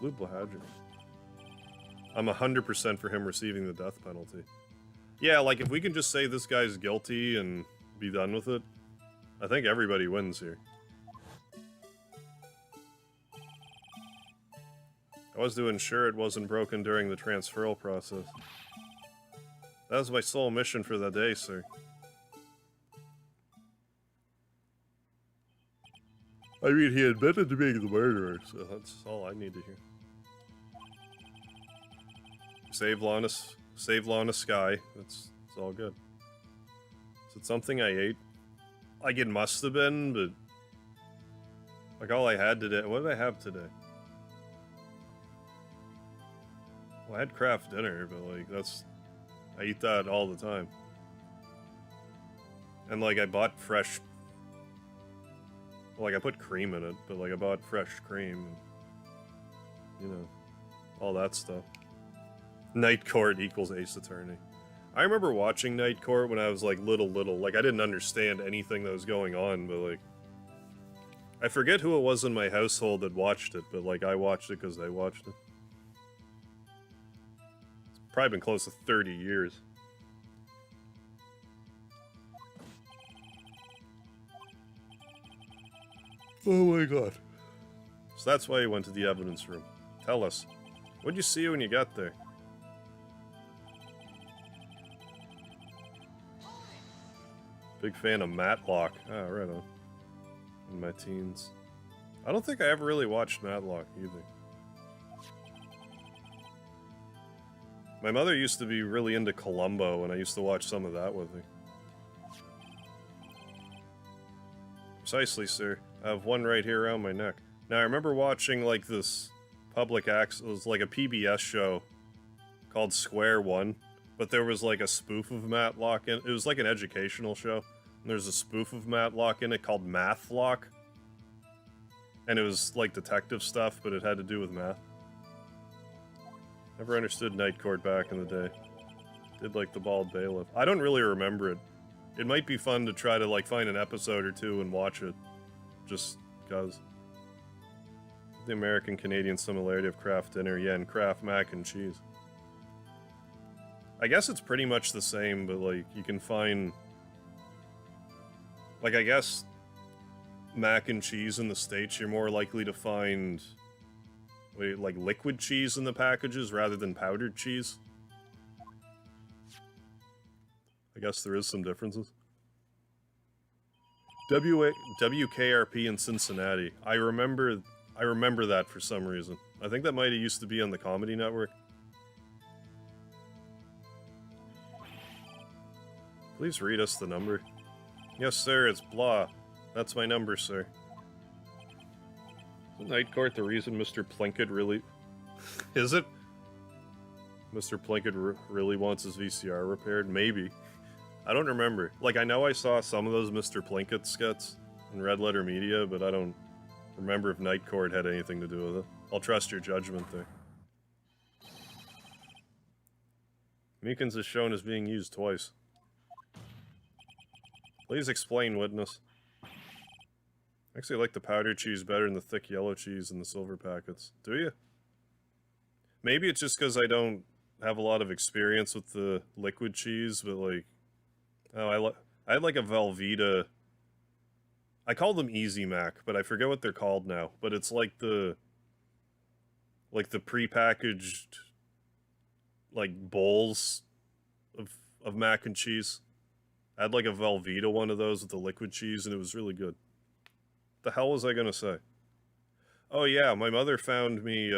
Blue Badger? I'm 100% for him receiving the death penalty. Yeah, like, if we can just say this guy's guilty and be done with it, I think everybody wins here. I was to ensure it wasn't broken during the transferal process. That was my sole mission for the day, sir. I mean, he admitted to being the murderer, so that's all I need to hear. Save Lana Sky. It's all good. Is it something I ate? Like, it must have been, but... like, all I had today... what did I have today? Well, I had craft dinner, but, like, that's... I eat that all the time. And, like, I bought fresh... well, like, I put cream in it, but, like, I bought fresh cream. And, you know, all that stuff. Night Court equals Ace Attorney. I remember watching Night Court when I was, like, little. Like, I didn't understand anything that was going on, but, like... I forget who it was in my household that watched it, but, like, I watched it because they watched it. Probably been close to 30 years. Oh my god. So that's why you went to the evidence room. Tell us, what'd you see when you got there? Big fan of Matlock. Ah, right on. In my teens. I don't think I ever really watched Matlock either. My mother used to be really into Columbo, and I used to watch some of that with her. Precisely, sir. I have one right here around my neck. Now, I remember watching, like, this public access... it was like a PBS show called Square One, but there was, like, a spoof of Matlock in it. It was like an educational show, and there's a spoof of Matlock in it called Mathlock. And it was, like, detective stuff, but it had to do with math. Never understood Night Court back in the day. Did like the Bald Bailiff. I don't really remember it. It might be fun to try to like find an episode or two and watch it. Just because. The American-Canadian similarity of Kraft Dinner, yeah, and Kraft Mac and Cheese. I guess it's pretty much the same, but like you can find... like I guess mac and cheese in the States you're more likely to find... like liquid cheese in the packages rather than powdered cheese. I guess there is some differences. WKRP in Cincinnati. I remember that for some reason. I think that might have used to be on the Comedy Network. Please read us the number. Yes, sir, it's blah. That's my number, sir. Is Night Court the reason Mr. Plinkett really... Is it? Mr. Plinkett really wants his VCR repaired? Maybe. I don't remember. Like, I know I saw some of those Mr. Plinkett skits in Red Letter Media, but I don't remember if Night Court had anything to do with it. I'll trust your judgment there. Meekins is shown as being used twice. Please explain, witness. Actually, I like the powdered cheese better than the thick yellow cheese in the silver packets. Do you? Maybe it's just because I don't have a lot of experience with the liquid cheese, but like... Oh, I had like a Velveeta... I call them Easy Mac, but I forget what they're called now. But it's like the... Like the pre-packaged... Like, bowls of mac and cheese. I had like a Velveeta one of those with the liquid cheese, and it was really good. The hell was I gonna say? Oh yeah, my mother found me,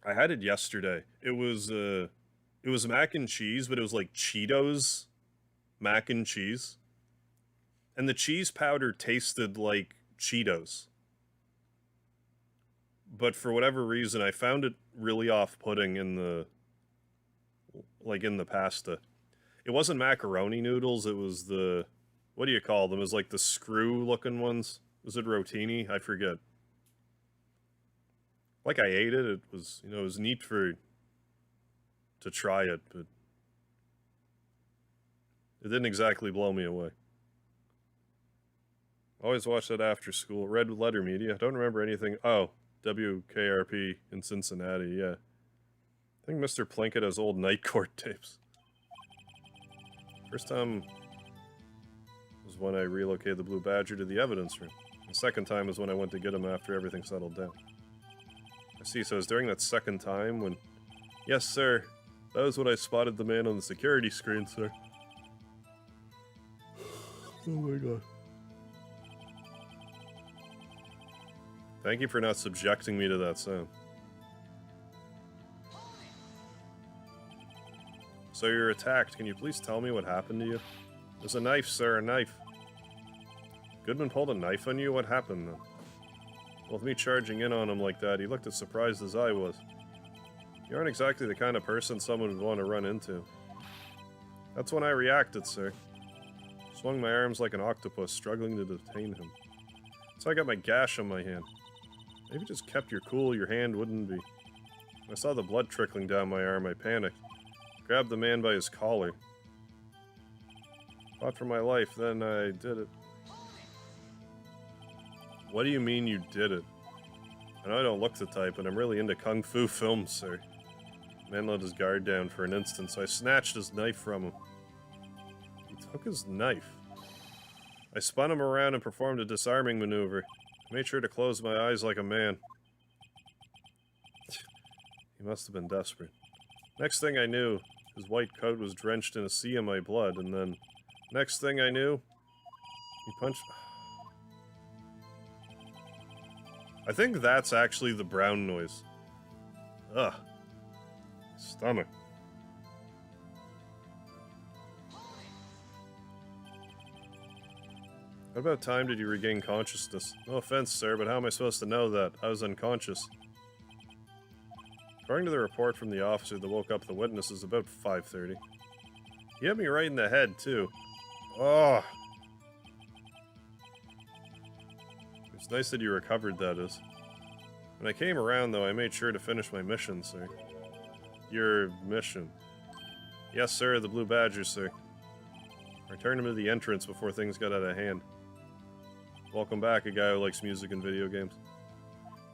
I had it yesterday. It was mac and cheese, but it was like Cheetos mac and cheese. And the cheese powder tasted like Cheetos. But for whatever reason, I found it really off-putting in the pasta. It wasn't macaroni noodles, it was the... What do you call them? It was like the screw-looking ones. Was it rotini? I forget. Like, I ate it. It was, you know, it was neat to try it, but... It didn't exactly blow me away. Always watch that after school. Red Letter Media. Don't remember anything. Oh, WKRP in Cincinnati, yeah. I think Mr. Plinkett has old Night Court tapes. First time was when I relocated the Blue Badger to the evidence room. The second time was when I went to get him after everything settled down. I see, so it was during that second time when... Yes, sir. That was when I spotted the man on the security screen, sir. Oh my god. Thank you for not subjecting me to that sound. So you're attacked. Can you please tell me what happened to you? There's a knife, sir, a knife. Goodman pulled a knife on you? What happened, then? Well, with me charging in on him like that, he looked as surprised as I was. You aren't exactly the kind of person someone would want to run into. That's when I reacted, sir. Swung my arms like an octopus, struggling to detain him. So I got my gash on my hand. Maybe just kept your cool, your hand wouldn't be. When I saw the blood trickling down my arm, I panicked. Grabbed the man by his collar. Fought for my life, then I did it. What do you mean you did it? I know I don't look the type, but I'm really into kung fu films, sir. The man let his guard down for an instant, so I snatched his knife from him. He took his knife. I spun him around and performed a disarming maneuver. I made sure to close my eyes like a man. He must have been desperate. Next thing I knew, his white coat was drenched in a sea of my blood, and then... Next thing I knew, he punched... I think that's actually the brown noise. Ugh. Stomach. What about time did you regain consciousness? No offense, sir, but how am I supposed to know that? I was unconscious. According to the report from the officer that woke up the witnesses, about 5:30. He hit me right in the head, too. Oh. It's nice that you recovered, that is. When I came around, though, I made sure to finish my mission, sir. Your mission. Yes, sir, the Blue Badger, sir. Return him to the entrance before things got out of hand. Welcome back, a guy who likes music and video games.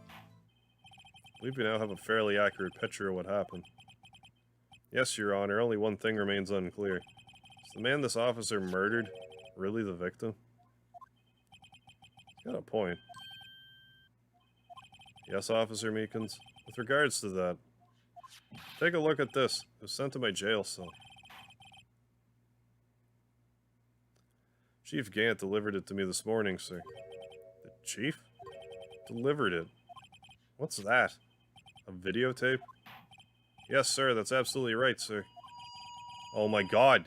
I believe we now have a fairly accurate picture of what happened. Yes, Your Honor, only one thing remains unclear. Is the man this officer murdered really the victim? He's got a point. Yes, Officer Meekins. With regards to that, take a look at this. It was sent to my jail cell. Chief Gant delivered it to me this morning, sir. The chief? Delivered it? What's that? A videotape? Yes, sir, that's absolutely right, sir. Oh my god.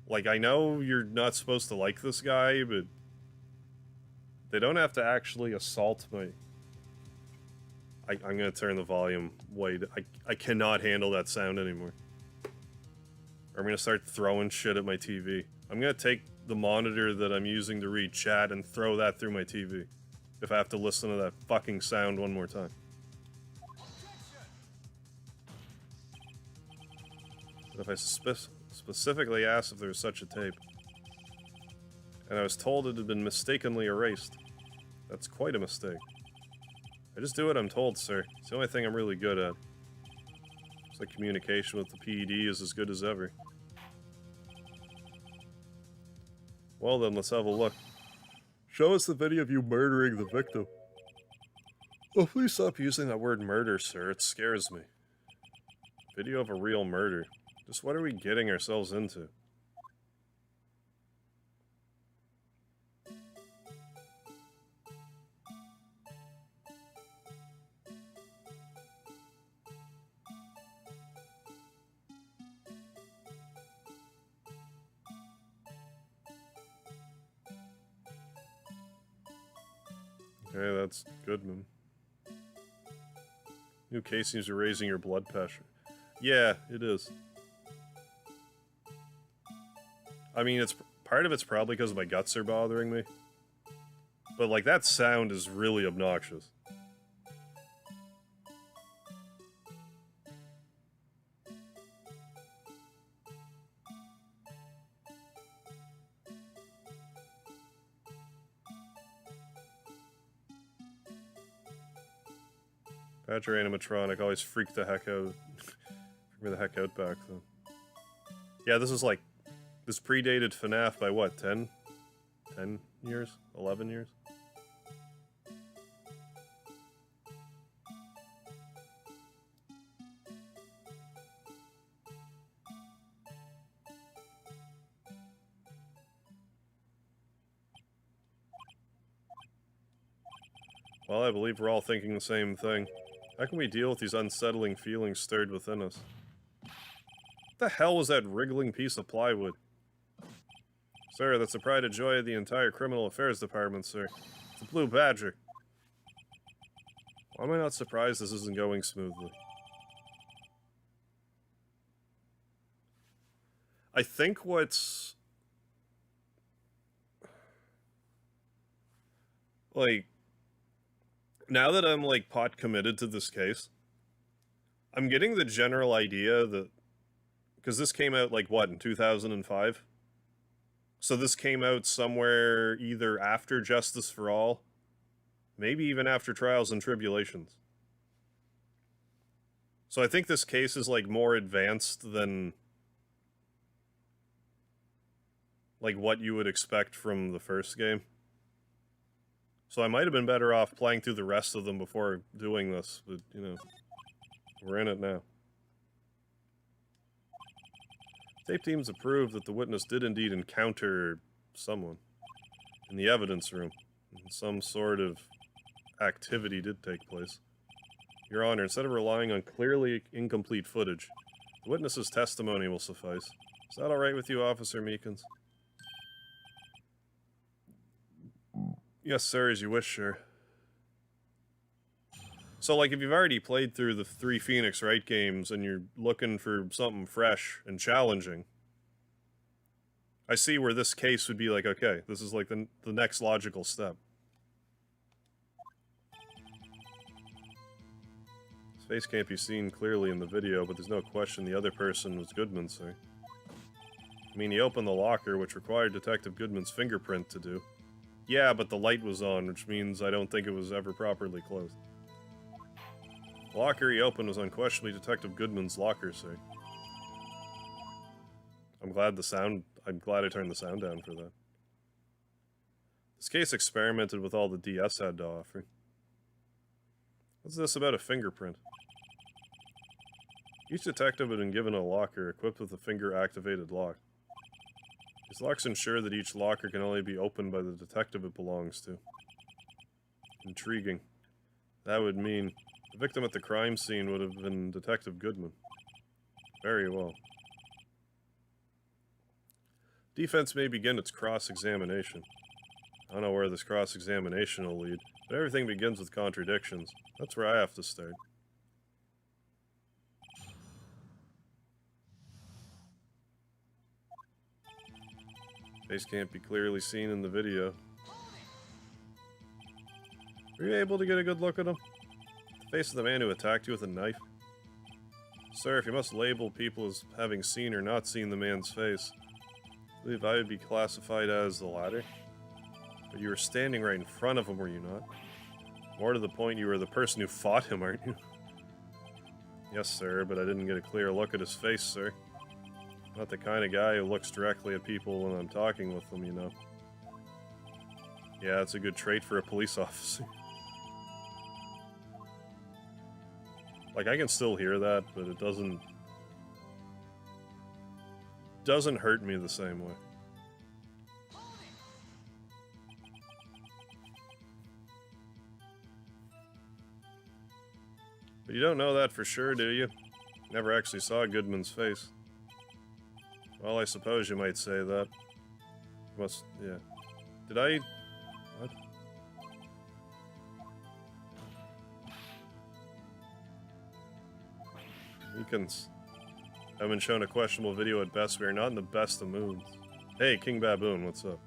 Like, I know you're not supposed to like this guy, but... they don't have to actually assault me. I'm gonna turn the volume way... I cannot handle that sound anymore. Or I'm gonna start throwing shit at my TV. I'm gonna take the monitor that I'm using to read chat and throw that through my TV. If I have to listen to that fucking sound one more time. But if I specifically asked if there was such a tape, and I was told it had been mistakenly erased, that's quite a mistake. I just do what I'm told, sir. It's the only thing I'm really good at. It's like communication with the PED is as good as ever. Well then, let's have a look. Show us the video of you murdering the victim. Oh, please stop using that word murder, sir. It scares me. Video of a real murder. Just what are we getting ourselves into? Okay, that's Goodman. New case seems to be raising your blood pressure. Yeah, it is. I mean, it's part of it's probably because my guts are bothering me. But, like, that sound is really obnoxious. Badger animatronic always freaked the heck out. Freaked me the heck out back then. Yeah, this is like... this predated FNAF by what, 10? 10 years? 11 years? Well, I believe we're all thinking the same thing. How can we deal with these unsettling feelings stirred within us? What the hell was that wriggling piece of plywood? Sir, that's the pride and joy of the entire Criminal Affairs Department, sir. It's a Blue Badger. Why am I not surprised this isn't going smoothly? I think what's... like... now that I'm, like, pot committed to this case, I'm getting the general idea that... because this came out, like, what, in 2005? So this came out somewhere either after Justice for All, maybe even after Trials and Tribulations. So I think this case is, like, more advanced than... like, what you would expect from the first game. So I might have been better off playing through the rest of them before doing this, but, you know, we're in it now. Tape teams approved that the witness did indeed encounter someone in the evidence room. And some sort of activity did take place. Your Honor, instead of relying on clearly incomplete footage, the witness's testimony will suffice. Is that alright with you, Officer Meekins? Yes, sir, as you wish, sir. So, like, if you've already played through the 3 Phoenix Wright games and you're looking for something fresh and challenging, I see where this case would be like, okay, this is like the next logical step. His face can't be seen clearly in the video, but there's no question the other person was Goodman, sir. I mean, he opened the locker, which required Detective Goodman's fingerprint to do. Yeah, but the light was on, which means I don't think it was ever properly closed. The locker he opened was unquestionably Detective Goodman's locker, sir. I'm glad I turned the sound down for that. This case experimented with all the DS had to offer. What's this about a fingerprint? Each detective had been given a locker equipped with a finger-activated lock. These locks ensure that each locker can only be opened by the detective it belongs to. Intriguing. That would mean the victim at the crime scene would have been Detective Goodman. Very well. Defense may begin its cross-examination. I don't know where this cross-examination will lead, but everything begins with contradictions. That's where I have to start. Face can't be clearly seen in the video. Were you able to get a good look at him? The face of the man who attacked you with a knife? Sir, if you must label people as having seen or not seen the man's face, I believe I would be classified as the latter. But you were standing right in front of him, were you not? More to the point, you were the person who fought him, aren't you? Yes, sir, but I didn't get a clear look at his face, sir. Not the kind of guy who looks directly at people when I'm talking with them, you know. Yeah, it's a good trait for a police officer. Like, I can still hear that, but it doesn't hurt me the same way. But you don't know that for sure, do you? Never actually saw Goodman's face. Well, I suppose you might say that. Must, yeah. Did I... What? Beacons. I've been shown a questionable video at best. We are not in the best of moods. Hey, King Baboon, what's up?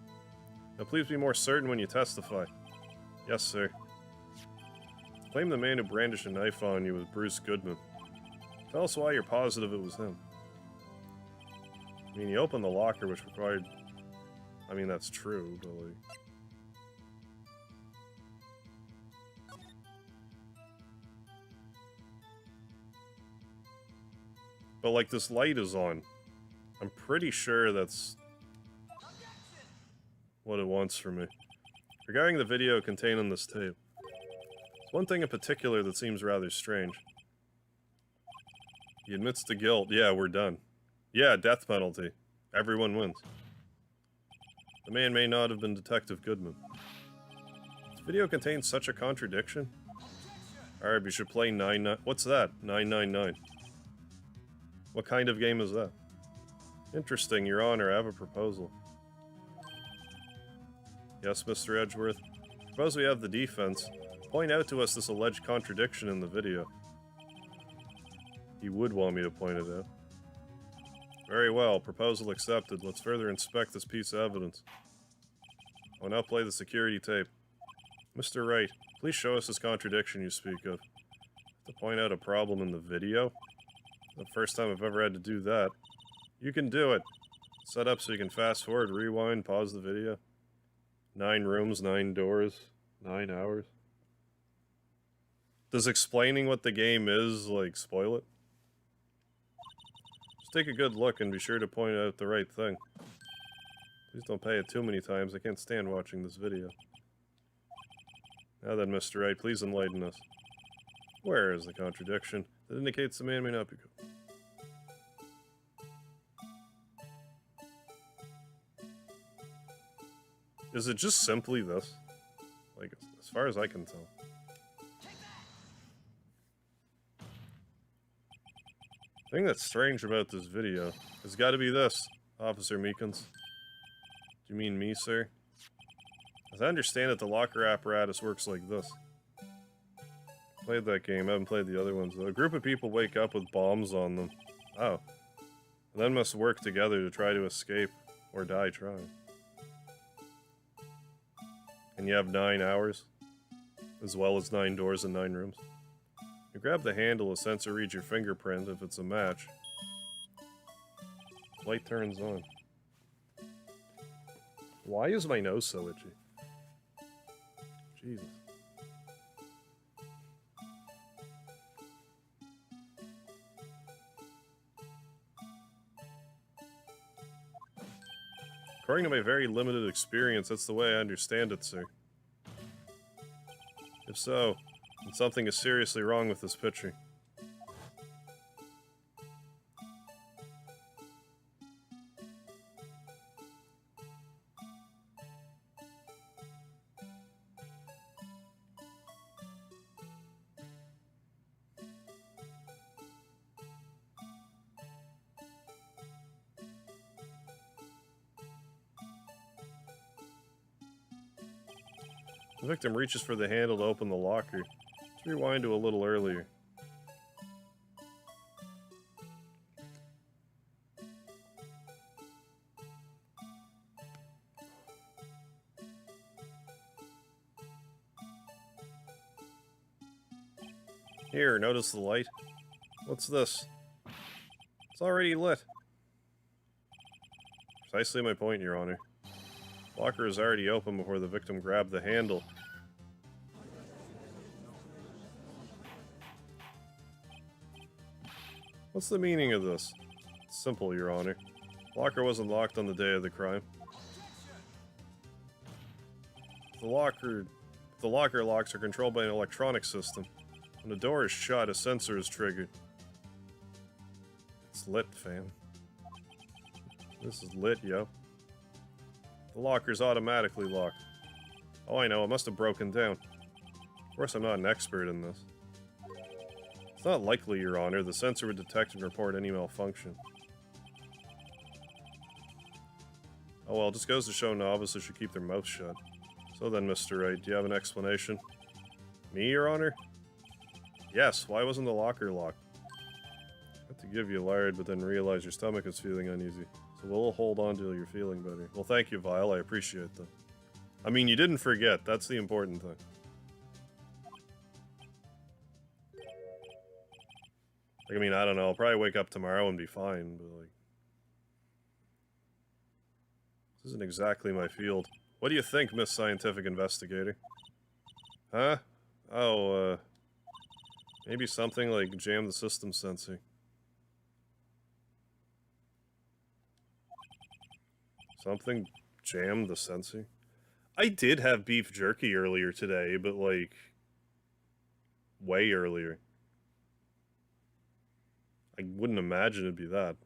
Now please be more certain when you testify. Yes, sir. Claim the man who brandished a knife on you was Bruce Goodman. Tell us why you're positive it was him. I mean, he opened the locker, which required... I mean, that's true, but like... But like, this light is on. I'm pretty sure that's... what it wants from me. Regarding the video contained in this tape, there's one thing in particular that seems rather strange. He admits to guilt. Yeah, we're done. Yeah, death penalty. Everyone wins. The man may not have been Detective Goodman. This video contains such a contradiction. Alright, we should play 9-9... What's that? 999. What kind of game is that? Interesting, Your Honor, I have a proposal. Yes, Mr. Edgeworth. Suppose we have the defense. Point out to us this alleged contradiction in the video. He would want me to point it out. Very well, proposal accepted. Let's further inspect this piece of evidence. I'll now play the security tape. Mr. Wright, please show us this contradiction you speak of. To point out a problem in the video? The first time I've ever had to do that. You can do it. Set up so you can fast forward, rewind, pause the video. 9 rooms, 9 doors, 9 hours. Does explaining what the game is, like, spoil it? Just take a good look and be sure to point out the right thing. Please don't play it too many times. I can't stand watching this video. Now then, Mr. Wright, please enlighten us. Where is the contradiction that indicates the man may not be good? Is it just simply this? Like, as far as I can tell. The thing that's strange about this video has got to be this, Officer Meekins. Do you mean me, sir? As I understand it, the locker apparatus works like this. Played that game, I haven't played the other ones though. A group of people wake up with bombs on them. Oh. And then must work together to try to escape, or die trying. And you have 9 hours, as well as 9 doors and 9 rooms. You grab the handle, a sensor reads your fingerprint if it's a match. Light turns on. Why is my nose so itchy? Jesus. According to my very limited experience, that's the way I understand it, sir. If so, then something is seriously wrong with this picture. The victim reaches for the handle to open the locker. Let's rewind to a little earlier. Here, notice the light? What's this? It's already lit. Precisely my point, Your Honor. Locker is already open before the victim grabbed the handle. What's the meaning of this? It's simple, Your Honor. Locker wasn't locked on the day of the crime. The locker locks are controlled by an electronic system. When the door is shut, a sensor is triggered. It's lit, fam. This is lit, yo. The locker's automatically locked. Oh, I know, it must have broken down. Of course, I'm not an expert in this. It's not likely, Your Honor. The sensor would detect and report any malfunction. Oh well, it just goes to show novices should keep their mouths shut. So then, Mr. Wright, do you have an explanation? Me, Your Honor? Yes, why wasn't the locker locked? I had to give you lard, but then realize your stomach is feeling uneasy. So we'll hold on till you're feeling better. Well, thank you, Vile. I appreciate that. I mean, you didn't forget. That's the important thing. Like, I mean, I don't know. I'll probably wake up tomorrow and be fine, but, like... This isn't exactly my field. What do you think, Miss Scientific Investigator? Huh? Oh, maybe something like jam the system sensor. Something jam the sensor? I did have beef jerky earlier today, but, like, way earlier. I wouldn't imagine it'd be that.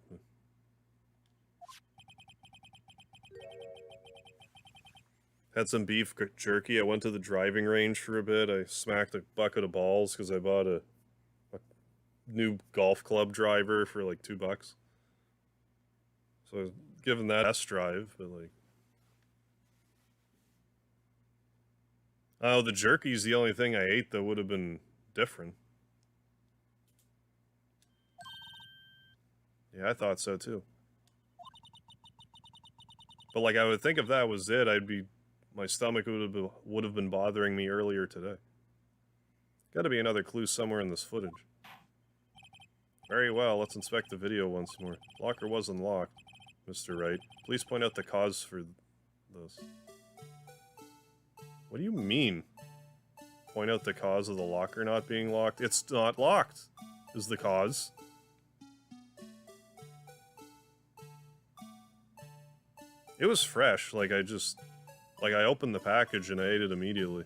Had some beef jerky. I went to the driving range for a bit. I smacked a bucket of balls because I bought a new golf club driver for like $2. So I was given that test drive, but like... Oh, the jerky's the only thing I ate that would have been different. Yeah, I thought so too. But like, I would think if that was it, my stomach would have been bothering me earlier today. Gotta be another clue somewhere in this footage. Very well, let's inspect the video once more. Locker was unlocked, Mr. Wright. Please point out the cause for this. What do you mean? Point out the cause of the locker not being locked? It's not locked, is the cause. It was fresh, like I opened the package and I ate it immediately.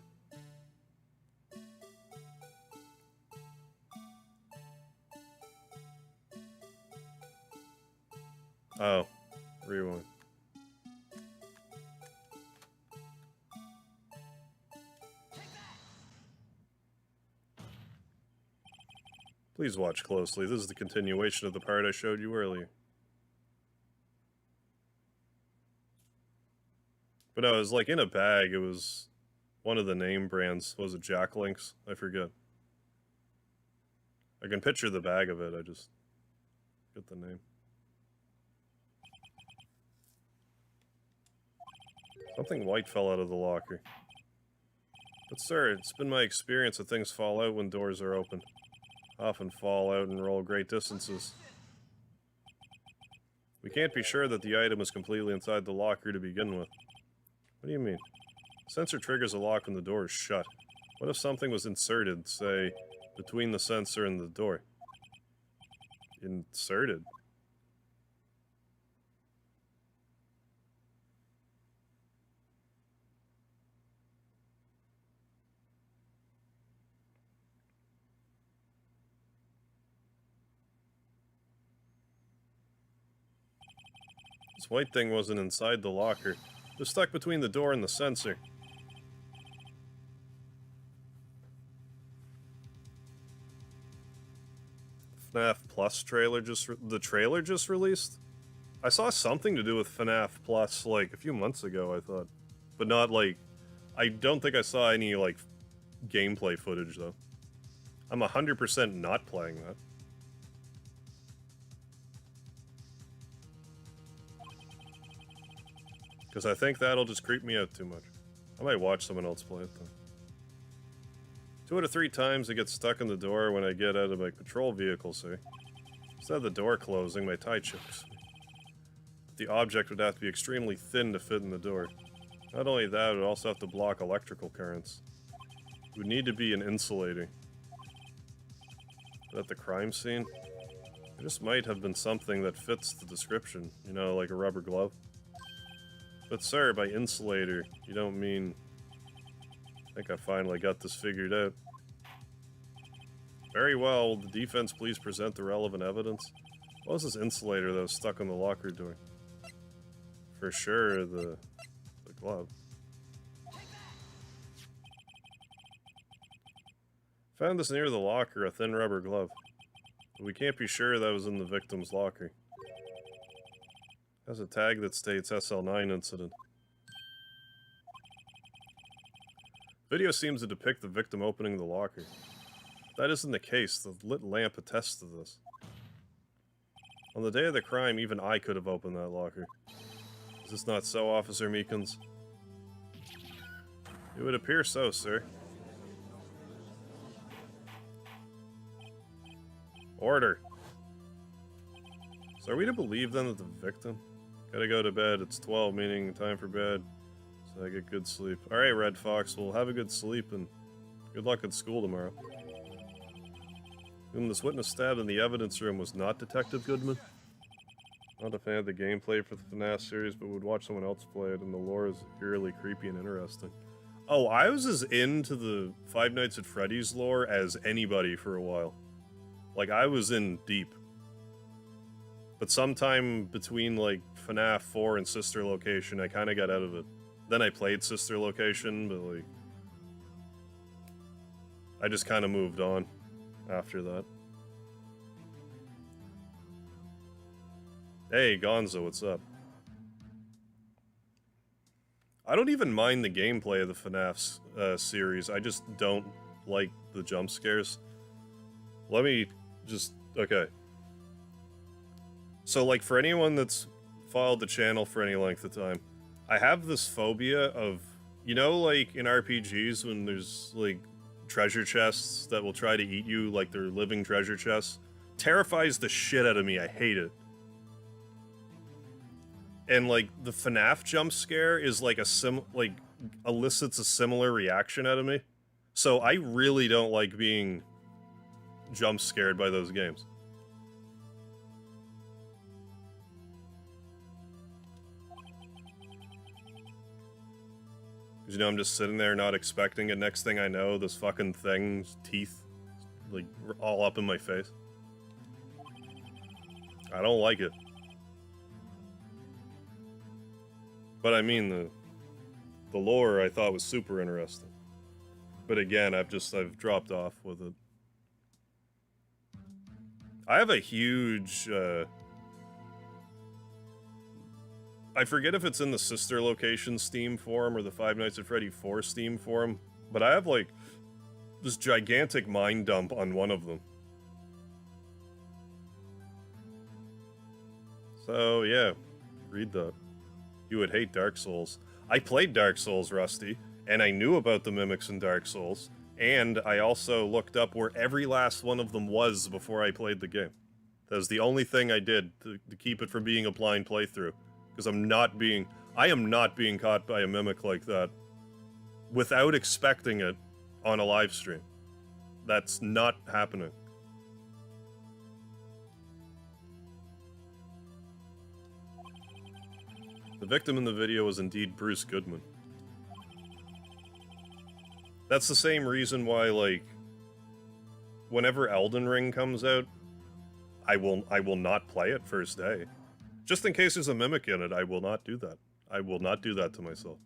Oh, rewind. Please watch closely. This is the continuation of the part I showed you earlier. But no, it was like in a bag. It was one of the name brands. Was it Jack Links? I forget. I can picture the bag of it. I just get the name. Something white fell out of the locker. But sir, it's been my experience that things fall out when doors are open. Often fall out and roll great distances. We can't be sure that the item is completely inside the locker to begin with. What do you mean? Sensor triggers a lock when the door is shut. What if something was inserted, say, between the sensor and the door? Inserted? This white thing wasn't inside the locker. It was stuck between the door and the sensor. FNAF Plus trailer the trailer just released? I saw something to do with FNAF Plus like a few months ago, I thought. But not like... I don't think I saw any, like, gameplay footage, though. I'm 100% not playing that. Because I think that'll just creep me out too much. I might watch someone else play it, though. 2 out of 3 times I get stuck in the door when I get out of my patrol vehicle, see? Instead of the door closing, my tie chokes me. The object would have to be extremely thin to fit in the door. Not only that, it would also have to block electrical currents. It would need to be an insulator. But at the crime scene, there just might have been something that fits the description. You know, like a rubber glove. But sir, by insulator, you don't mean... I think I finally got this figured out. Very well, will the defense please present the relevant evidence? What was this insulator that was stuck on the locker door? For sure, the glove. Found this near the locker, a thin rubber glove. But we can't be sure that was in the victim's locker. Has a tag that states SL9 incident. Video seems to depict the victim opening the locker. If that isn't the case, the lit lamp attests to this. On the day of the crime, even I could have opened that locker. Is this not so, Officer Meekins? It would appear so, sir. Order. So are we to believe then that the victim? Gotta go to bed. It's 12, meaning time for bed. So I get good sleep. Alright, Red Fox, we'll have a good sleep and good luck at school tomorrow. Whom this witness stabbed in the evidence room was not Detective Goodman. Not a fan of the gameplay for the FNAF series, but would watch someone else play it, and the lore is eerily creepy and interesting. Oh, I was as into the Five Nights at Freddy's lore as anybody for a while. Like, I was in deep. But sometime between, like, FNAF 4 and Sister Location, I kind of got out of it. Then I played Sister Location, but, like... I just kind of moved on after that. Hey, Gonzo, what's up? I don't even mind the gameplay of the FNAF series, I just don't like the jump scares. Let me just... okay. So, like, for anyone that's followed the channel for any length of time, I have this phobia of... You know, like, in RPGs when there's, like, treasure chests that will try to eat you like they're living treasure chests? Terrifies the shit out of me, I hate it. And, like, the FNAF jump scare is, like, elicits a similar reaction out of me. So I really don't like being jump scared by those games. Because, you know, I'm just sitting there not expecting it. Next thing I know, this fucking thing's teeth, like, all up in my face. I don't like it. But I mean, the lore I thought was super interesting. But again, I've dropped off with it. I have a huge, I forget if it's in the Sister Location Steam forum or the Five Nights at Freddy 4 Steam forum, but I have, like, this gigantic mind dump on one of them. So, yeah, read that. You would hate Dark Souls. I played Dark Souls, Rusty, and I knew about the mimics in Dark Souls, and I also looked up where every last one of them was before I played the game. That was the only thing I did to keep it from being a blind playthrough, because I am not being caught by a mimic like that without expecting it on a live stream. That's not happening. The victim in the video was indeed Bruce Goodman. That's the same reason why, like, whenever Elden Ring comes out, I will not play it first day. Just in case there's a mimic in it, I will not do that. I will not do that to myself.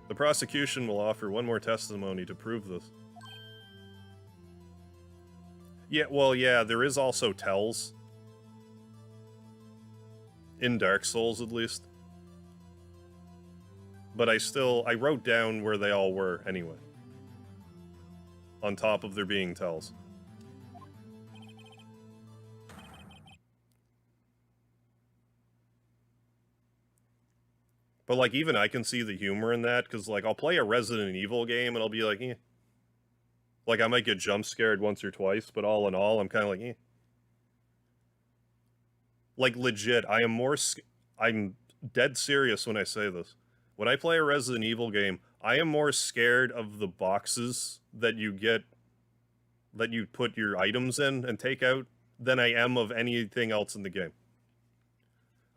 The prosecution will offer one more testimony to prove this. Yeah, well, yeah, there is also tells. In Dark Souls, at least. But I wrote down where they all were anyway. On top of there being tells. But, like, even I can see the humor in that, because, like, I'll play a Resident Evil game, and I'll be like, eh. Like, I might get jump scared once or twice, but all in all, I'm kind of like, eh. Like, legit, I'm dead serious when I say this. When I play a Resident Evil game, I am more scared of the boxes that you get, that you put your items in and take out, than I am of anything else in the game.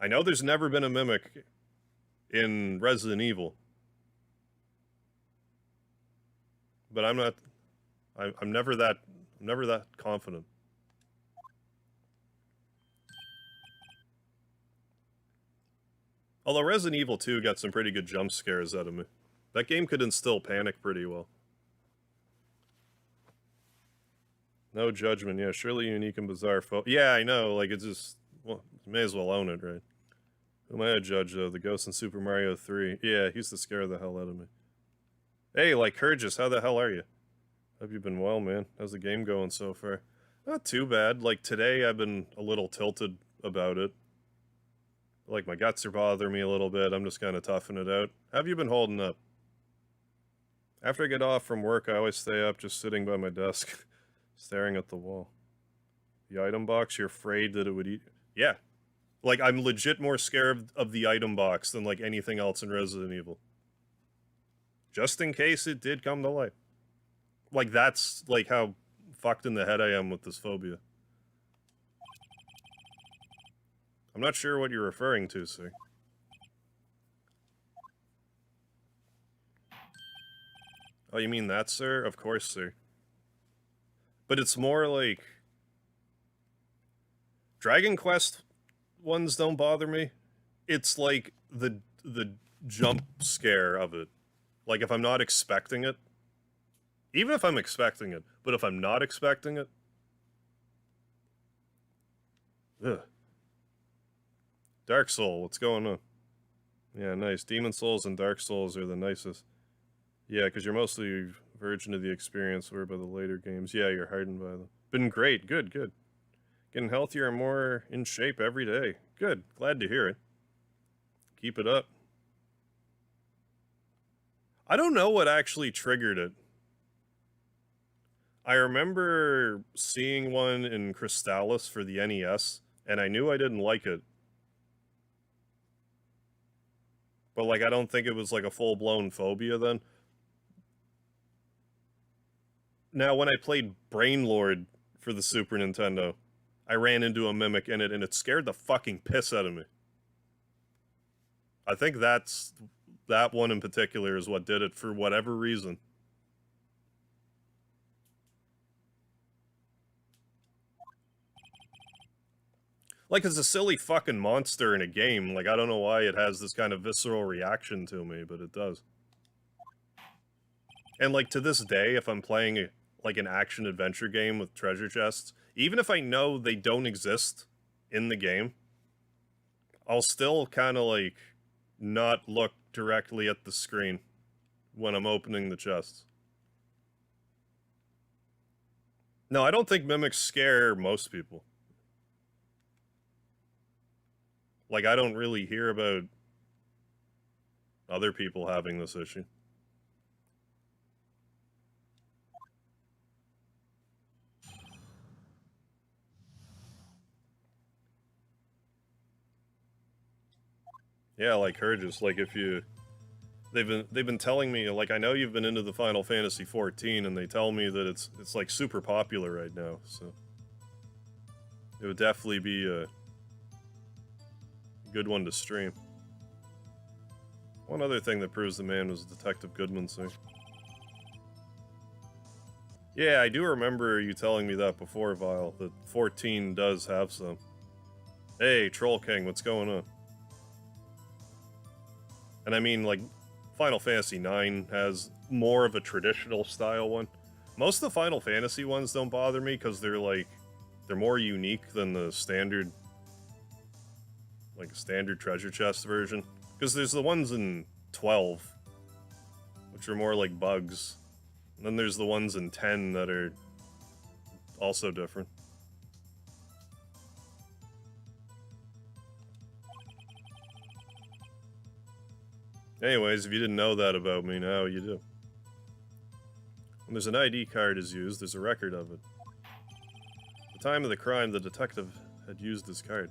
I know there's never been a mimic in Resident Evil, but I'm never that confident. Although Resident Evil 2 got some pretty good jump scares out of me. That game could instill panic pretty well. No judgment, yeah, surely unique and bizarre yeah, I know, like, it's just, well, you may as well own it, right? Who am I to judge, though? The ghost in Super Mario 3. Yeah, he used to scare the hell out of me. Hey, like, Courageous, how the hell are you? Hope you've been well, man. How's the game going so far? Not too bad. Like, today I've been a little tilted about it. Like, my guts are bothering me a little bit. I'm just kind of toughing it out. How have you been holding up? After I get off from work, I always stay up just sitting by my desk, staring at the wall. The item box, you're afraid that it would eat... Yeah. Like, I'm legit more scared of the item box than, like, anything else in Resident Evil. Just in case it did come to life. Like, that's, like, how fucked in the head I am with this phobia. I'm not sure what you're referring to, sir. Oh, you mean that, sir? Of course, sir. But it's more like... Dragon Quest ones don't bother me. It's like the jump scare of it. Like, if I'm not expecting it. Even if I'm expecting it. But if I'm not expecting it. Ugh. Dark Soul, what's going on? Yeah, nice. Demon Souls and Dark Souls are the nicest. Yeah, because you're mostly virgin to the experience, where by the later games, yeah, you're hardened by them. Been great, good, good. Getting healthier and more in shape every day. Good, glad to hear it. Keep it up. I don't know what actually triggered it. I remember seeing one in Crystallis for the NES, and I knew I didn't like it. But, like, I don't think it was, like, a full-blown phobia then. Now, when I played Brainlord for the Super Nintendo, I ran into a mimic in it, and it scared the fucking piss out of me. I think that one in particular is what did it for whatever reason. Like, it's a silly fucking monster in a game. Like, I don't know why it has this kind of visceral reaction to me, but it does. And, like, to this day, if I'm playing, like, an action-adventure game with treasure chests, even if I know they don't exist in the game, I'll still kind of, like, not look directly at the screen when I'm opening the chests. No, I don't think mimics scare most people. Like, I don't really hear about other people having this issue. Yeah, like Courageous, like if you... They've been telling me, like, I know you've been into the Final Fantasy XIV, and they tell me that it's like super popular right now, so... It would definitely be a good one to stream. One other thing that proves the man was Detective Goodman, sir. Yeah, I do remember you telling me that before, Vile, that 14 does have some. Hey, Troll King, what's going on? And I mean, like, Final Fantasy IX has more of a traditional style one. Most of the Final Fantasy ones don't bother me because they're more unique than the standard, like, standard treasure chest version. Because there's the ones in 12, which are more like bugs. And then there's the ones in 10 that are also different. Anyways, if you didn't know that about me, now you do. When there's an ID card is used, there's a record of it. At the time of the crime, the detective had used this card.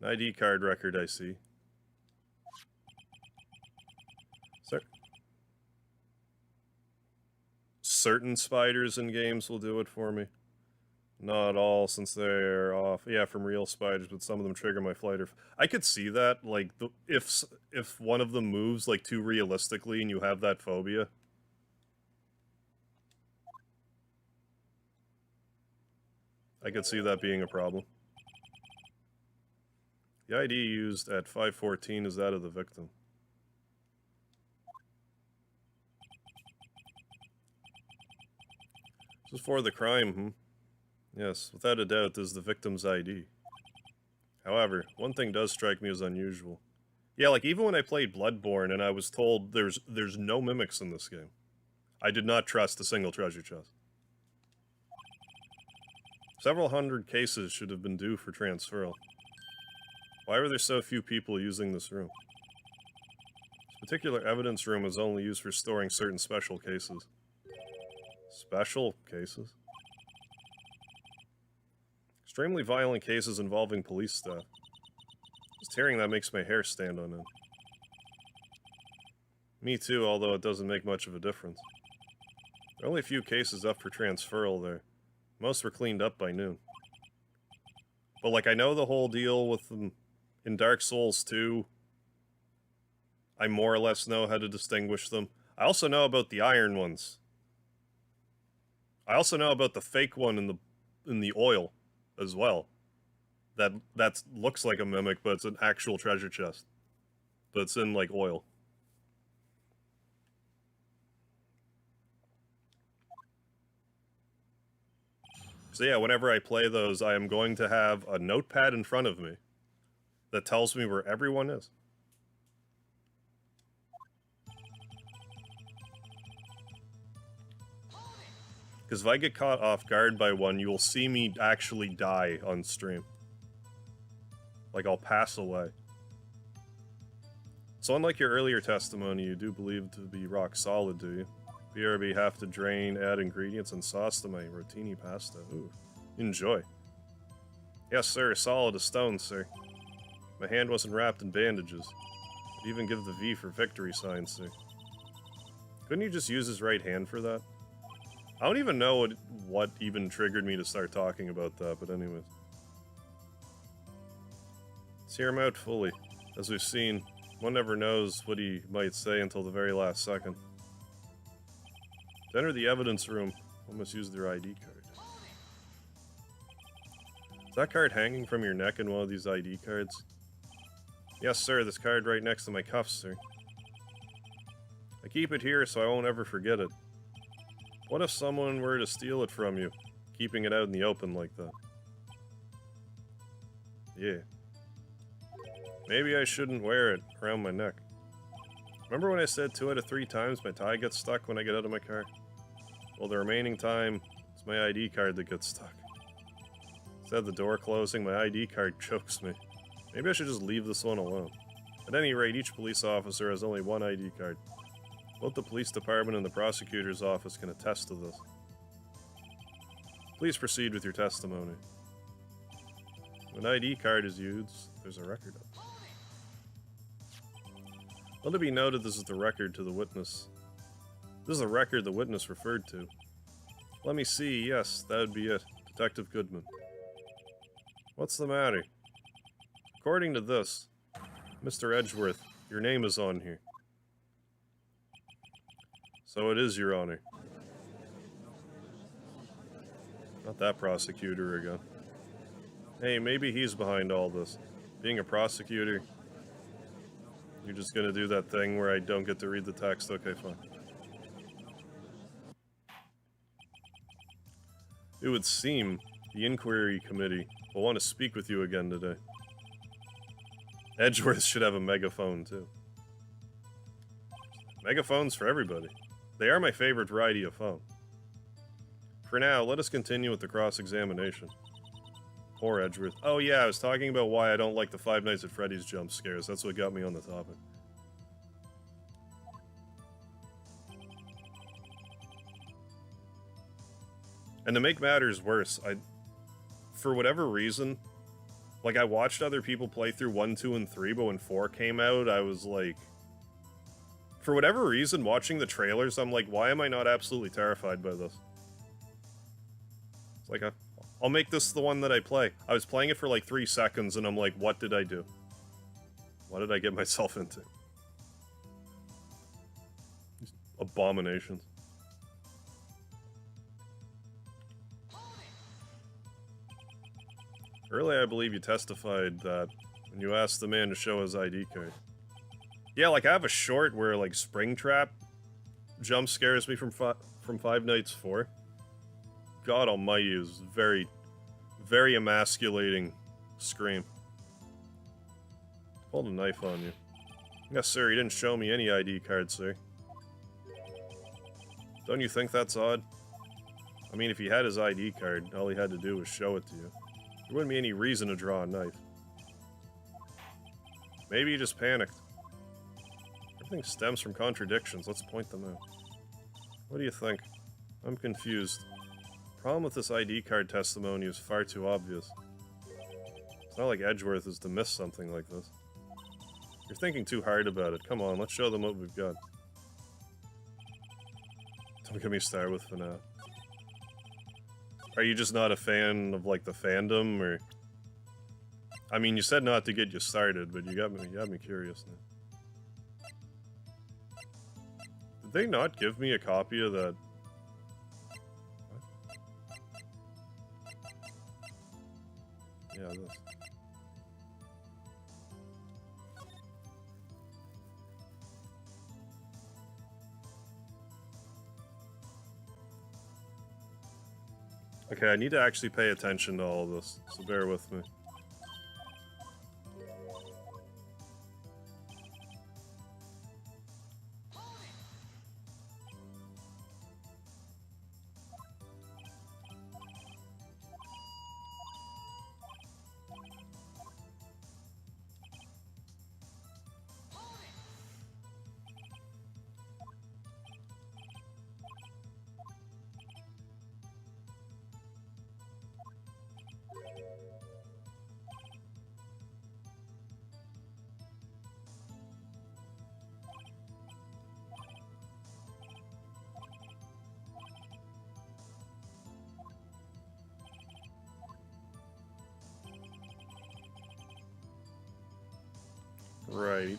An ID card record, I see. Certain spiders in games will do it for me. Not all, since they're off. Yeah, from real spiders, but some of them trigger my flight or... I could see that, like, if one of them moves, like, too realistically and you have that phobia. I could see that being a problem. The ID used at 514 is that of the victim. This is for the crime, Yes, without a doubt, this is the victim's ID. However, one thing does strike me as unusual. Yeah, like, even when I played Bloodborne and I was told there's no mimics in this game, I did not trust a single treasure chest. Several hundred cases should have been due for transferal. Why were there so few people using this room? This particular evidence room is only used for storing certain special cases. Special cases? Extremely violent cases involving police staff. Just hearing that makes my hair stand on end. Me too, although it doesn't make much of a difference. There are only a few cases up for transferal there. Most were cleaned up by noon. But, like, I know the whole deal with them in Dark Souls 2. I more or less know how to distinguish them. I also know about the iron ones. I also know about the fake one in the oil as well. That looks like a mimic, but it's an actual treasure chest. But it's in, like, oil. So yeah, whenever I play those, I am going to have a notepad in front of me that tells me where everyone is. Because if I get caught off guard by one, you will see me actually die on stream. Like, I'll pass away. So unlike your earlier testimony, you do believe to be rock solid, do you? BRB have to drain, add ingredients and sauce to my rotini pasta. Ooh. Enjoy. Yes, sir. Solid as stone, sir. My hand wasn't wrapped in bandages. I'd even give the V for victory sign, sir. Couldn't you just use his right hand for that? I don't even know what even triggered me to start talking about that, but anyways. Let's hear him out fully. As we've seen, one never knows what he might say until the very last second. To enter the evidence room, one must use their ID card. Is that card hanging from your neck in one of these ID cards? Yes, sir, this card right next to my cuffs, sir. I keep it here so I won't ever forget it. What if someone were to steal it from you, keeping it out in the open like that? Yeah. Maybe I shouldn't wear it around my neck. Remember when I said 2 out of 3 times my tie gets stuck when I get out of my car? Well, the remaining time, it's my ID card that gets stuck. Instead of the door closing, my ID card chokes me. Maybe I should just leave this one alone. At any rate, each police officer has only one ID card. Both the police department and the prosecutor's office can attest to this. Please proceed with your testimony. When an ID card is used, there's a record of it. Let it be noted this is the record to the witness. This is the record the witness referred to. Let me see, yes, that would be it. Detective Goodman. What's the matter? According to this, Mr. Edgeworth, your name is on here. So it is, Your Honor. Not that prosecutor again. Hey, maybe he's behind all this. Being a prosecutor, you're just gonna do that thing where I don't get to read the text? Okay, fine. It would seem the inquiry committee will want to speak with you again today. Edgeworth should have a megaphone, too. Megaphones for everybody. They are my favorite variety of phone. For now, let us continue with the cross-examination. Poor Edgeworth. Oh yeah, I was talking about why I don't like the Five Nights at Freddy's jump scares. That's what got me on the topic. And to make matters worse, for whatever reason, like, I watched other people play through 1, 2, and 3, but when 4 came out, I was like... For whatever reason, watching the trailers, I'm like, why am I not absolutely terrified by this? It's like, I'll make this the one that I play. I was playing it for like 3 seconds, and I'm like, what did I do? What did I get myself into? These abominations. Earlier, I believe you testified that when you asked the man to show his ID card. Yeah, like, I have a short where, like, Springtrap jump scares me from Five Nights 4. God almighty, is very, very emasculating scream. Pulled a knife on you. Yes, sir, he didn't show me any ID card, sir. Don't you think that's odd? I mean, if he had his ID card, all he had to do was show it to you. There wouldn't be any reason to draw a knife. Maybe he just panicked. Everything stems from contradictions. Let's point them out. What do you think? I'm confused. The problem with this ID card testimony is far too obvious. It's not like Edgeworth is to miss something like this. You're thinking too hard about it. Come on, let's show them what we've got. Don't get me started with FNAF. Are you just not a fan of, like, the fandom, or... I mean, you said not to get you started, but you got me curious now. Did they not give me a copy of that? What? Yeah, this. Okay, I need to actually pay attention to all of this, so bear with me. Right.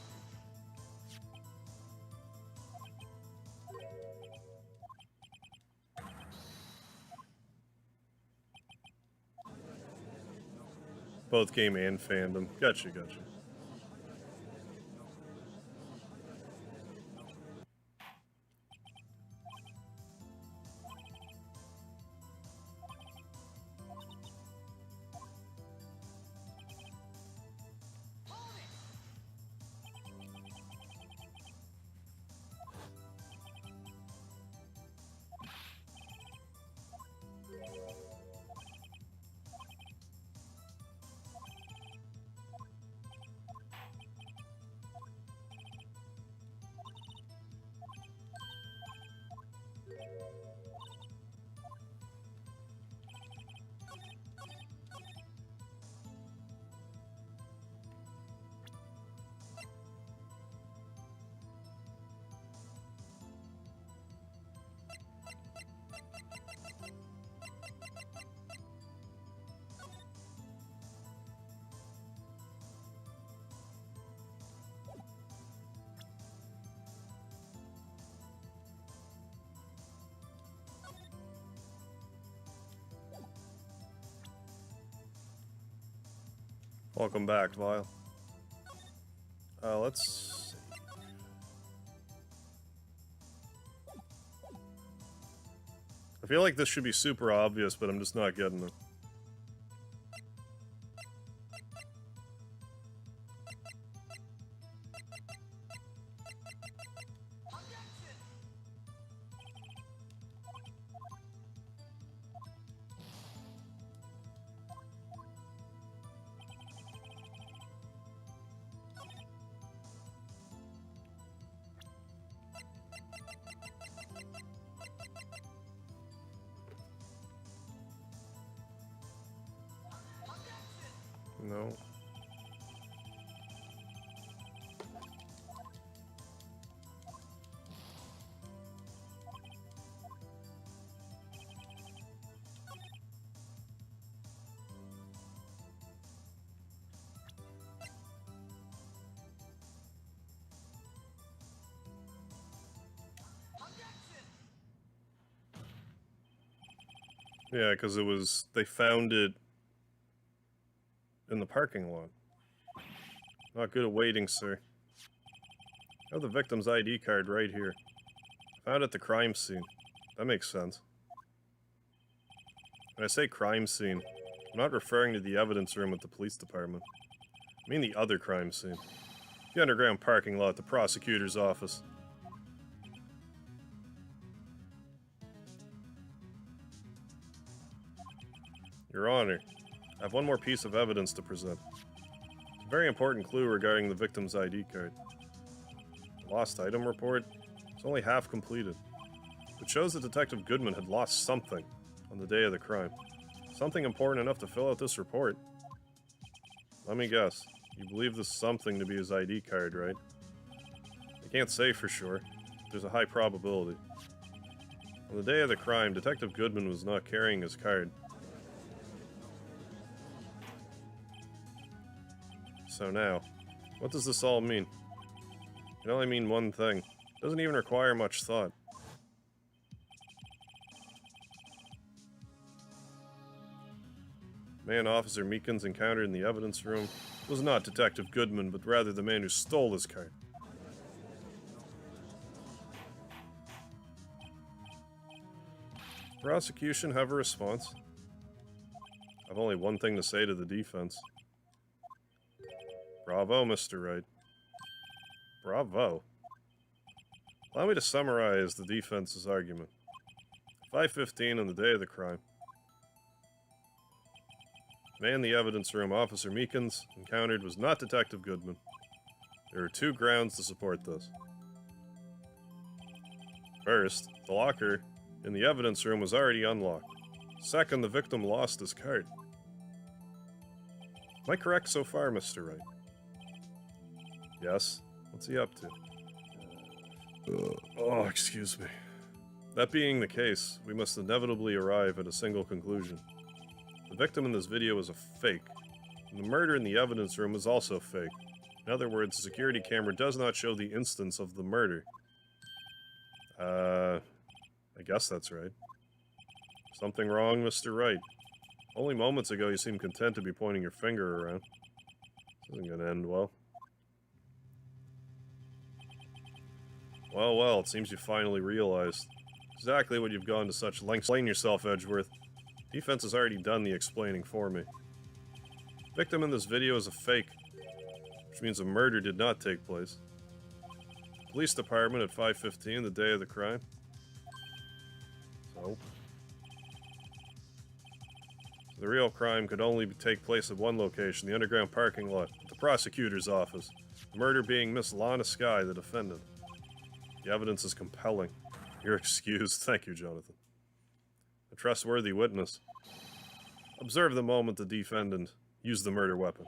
Both game and fandom. Gotcha, gotcha. Welcome back, Vile. Let's see. I feel like this should be super obvious, but I'm just not getting it. No. Yeah, because it was... They found it in the parking lot. Not good at waiting, sir. I have the victim's ID card right here. Found at the crime scene. That makes sense. When I say crime scene, I'm not referring to the evidence room at the police department. I mean the other crime scene. The underground parking lot at the prosecutor's office. Your Honor, I have one more piece of evidence to present. It's a very important clue regarding the victim's ID card. The lost item report is only half completed. It shows that Detective Goodman had lost something on the day of the crime. Something important enough to fill out this report. Let me guess. You believe this something to be his ID card, right? I can't say for sure. There's a high probability. On the day of the crime, Detective Goodman was not carrying his card. So now, what does this all mean? It can only mean one thing. It doesn't even require much thought. The man Officer Meekins encountered in the evidence room was not Detective Goodman, but rather the man who stole his card. Prosecution have a response. I've only one thing to say to the defense. Bravo, Mr. Wright. Bravo. Allow me to summarize the defense's argument. 5:15 on the day of the crime. The man in the evidence room Officer Meekins encountered was not Detective Goodman. There are two grounds to support this. First, the locker in the evidence room was already unlocked. Second, the victim lost his card. Am I correct so far, Mr. Wright? Yes. What's he up to? Oh, excuse me. That being the case, we must inevitably arrive at a single conclusion. The victim in this video is a fake, and the murder in the evidence room is also fake. In other words, the security camera does not show the instance of the murder. I guess that's right. Something wrong, Mr. Wright? Only moments ago you seemed content to be pointing your finger around. This isn't gonna end well. Well, it seems you finally realized exactly what you've gone to such lengths to explain yourself, Edgeworth. Defense has already done the explaining for me. Victim in this video is a fake, which means a murder did not take place. Police department at 5:15, the day of the crime. So, the real crime could only take place at one location, the underground parking lot, at the prosecutor's office. The murder being Miss Lana Skye, the defendant. The evidence is compelling. You're excused. Thank you, Jonathan. A trustworthy witness. Observe the moment the defendant used the murder weapon.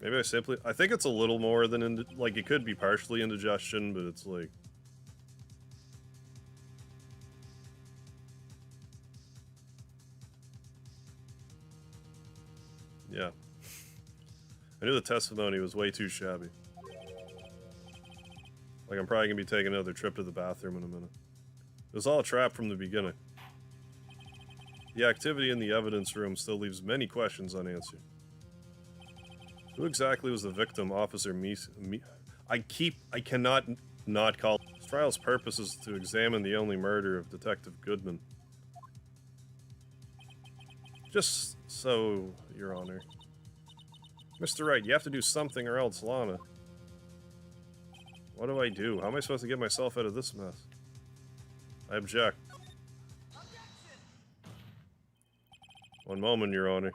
Maybe I think it's a little more than, like, it could be partially indigestion, but it's like... Yeah. I knew the testimony was way too shabby. Like, I'm probably gonna be taking another trip to the bathroom in a minute. It was all a trap from the beginning. The activity in the evidence room still leaves many questions unanswered. Who exactly was the victim, Officer I cannot not call... This trial's purpose is to examine the only murder of Detective Goodman. Just so, Your Honor. Mr. Wright, you have to do something or else, Lana. What do I do? How am I supposed to get myself out of this mess? I object. One moment, Your Honor.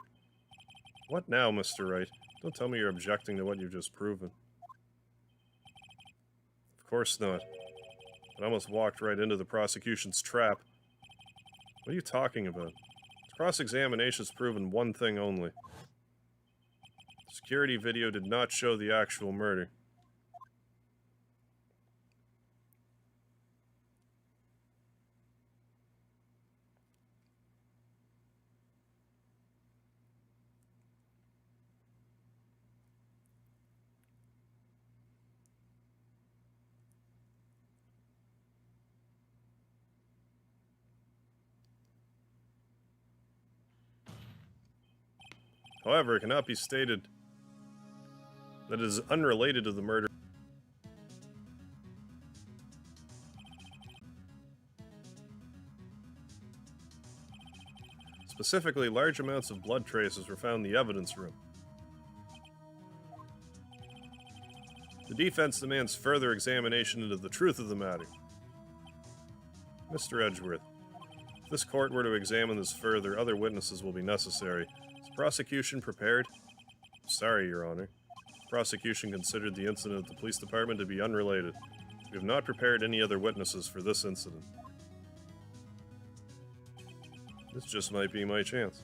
What now, Mr. Wright? Don't tell me you're objecting to what you've just proven. Of course not. I almost walked right into the prosecution's trap. What are you talking about? This cross-examination has proven one thing only. The security video did not show the actual murder. However, it cannot be stated that it is unrelated to the murder. Specifically, large amounts of blood traces were found in the evidence room. The defense demands further examination into the truth of the matter. Mr. Edgeworth, if this court were to examine this further, other witnesses will be necessary. Is the prosecution prepared? Sorry, Your Honor. The prosecution considered the incident at the police department to be unrelated. We have not prepared any other witnesses for this incident. This just might be my chance.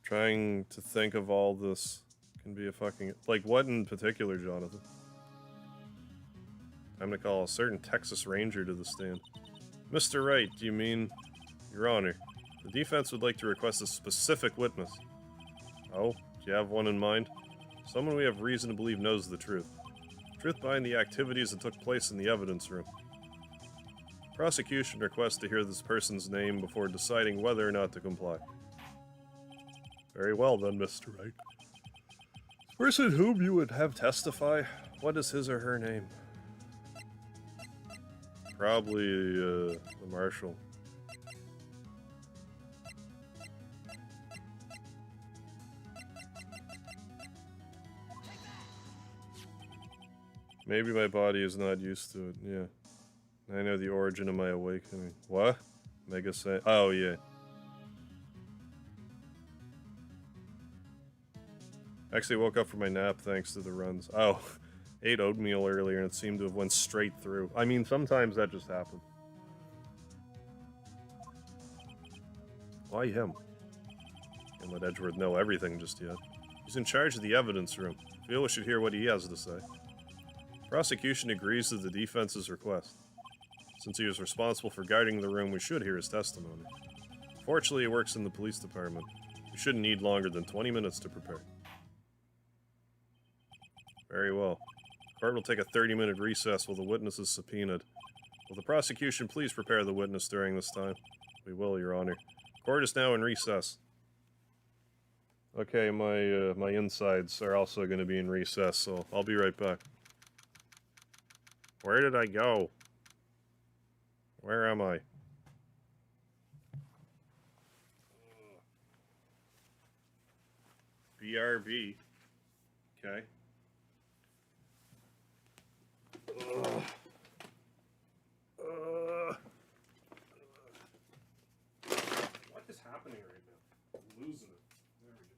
Trying to think of all this can be a fucking... Like, what in particular, Jonathan? Time to call a certain Texas Ranger to the stand. Mr. Wright, do you mean... Your Honor, the defense would like to request a specific witness. Oh, do you have one in mind? Someone we have reason to believe knows the truth. Truth behind the activities that took place in the evidence room. Prosecution requests to hear this person's name before deciding whether or not to comply. Very well then, Mr. Wright. The person whom you would have testify, what is his or her name? Probably, the marshal. Maybe my body is not used to it, yeah. I know the origin of my awakening. What? Mega Saiyan. Oh, yeah. Actually woke up from my nap thanks to the runs. Oh, ate oatmeal earlier and it seemed to have went straight through. I mean, sometimes that just happens. Why him? Can't let Edgeworth know everything just yet. He's in charge of the evidence room. I feel we should hear what he has to say. Prosecution agrees to the defense's request. Since he was responsible for guarding the room, we should hear his testimony. Fortunately, he works in the police department. We shouldn't need longer than 20 minutes to prepare. Very well. Court will take a 30-minute recess while the witness is subpoenaed. Will the prosecution please prepare the witness during this time? We will, Your Honor. Court is now in recess. Okay, my insides are also going to be in recess, so I'll be right back. Where did I go? Where am I? BRB. Okay. What is happening right now? I'm losing it. There we go.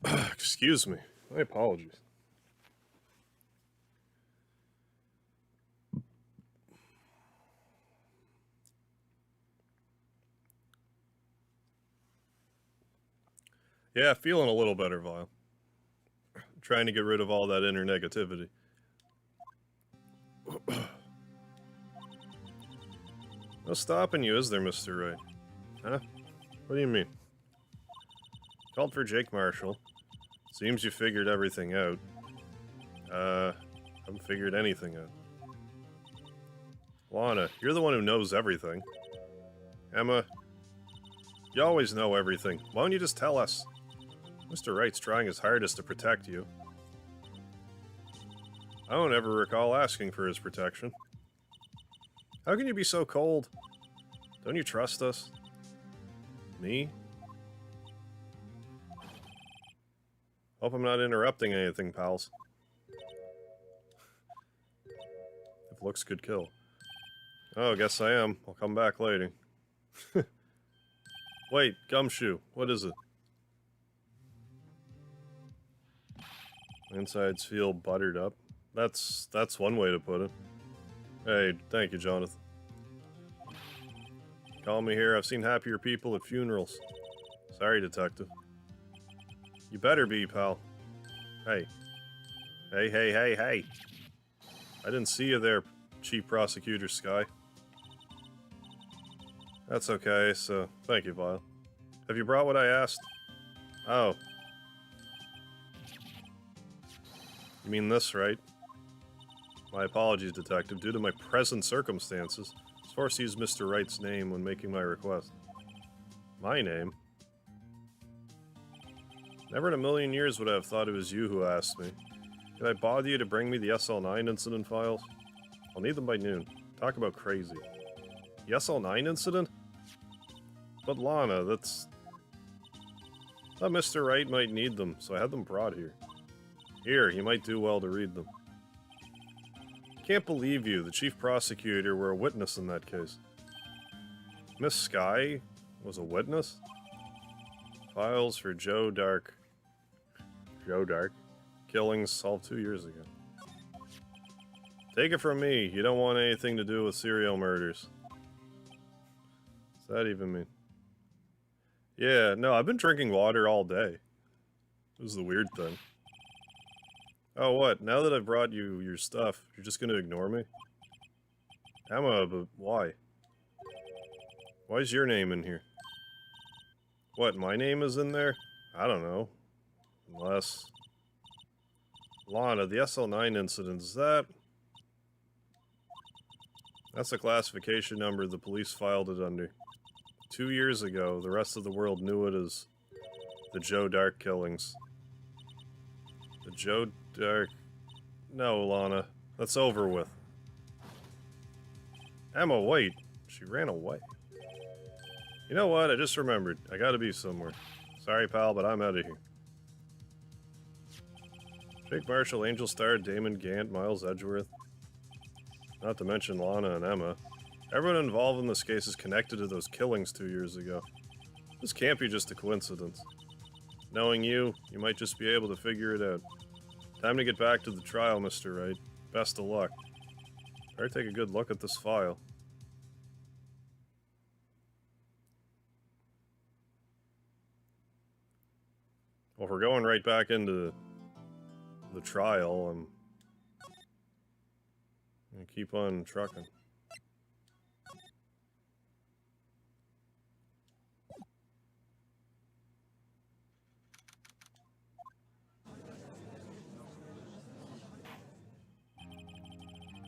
Excuse me. My apologies. Yeah, feeling a little better, Vile. Trying to get rid of all that inner negativity. No stopping you, is there, Mr. Wright? Huh? What do you mean? Called for Jake Marshall. Seems you figured everything out. Haven't figured anything out. Lana, you're the one who knows everything. Emma, you always know everything. Why don't you just tell us? Mr. Wright's trying his hardest to protect you. I don't ever recall asking for his protection. How can you be so cold? Don't you trust us? Me? Hope I'm not interrupting anything, pals. If looks could kill. Oh, guess I am. I'll come back later. Wait, Gumshoe, what is it? Insides feel buttered up. That's one way to put it. Hey, thank you, Jonathan. Call me here. I've seen happier people at funerals. Sorry, detective. You better be, pal. Hey. Hey, hey, hey, hey. I didn't see you there, Chief Prosecutor Sky. That's okay, so thank you, Vile. Have you brought what I asked? Oh. You mean this, right? My apologies, Detective. Due to my present circumstances, I was forced to use Mr. Wright's name when making my request. My name? Never in a million years would I have thought it was you who asked me. Can I bother you to bring me the SL9 incident files? I'll need them by noon. Talk about crazy. The SL9 incident? But Lana, that's... I thought Mr. Wright might need them, so I had them brought here. Here, you might do well to read them. Can't believe you, the chief prosecutor, were a witness in that case. Miss Sky was a witness? Files for Joe Dark. Joe Dark? Killings solved 2 years ago. Take it from me, you don't want anything to do with serial murders. What's that even mean? Yeah, no, I've been drinking water all day. This is the weird thing. Oh, what? Now that I've brought you your stuff, you're just gonna ignore me? Emma, but why? Why is your name in here? What, my name is in there? I don't know. Unless... Lana, the SL9 incident, is that... That's the classification number the police filed it under. 2 years ago, the rest of the world knew it as the Joe Dark killings. The Joe Dark... No, Lana. That's over with. Emma, wait. She ran away. You know what? I just remembered. I gotta be somewhere. Sorry, pal, but I'm out of here. Jake Marshall, Angel Star, Damon Gant, Miles Edgeworth. Not to mention Lana and Emma. Everyone involved in this case is connected to those killings 2 years ago. This can't be just a coincidence. Knowing you, you might just be able to figure it out. Time to get back to the trial, Mr. Wright. Best of luck. Better take a good look at this file. Well, if we're going right back into the trial, I'm gonna keep on trucking.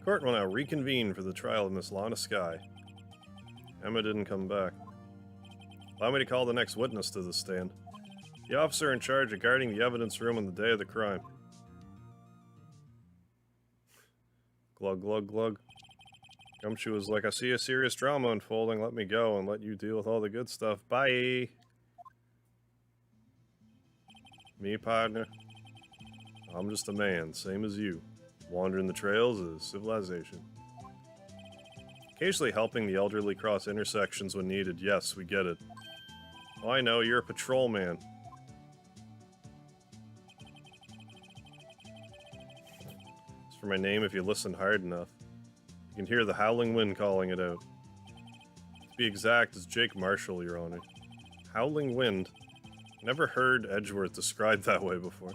Court will now reconvene for the trial of Miss Lana Sky. Emma didn't come back. Allow me to call the next witness to the stand. The officer in charge of guarding the evidence room on the day of the crime. Glug, glug, glug. Gumshoe was like, I see a serious drama unfolding. Let me go and let you deal with all the good stuff. Bye! Me, partner? I'm just a man, same as you. Wandering the trails of civilization. Occasionally helping the elderly cross intersections when needed. Yes, we get it. Oh, I know, you're a patrolman. for my name if you listen hard enough. You can hear the howling wind calling it out. To be exact, it's Jake Marshall, Your Honor. Howling wind? Never heard Edgeworth described that way before.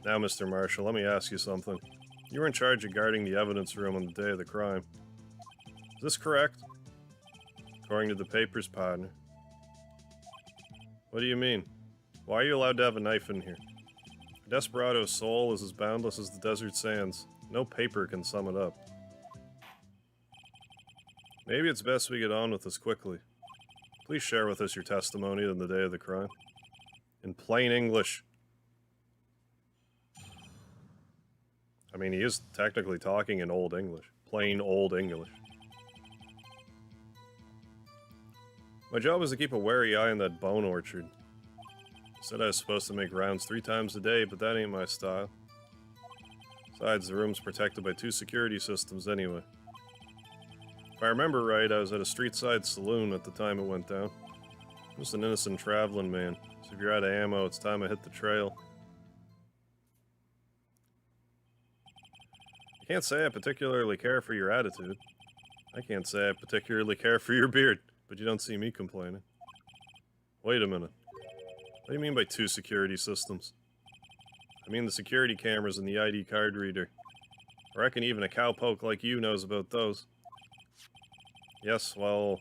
Now, Mr. Marshall, let me ask you something. You were in charge of guarding the evidence room on the day of the crime. Is this correct? According to the papers, partner. What do you mean? Why are you allowed to have a knife in here? A desperado's soul is as boundless as the desert sands. No paper can sum it up. Maybe it's best we get on with this quickly. Please share with us your testimony on the day of the crime. In plain English. I mean, he is technically talking in Old English. Plain Old English. My job is to keep a wary eye on that bone orchard. Said I was supposed to make rounds 3 times a day, but that ain't my style. Besides, the room's protected by 2 security systems anyway. If I remember right, I was at a street-side saloon at the time it went down. I'm just an innocent traveling man, so if you're out of ammo, it's time I hit the trail. I can't say I particularly care for your attitude. I can't say I particularly care for your beard, but you don't see me complaining. Wait a minute. What do you mean by 2 security systems? I mean the security cameras and the ID card reader. I reckon even a cowpoke like you knows about those. Yes, well,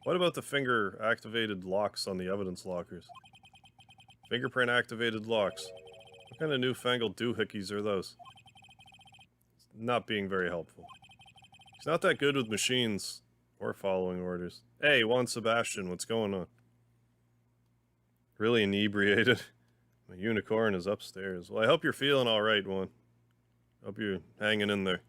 what about the finger-activated locks on the evidence lockers? Fingerprint-activated locks. What kind of newfangled doohickeys are those? Not being very helpful. He's not that good with machines or following orders. Hey, Juan Sebastian, what's going on? Really inebriated. My unicorn is upstairs. Well, I hope you're feeling alright, Juan. Hope you're hanging in there.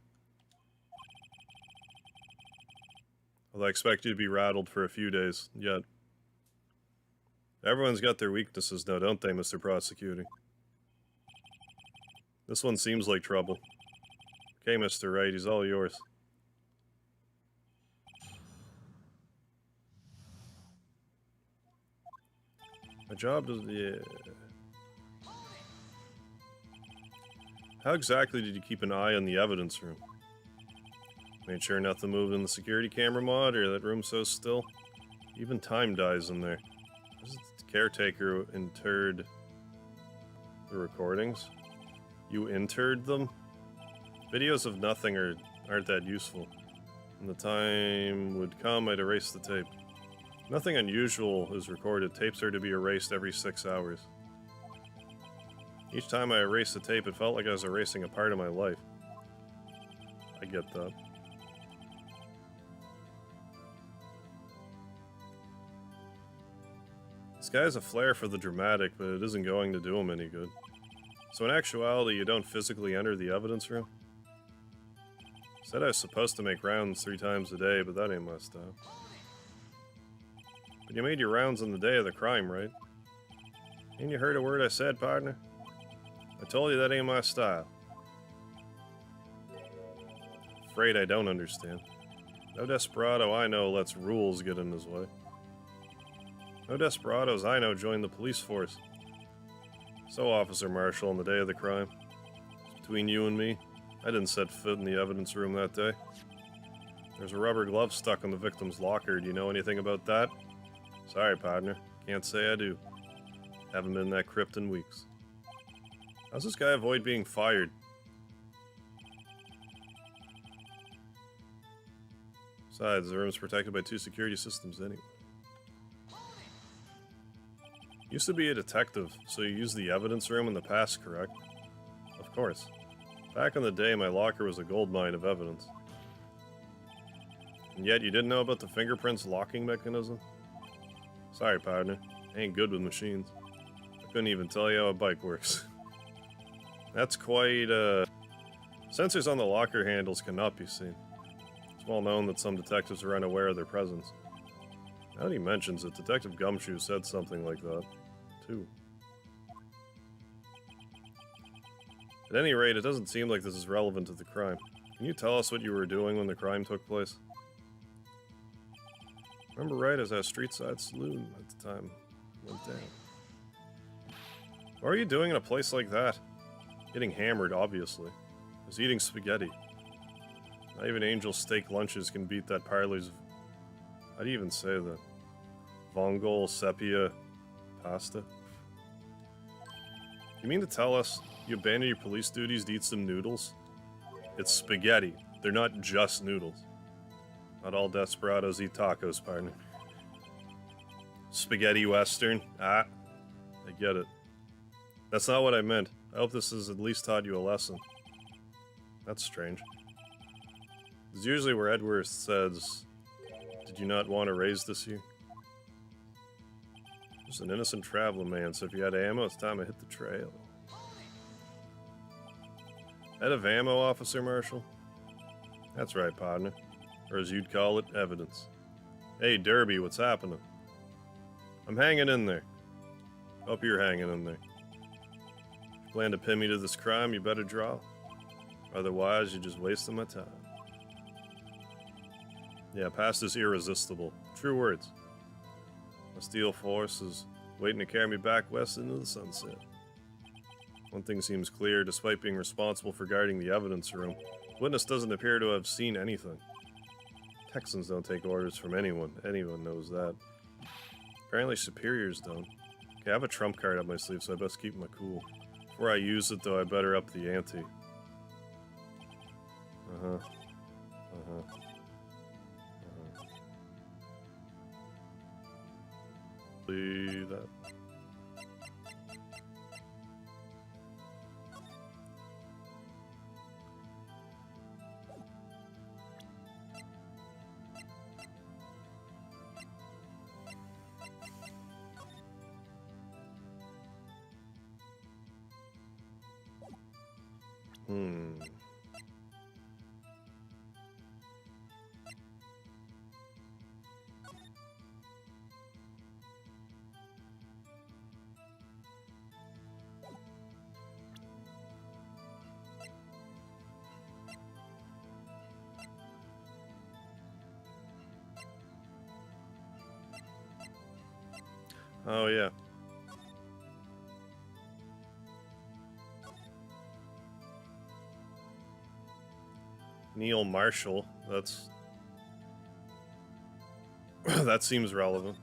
Although I expect you to be rattled for a few days, yet. Everyone's got their weaknesses now, don't they, Mr. Prosecutor? This one seems like trouble. Okay, Mr. Wright, he's all yours. My job does... yeah. How exactly did you keep an eye on the evidence room? Made sure nothing moved in the security camera mod, or that room so still? Even time dies in there. This is the caretaker who interred the recordings. You interred them? Videos of nothing aren't that useful. When the time would come, I'd erase the tape. Nothing unusual is recorded. Tapes are to be erased every 6 hours. Each time I erased the tape, it felt like I was erasing a part of my life. I get that. This guy has a flair for the dramatic, but it isn't going to do him any good. So in actuality, you don't physically enter the evidence room? Said I was supposed to make rounds 3 times a day, but that ain't my style. But you made your rounds on the day of the crime, right? Ain't you heard a word I said, partner? I told you that ain't my style. Afraid I don't understand. No desperado I know lets rules get in his way. No desperados I know join the police force. So, Officer Marshall, on the day of the crime, it's between you and me, I didn't set foot in the evidence room that day. There's a rubber glove stuck in the victim's locker. Do you know anything about that? Sorry, partner. Can't say I do. Haven't been in that crypt in weeks. How's this guy avoid being fired? Besides, the room's protected by 2 security systems anyway. Used to be a detective, so you used the evidence room in the past, correct? Of course. Back in the day, my locker was a goldmine of evidence. And yet you didn't know about the fingerprints locking mechanism? Sorry, partner. I ain't good with machines. I couldn't even tell you how a bike works. That's quite, Sensors on the locker handles cannot be seen. It's well known that some detectives are unaware of their presence. Now that he mentions it, Detective Gumshoe said something like that, too. At any rate, it doesn't seem like this is relevant to the crime. Can you tell us what you were doing when the crime took place? Remember right, as our street-side saloon at the time went down. What are you doing in a place like that? Getting hammered, obviously. was eating spaghetti. Not even Angel steak lunches can beat that parlor's... How do you even say that? Vongole sepia pasta? You mean to tell us you abandon your police duties to eat some noodles? It's spaghetti. They're not just noodles. Not all desperados eat tacos, partner. Spaghetti western? Ah, I get it. That's not what I meant. I hope this has at least taught you a lesson. That's strange. It's usually where Edworth says, "Did you not want to raise this year?" Just an innocent traveler, man, so if you had ammo, it's time to hit the trail. Head of ammo, Officer Marshall? That's right, partner. Or as you'd call it, evidence. Hey, Derby, what's happening? I'm hanging in there. Hope you're hanging in there. If you plan to pin me to this crime, you better draw. Otherwise, you're just wasting my time. Yeah, past is irresistible. True words. My steel force is waiting to carry me back west into the sunset. One thing seems clear, despite being responsible for guarding the evidence room, witness doesn't appear to have seen anything. Texans don't take orders from anyone. Anyone knows that. Apparently superiors don't. Okay, I have a trump card up my sleeve, so I best keep my cool. Before I use it, though, I better up the ante. Leave that. Oh, yeah. Neil Marshall, that's... that seems relevant.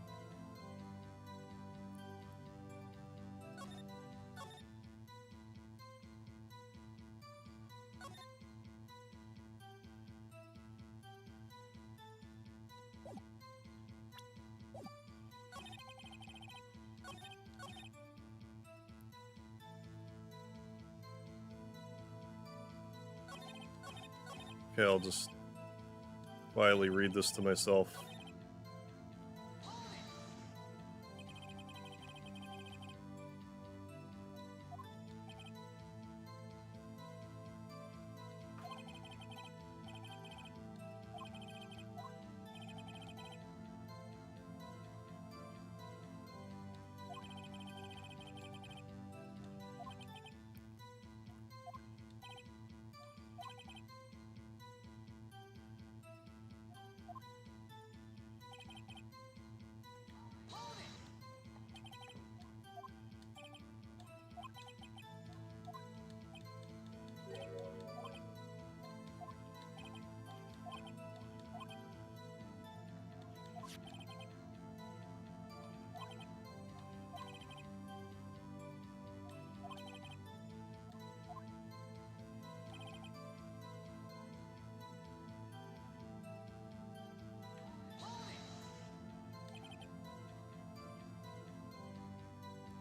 Okay, I'll just quietly read this to myself.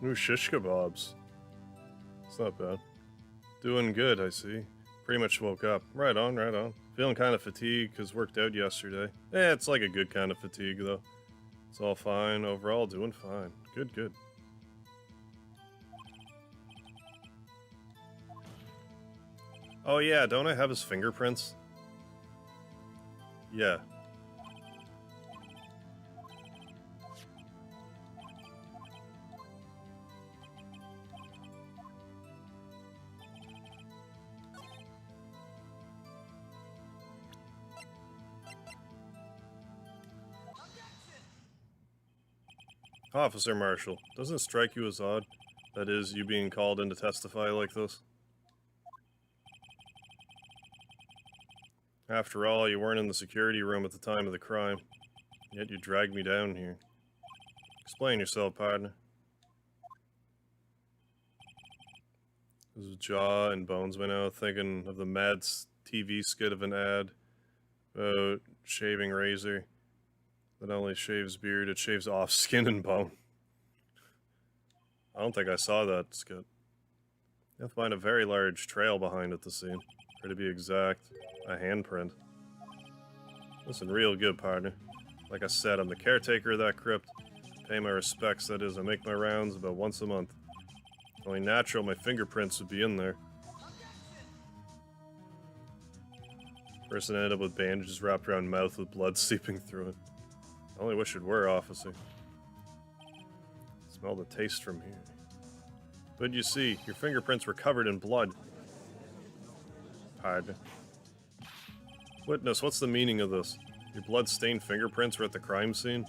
Ooh, shish kebabs. It's not bad. Doing good, I see. Pretty much woke up. Right on, right on. Feeling kind of fatigued because worked out yesterday. Eh, it's like a good kind of fatigue, though. It's all fine. Overall, doing fine. Good, good. Oh yeah, don't I have his fingerprints? Yeah. Officer Marshall, doesn't it strike you as odd? That is, you being called in to testify like this? After all, you weren't in the security room at the time of the crime. Yet you dragged me down here. Explain yourself, partner. His jaw and bones by now, thinking of the mad TV skit of an ad about shaving razor that not only shaves beard, it shaves off skin and bone. I don't think I saw that skit. You'll find a very large trail behind at the scene. Or to be exact, a handprint. Listen real good, partner. Like I said, I'm the caretaker of that crypt. Pay my respects, that is, I make my rounds about once a month. Only natural my fingerprints would be in there. Person ended up with bandages wrapped around mouth with blood seeping through it. I only wish it were, officer. Smell the taste from here. But you see, your fingerprints were covered in blood. Pardon. Witness, what's the meaning of this? Your blood-stained fingerprints were at the crime scene?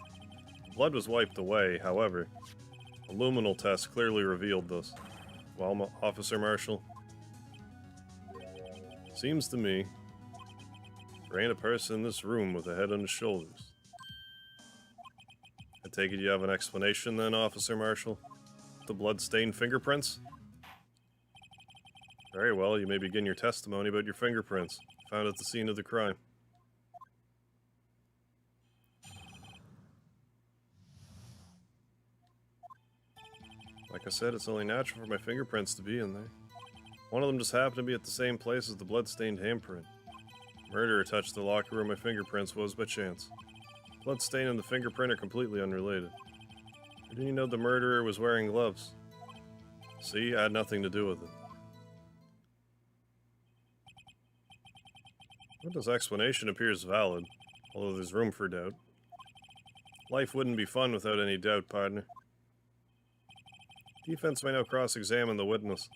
Blood was wiped away, however. A luminal test clearly revealed this. Well, Officer Marshall? Seems to me there ain't a person in this room with a head on his shoulders. I take it you have an explanation then, Officer Marshall? The blood-stained fingerprints? Very well, you may begin your testimony about your fingerprints, found at the scene of the crime. Like I said, it's only natural for my fingerprints to be in there. One of them just happened to be at the same place as the blood-stained handprint. Murderer touched the locker where my fingerprints was by chance. Bloodstain and the fingerprint are completely unrelated. Or didn't you know the murderer was wearing gloves? See, I had nothing to do with it. This explanation appears valid, although there's room for doubt. Life wouldn't be fun without any doubt, partner. Defense may now cross-examine the witness.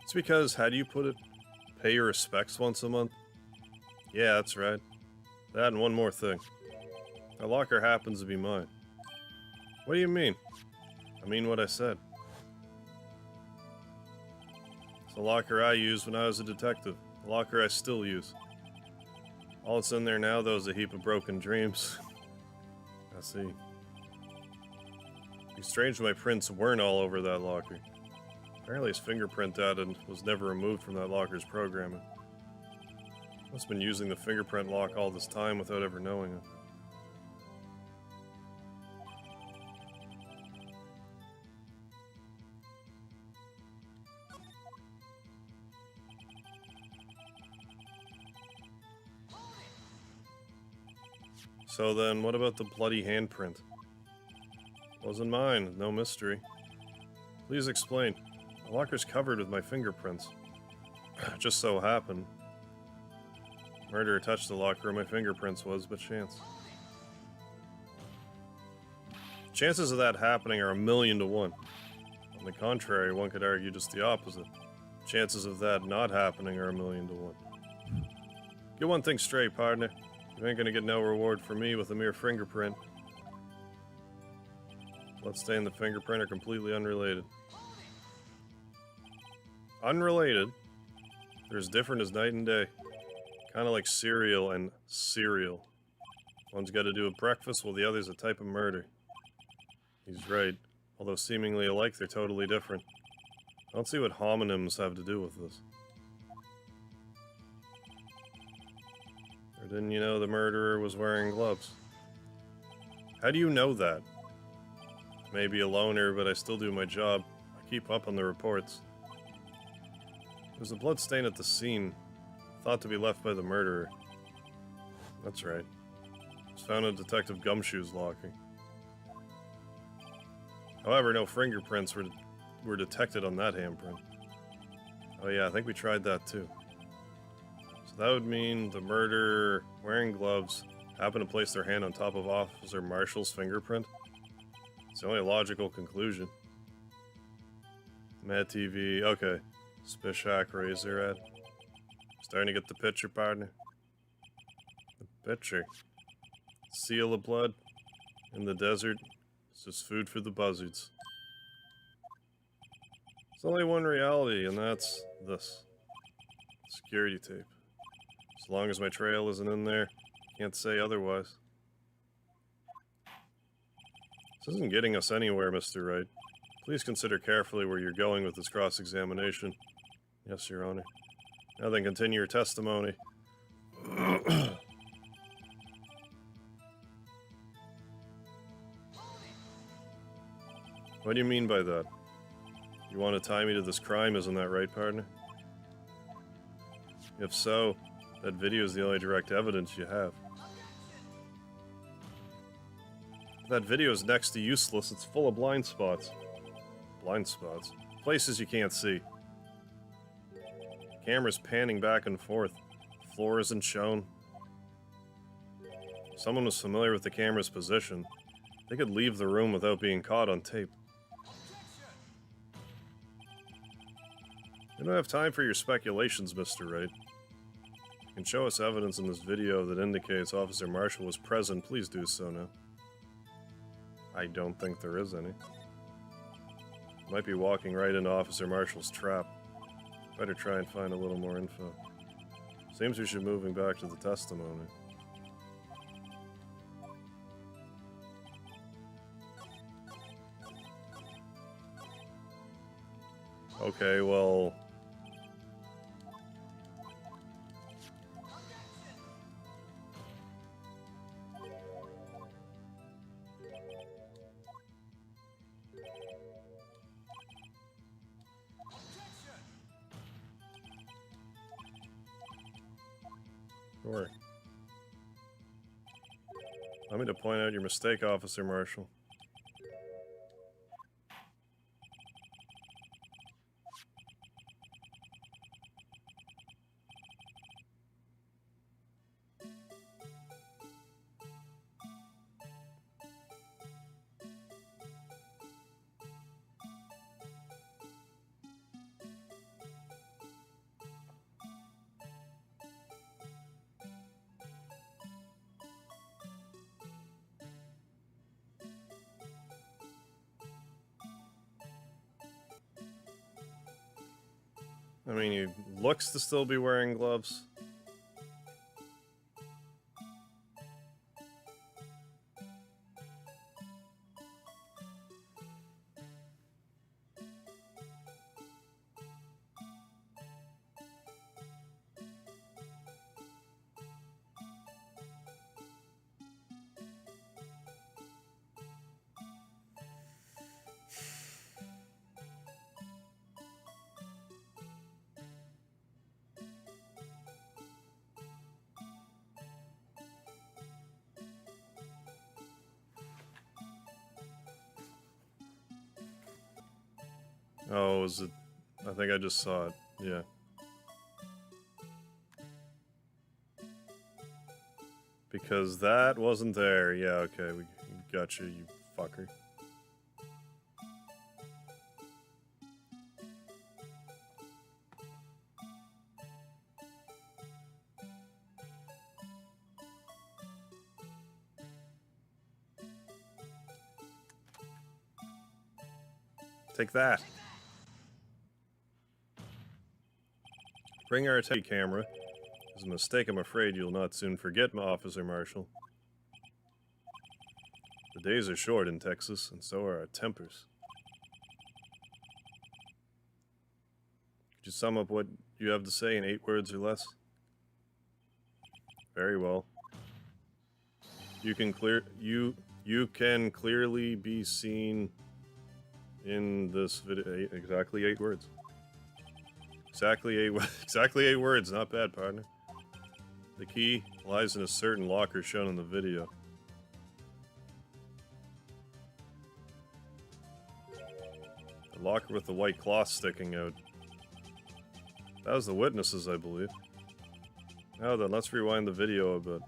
It's because, how do you put it, pay your respects once a month? Yeah, that's right. That and one more thing. That locker happens to be mine. What do you mean? I mean what I said. It's the locker I used when I was a detective. The locker I still use. All that's in there now, though, is a heap of broken dreams. I see. It'd be strange if my prints weren't all over that locker. Apparently his fingerprint data was never removed from that locker's programming. Must have been using the fingerprint lock all this time without ever knowing it. So then, what about the bloody handprint? Wasn't mine, no mystery. Please explain. The locker's covered with my fingerprints. Just so happened. Murderer touched the locker where my fingerprints was, but chance. Chances of that happening are 1,000,000 to 1. On the contrary, one could argue just the opposite. Chances of that not happening are 1,000,000 to 1. Get one thing straight, partner. You ain't gonna get no reward from me with a mere fingerprint. Bloodstain and the fingerprint are completely unrelated. Unrelated? They're as different as night and day. Kinda like cereal and cereal. One's got to do with breakfast, while the other's a type of murder. He's right. Although seemingly alike, they're totally different. I don't see what homonyms have to do with this. Or didn't you know the murderer was wearing gloves? How do you know that? I may be a loner, but I still do my job. I keep up on the reports. There's a blood stain at the scene, thought to be left by the murderer. That's right. It was found in Detective Gumshoe's locker. However, no fingerprints were detected on that handprint. Oh yeah, I think we tried that too. So that would mean the murderer, wearing gloves, happened to place their hand on top of Officer Marshall's fingerprint. It's the only logical conclusion. Mad TV, okay. Spishak Razor ad. Starting to get the picture, partner. Picture. Seal of blood in the desert. It's just food for the buzzards. There's only one reality, and that's this. Security tape. As long as my trail isn't in there, can't say otherwise. This isn't getting us anywhere, Mr. Wright. Please consider carefully where you're going with this cross-examination. Yes, Your Honor. Now then, continue your testimony. What do you mean by that? You want to tie me to this crime, isn't that right, partner? If so, that video is the only direct evidence you have. That video is next to useless. It's full of blind spots. Blind spots? Places you can't see. Camera's panning back and forth. Floor isn't shown. If someone was familiar with the camera's position, they could leave the room without being caught on tape. We don't have time for your speculations, Mr. Wright. You can show us evidence in this video that indicates Officer Marshall was present. Please do so now. I don't think there is any. Might be walking right into Officer Marshall's trap. Better try and find a little more info. Seems we should be moving back to the testimony. Okay, well... Sure. Allow me to point out your mistake, Officer Marshall. I mean, he looks to still be wearing gloves. Oh, is it? I think I just saw it. Yeah. Because that wasn't there. Yeah, okay, we got you, you fucker. Take that. Bring our camera. It's a mistake I'm afraid you'll not soon forget, Officer Marshall. The days are short in Texas, and so are our tempers. Could you sum up what you have to say in 8 words or less? Very well. You can clearly be seen in this video. Exactly 8 words. Exactly 8 words. Not bad, partner. The key lies in a certain locker shown in the video. The locker with the white cloth sticking out. That was the witnesses, I believe. Now then, let's rewind the video a bit.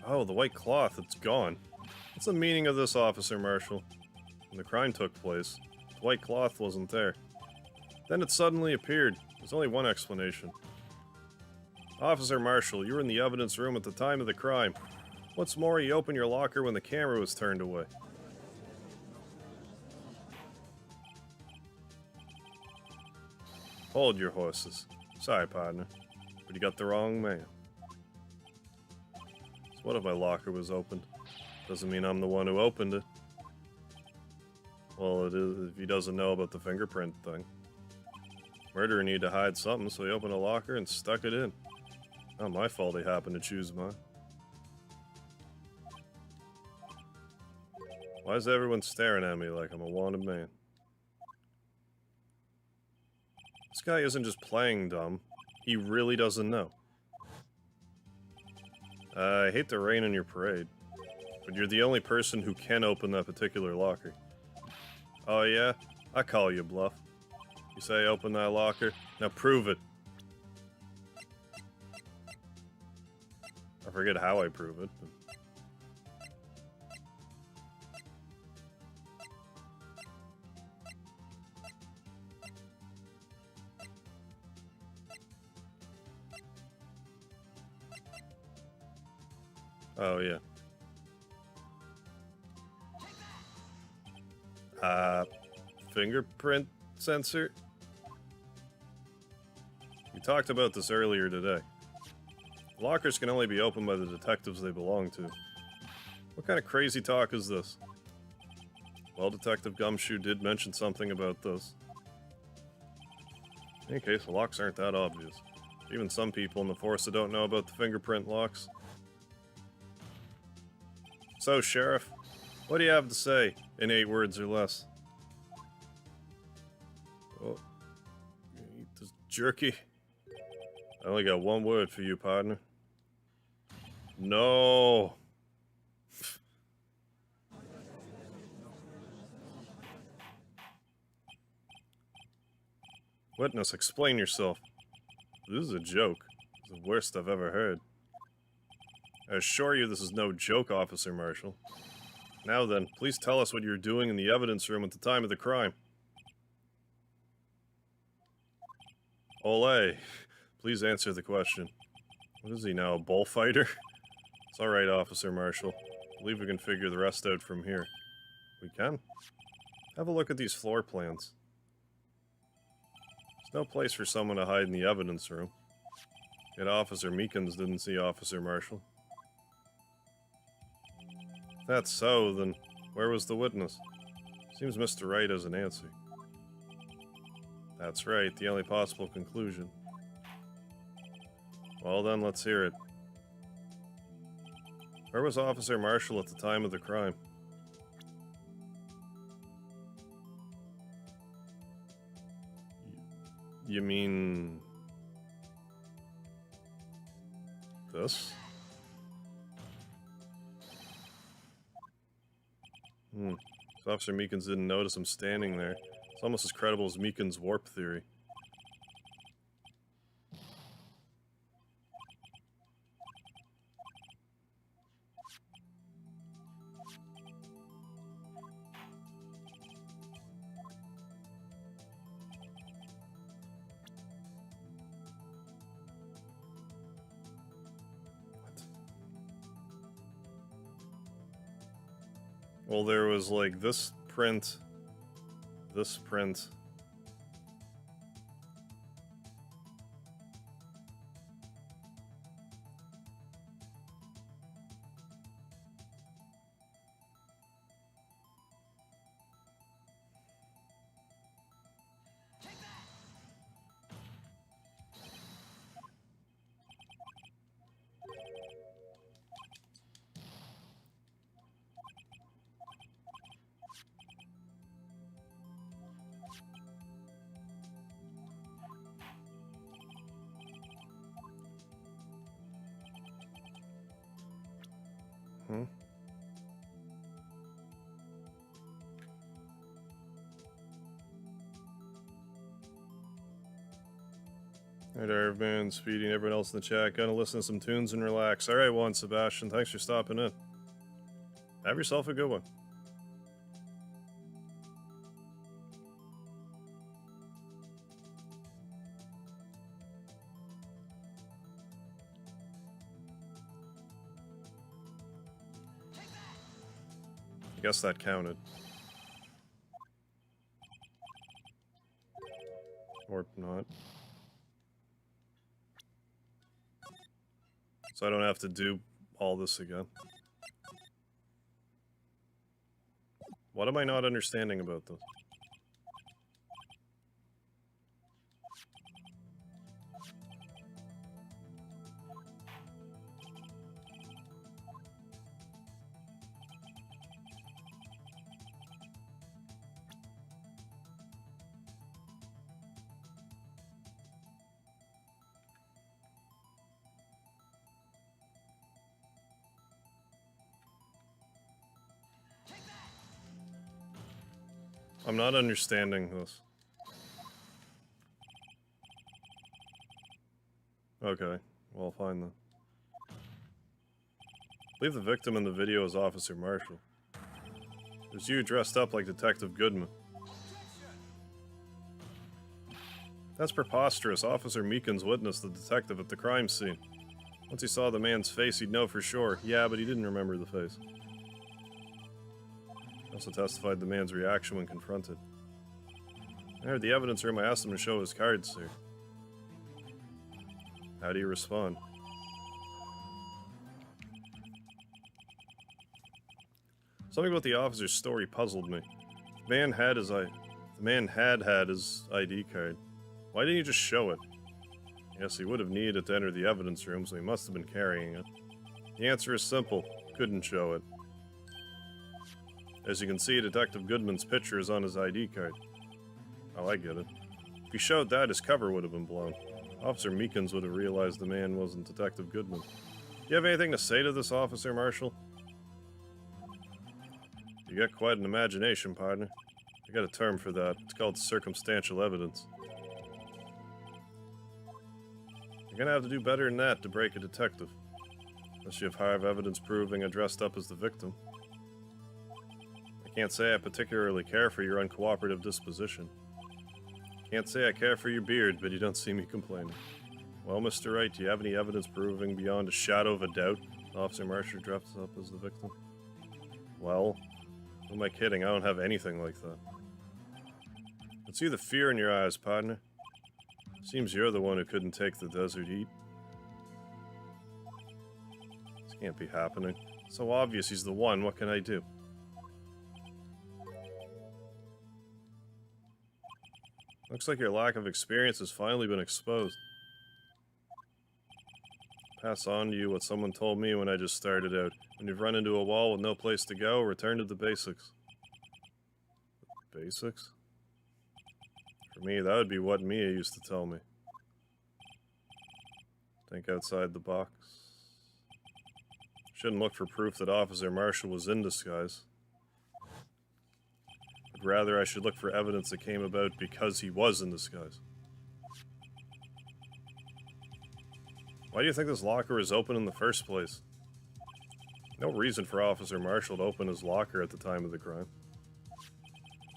Oh, the white cloth, it's gone. What's the meaning of this, Officer Marshall? When the crime took place, the white cloth wasn't there. Then it suddenly appeared. There's only one explanation. Officer Marshall, you were in the evidence room at the time of the crime. What's more, you opened your locker when the camera was turned away. Hold your horses. Sorry, partner, but you got the wrong man. So what if my locker was opened? Doesn't mean I'm the one who opened it. Well, it is if he doesn't know about the fingerprint thing. Murderer needed to hide something, so he opened a locker and stuck it in. Not my fault he happened to choose mine. Why is everyone staring at me like I'm a wanted man? This guy isn't just playing dumb. He really doesn't know. I hate to rain on your parade, but you're the only person who can open that particular locker. Oh yeah? I call you bluff. You say open that locker? Now prove it. I forget how I prove it. But... Oh, yeah. Fingerprint sensor? We talked about this earlier today. Lockers can only be opened by the detectives they belong to. What kind of crazy talk is this? Well, Detective Gumshoe did mention something about this. In any case, the locks aren't that obvious. Even some people in the force that don't know about the fingerprint locks. So, Sheriff, what do you have to say in 8 words or less? Oh, eat this jerky. I only got 1 word for you, partner. No. Witness, explain yourself. This is a joke. It's the worst I've ever heard. I assure you this is no joke, Officer Marshall. Now then, please tell us what you were doing in the evidence room at the time of the crime. Olay. Please answer the question. What is he now, a bullfighter? It's alright, Officer Marshall. I believe we can figure the rest out from here. We can? Have a look at these floor plans. There's no place for someone to hide in the evidence room. Yet Officer Meekins didn't see Officer Marshall. If that's so, then where was the witness? Seems Mr. Wright has an answer. That's right, the only possible conclusion. Well then, let's hear it. Where was Officer Marshall at the time of the crime? You mean... this? So Officer Meekins didn't notice him standing there. It's almost as credible as Meekins' warp theory. Well, there was like this print. Alright, Irvin, Speedy, and everyone else in the chat. Gonna listen to some tunes and relax. Alright, Juan Sebastian, thanks for stopping in. Have yourself a good one. I guess that counted. Or not. So I don't have to do all this again. What am I not understanding about this? I'm not understanding this. Okay, well, fine then. I believe the victim in the video is Officer Marshall. It was you dressed up like Detective Goodman. That's preposterous. Officer Meekins witnessed the detective at the crime scene. Once he saw the man's face, he'd know for sure. Yeah, but he didn't remember the face. He also testified the man's reaction when confronted. I heard the evidence room. I asked him to show his cards, sir. How do you respond? Something about the officer's story puzzled me. The man had his ID card. Why didn't you just show it? Yes, he would have needed it to enter the evidence room, so he must have been carrying it. The answer is simple. Couldn't show it. As you can see, Detective Goodman's picture is on his ID card. Oh, I get it. If he showed that, his cover would have been blown. Officer Meekins would have realized the man wasn't Detective Goodman. Do you have anything to say to this, Officer Marshall? You got quite an imagination, partner. I got a term for that. It's called circumstantial evidence. You're gonna have to do better than that to break a detective. Unless you have hard evidence proving I dressed up as the victim. I can't say I particularly care for your uncooperative disposition. Can't say I care for your beard, but you don't see me complaining. Well, Mr. Wright, do you have any evidence proving beyond a shadow of a doubt Officer Marshall dressed up as the victim? Well, who am I kidding? I don't have anything like that. I can see the fear in your eyes, partner. Seems you're the one who couldn't take the desert heat. This can't be happening. So obvious he's the one. What can I do? Looks like your lack of experience has finally been exposed. Pass on to you what someone told me when I just started out. When you've run into a wall with no place to go, return to the basics. Basics? For me, that would be what Mia used to tell me. Think outside the box. Shouldn't look for proof that Officer Marshall was in disguise. But rather, I should look for evidence that came about because he was in disguise. Why do you think this locker is open in the first place? No reason for Officer Marshall to open his locker at the time of the crime.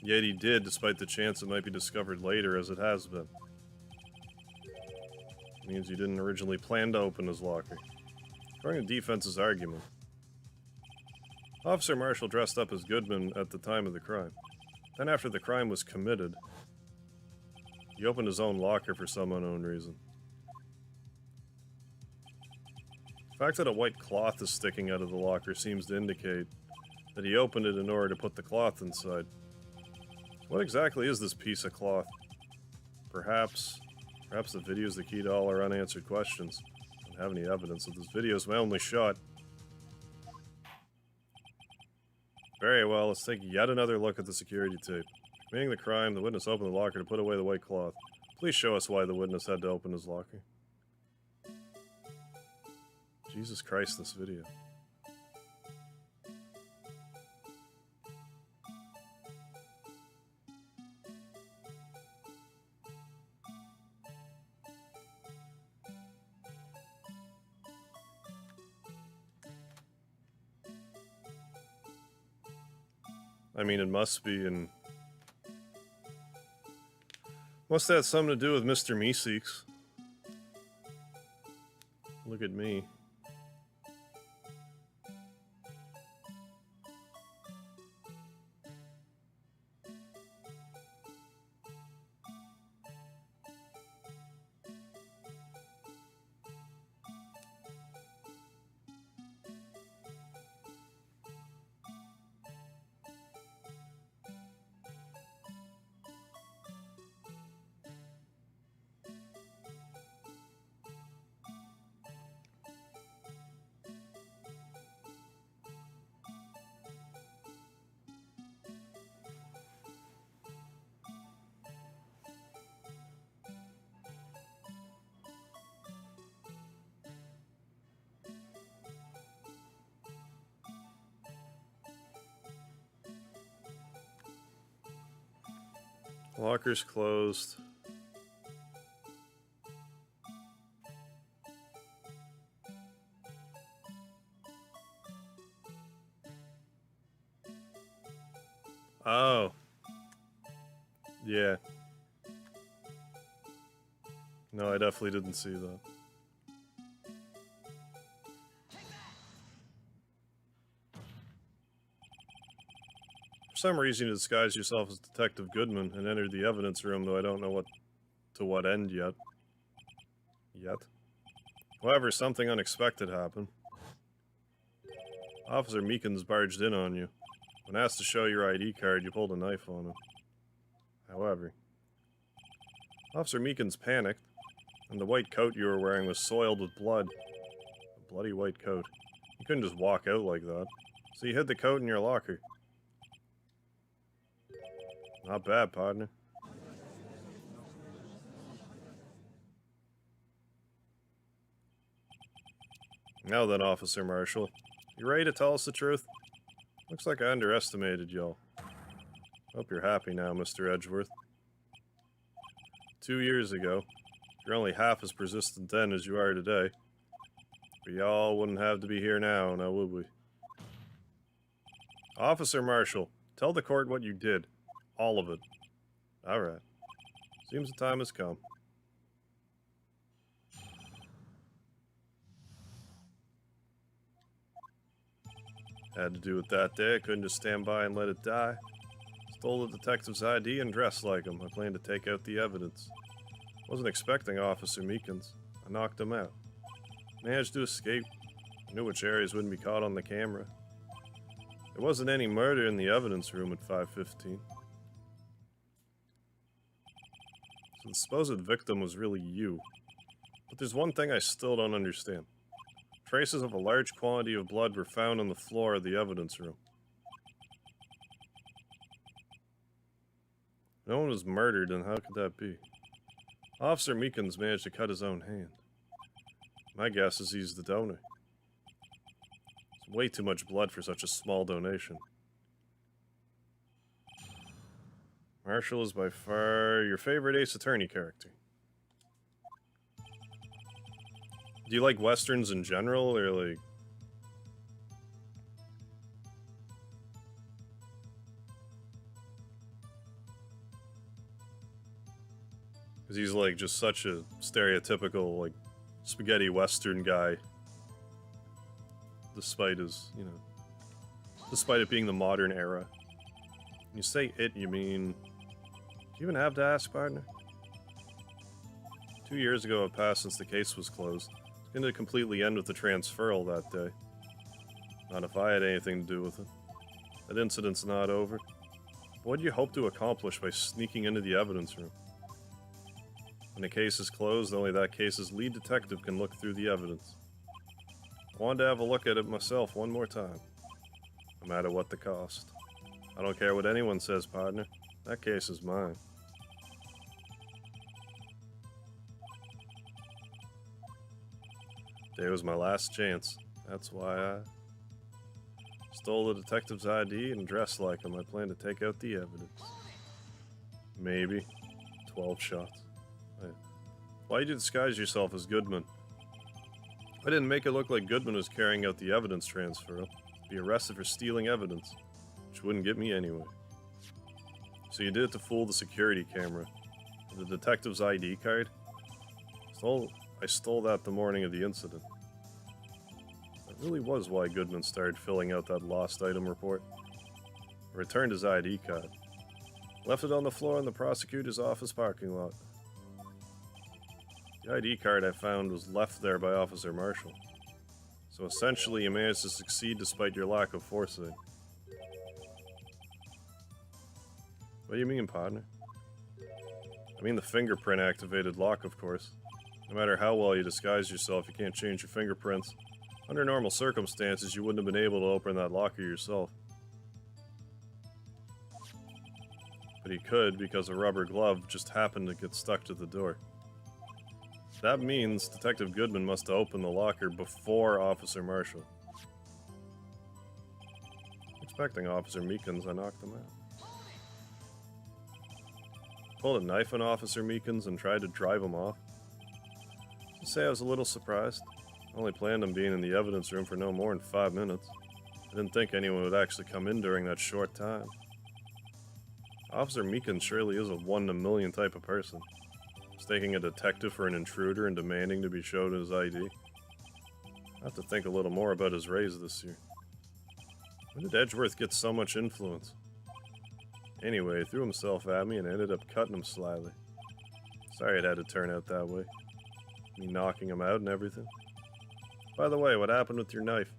Yet he did, despite the chance it might be discovered later, as it has been. It means he didn't originally plan to open his locker. According to defense's argument, Officer Marshall dressed up as Goodman at the time of the crime. Then after the crime was committed, he opened his own locker for some unknown reason. The fact that a white cloth is sticking out of the locker seems to indicate that he opened it in order to put the cloth inside. What exactly is this piece of cloth? Perhaps the video is the key to all our unanswered questions. I don't have any evidence that this video is my only shot. Very well, let's take yet another look at the security tape. Committing the crime, the witness opened the locker to put away the white cloth. Please show us why the witness had to open his locker. Jesus Christ, this video. I mean, it must be, and must have something to do with Mr. Meeseeks. Look at me. Locker's closed. Oh. Yeah. No, I definitely didn't see that. For some reason, you disguised yourself as Detective Goodman and entered the evidence room, though I don't know to what end yet. However, something unexpected happened. Officer Meekins barged in on you. When asked to show your ID card, you pulled a knife on him. However, Officer Meekins panicked, and the white coat you were wearing was soiled with blood. A bloody white coat. You couldn't just walk out like that, so you hid the coat in your locker. Not bad, partner. Now then, Officer Marshall, you ready to tell us the truth? Looks like I underestimated y'all. Hope you're happy now, Mr. Edgeworth. 2 years ago, you're only half as persistent then as you are today. But y'all wouldn't have to be here now would we? Officer Marshall, tell the court what you did. All of it. Alright. Seems the time has come. Had to do it that day. I couldn't just stand by and let it die. Stole the detective's ID and dressed like him. I planned to take out the evidence. Wasn't expecting Officer Meekins. I knocked him out. Managed to escape. I knew which areas wouldn't be caught on the camera. There wasn't any murder in the evidence room at 5:15. So the supposed victim was really you. But there's one thing I still don't understand. Traces of a large quantity of blood were found on the floor of the evidence room. No one was murdered, and how could that be? Officer Meekins managed to cut his own hand. My guess is he's the donor. It's way too much blood for such a small donation. Marshall is by far your favorite Ace Attorney character. Do you like westerns in general, or like... Because he's like just such a stereotypical, like, spaghetti western guy. Despite his, you know... Despite it being the modern era. When you say it, you mean... Do you even have to ask, partner? 2 years ago it passed since the case was closed. It's going to completely end with the transferal that day. Not if I had anything to do with it. That incident's not over. What do you hope to accomplish by sneaking into the evidence room? When a case is closed, only that case's lead detective can look through the evidence. I wanted to have a look at it myself one more time. No matter what the cost. I don't care what anyone says, partner. That case is mine. Today was my last chance. That's why I stole the detective's ID and dressed like him. I plan to take out the evidence. Maybe 12 shots. Why did you disguise yourself as Goodman? I didn't make it look like Goodman was carrying out the evidence transfer. Be arrested for stealing evidence. which wouldn't get me anyway. So you did it to fool the security camera. The detective's ID card? I stole that the morning of the incident. That really was why Goodman started filling out that lost item report. I returned his ID card. Left it on the floor in the prosecutor's office parking lot. The ID card I found was left there by Officer Marshall. So essentially you managed to succeed despite your lack of foresight. What do you mean, partner? I mean the fingerprint activated lock, of course. No matter how well you disguise yourself, you can't change your fingerprints. Under normal circumstances, you wouldn't have been able to open that locker yourself. But he could because a rubber glove just happened to get stuck to the door. That means Detective Goodman must have opened the locker before Officer Marshall. Expecting Officer Meekins, I knocked him out. Pulled a knife on Officer Meekins and tried to drive him off. To say I was a little surprised. I only planned on being in the evidence room for no more than 5 minutes. I didn't think anyone would actually come in during that short time. Officer Meekins surely is a 1 in a million type of person. Mistaking a detective for an intruder and demanding to be shown his ID. I have to think a little more about his raise this year. When did Edgeworth get so much influence? Anyway, he threw himself at me and ended up cutting him slyly. Sorry it had to turn out that way. Me knocking him out and everything. By the way, what happened with your knife?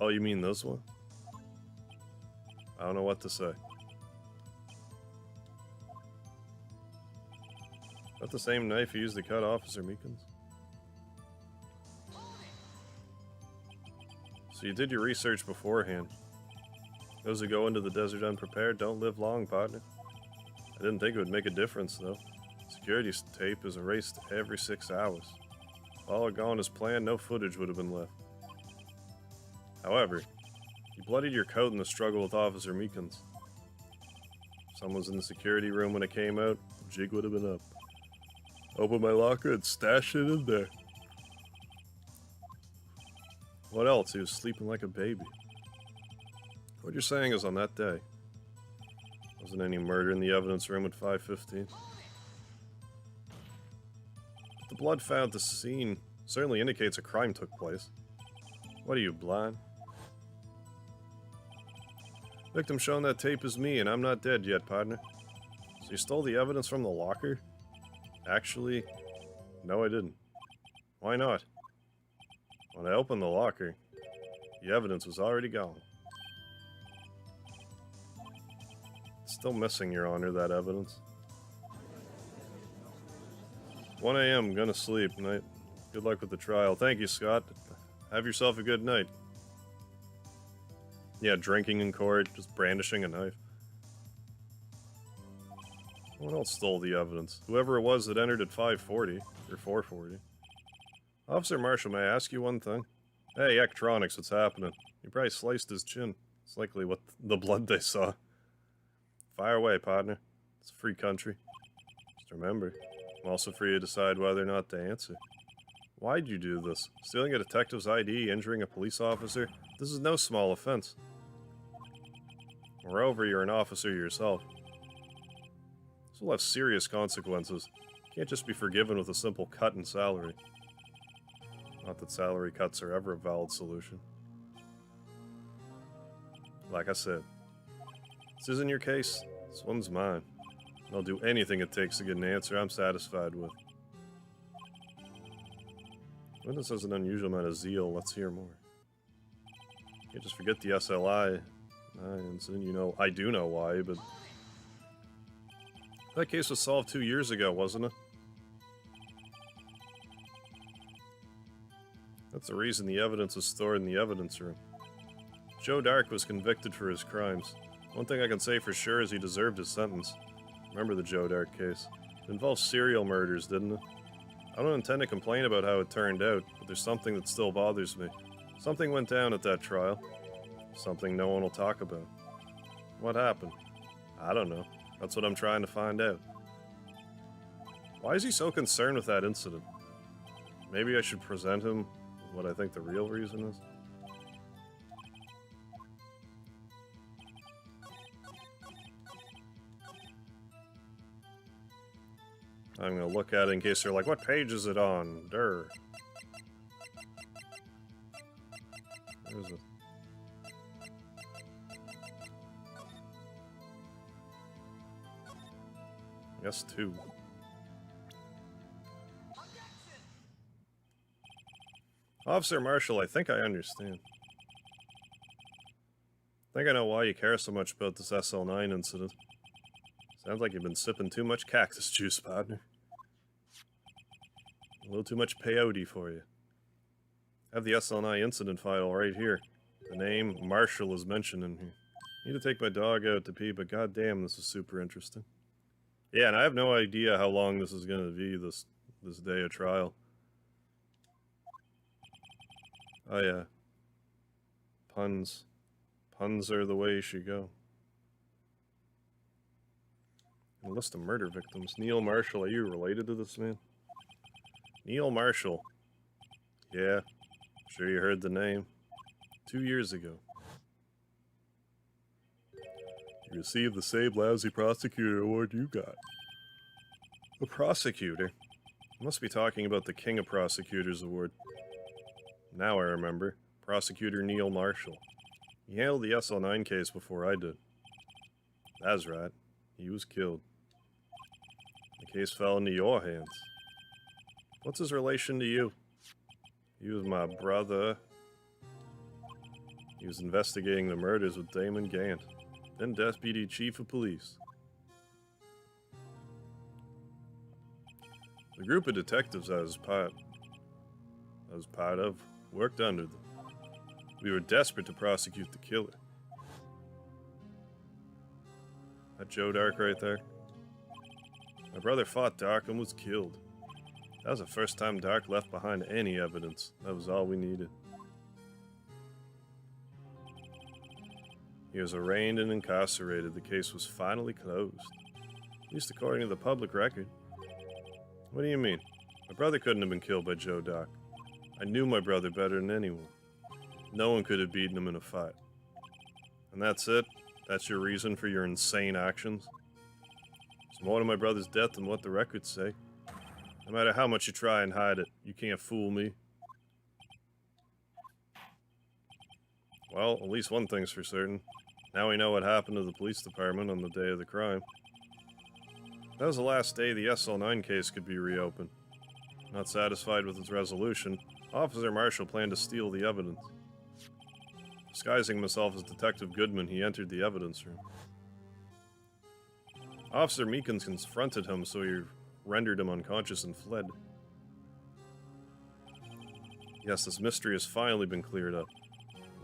Oh, you mean this one? I don't know what to say. Is that the same knife you used to cut Officer Meekins? So you did your research beforehand. Those who go into the desert unprepared don't live long, partner. I didn't think it would make a difference, though. Security tape is erased every 6 hours. If all had gone as planned, no footage would have been left. However, you bloodied your coat in the struggle with Officer Meekins. If someone was in the security room when it came out, the jig would have been up. Open my locker and stash it in there. What else? He was sleeping like a baby. What you're saying is on that day, wasn't any murder in the evidence room at 5:15. The blood found at the scene certainly indicates a crime took place. What are you, blind? Victim shown that tape is me, and I'm not dead yet, partner. So you stole the evidence from the locker? Actually, no I didn't. Why not? When I opened the locker, the evidence was already gone. Still missing, Your Honor, that evidence. 1 a.m., gonna sleep. Night. Good luck with the trial. Thank you, Scott. Have yourself a good night. Yeah, drinking in court, just brandishing a knife. What else stole the evidence? Whoever it was that entered at 5:40, or 4:40. Officer Marshall, may I ask you one thing? Hey, Electronics, what's happening? You probably sliced his chin. It's likely what the blood they saw. Fire away, partner. It's a free country. Just remember, I'm also free to decide whether or not to answer. Why'd you do this? Stealing a detective's ID, injuring a police officer? This is no small offense. Moreover, you're an officer yourself. This will have serious consequences. You can't just be forgiven with a simple cut in salary. Not that salary cuts are ever a valid solution. Like I said, this isn't your case, this one's mine. And I'll do anything it takes to get an answer I'm satisfied with. Witness has an unusual amount of zeal, let's hear more. Can't just forget the SLI incident, you know, I do know why, but... That case was solved 2 years ago, wasn't it? That's the reason the evidence was stored in the evidence room. Joe Dark was convicted for his crimes. One thing I can say for sure is he deserved his sentence. Remember the Joe Dark case. It involved serial murders, didn't it? I don't intend to complain about how it turned out, but there's something that still bothers me. Something went down at that trial. Something no one will talk about. What happened? I don't know. That's what I'm trying to find out. Why is he so concerned with that incident? Maybe I should present him with what I think the real reason is? I'm gonna look at it in case they're like, what page is it on? Durr. Where is it? I guess 2. Officer Marshall, I think I understand. I think I know why you care so much about this SL9 incident. Sounds like you've been sipping too much cactus juice, partner. A little too much peyote for you. I have the SL9 incident file right here. The name Marshall is mentioned in here. I need to take my dog out to pee, but goddamn, this is super interesting. Yeah, and I have no idea how long this is going to be, this day of trial. Oh yeah. Puns. Puns are the way you should go. A list of murder victims. Neil Marshall, are you related to this man? Neil Marshall. Yeah, sure you heard the name. 2 years ago. You received the same lousy prosecutor award you got. A prosecutor? You must be talking about the King of Prosecutors award. Now I remember. Prosecutor Neil Marshall. He handled the SL9 case before I did. That's right. He was killed. The case fell into your hands. What's his relation to you? He was my brother. He was investigating the murders with Damon Gant, then Deputy Chief of Police. The group of detectives I was part of worked under them. We were desperate to prosecute the killer. That Joe Dark right there? My brother fought Dark and was killed. That was the first time Dark left behind any evidence. That was all we needed. He was arraigned and incarcerated. The case was finally closed. At least according to the public record. What do you mean? My brother couldn't have been killed by Joe Dark. I knew my brother better than anyone. No one could have beaten him in a fight. And that's it? That's your reason for your insane actions? It's more to my brother's death than what the records say. No matter how much you try and hide it, you can't fool me. Well, at least one thing's for certain. Now we know what happened to the police department on the day of the crime. That was the last day the SL9 case could be reopened. Not satisfied with its resolution, Officer Marshall planned to steal the evidence. Disguising himself as Detective Goodman, he entered the evidence room. Officer Meekins confronted him, so he rendered him unconscious and fled. Yes, this mystery has finally been cleared up.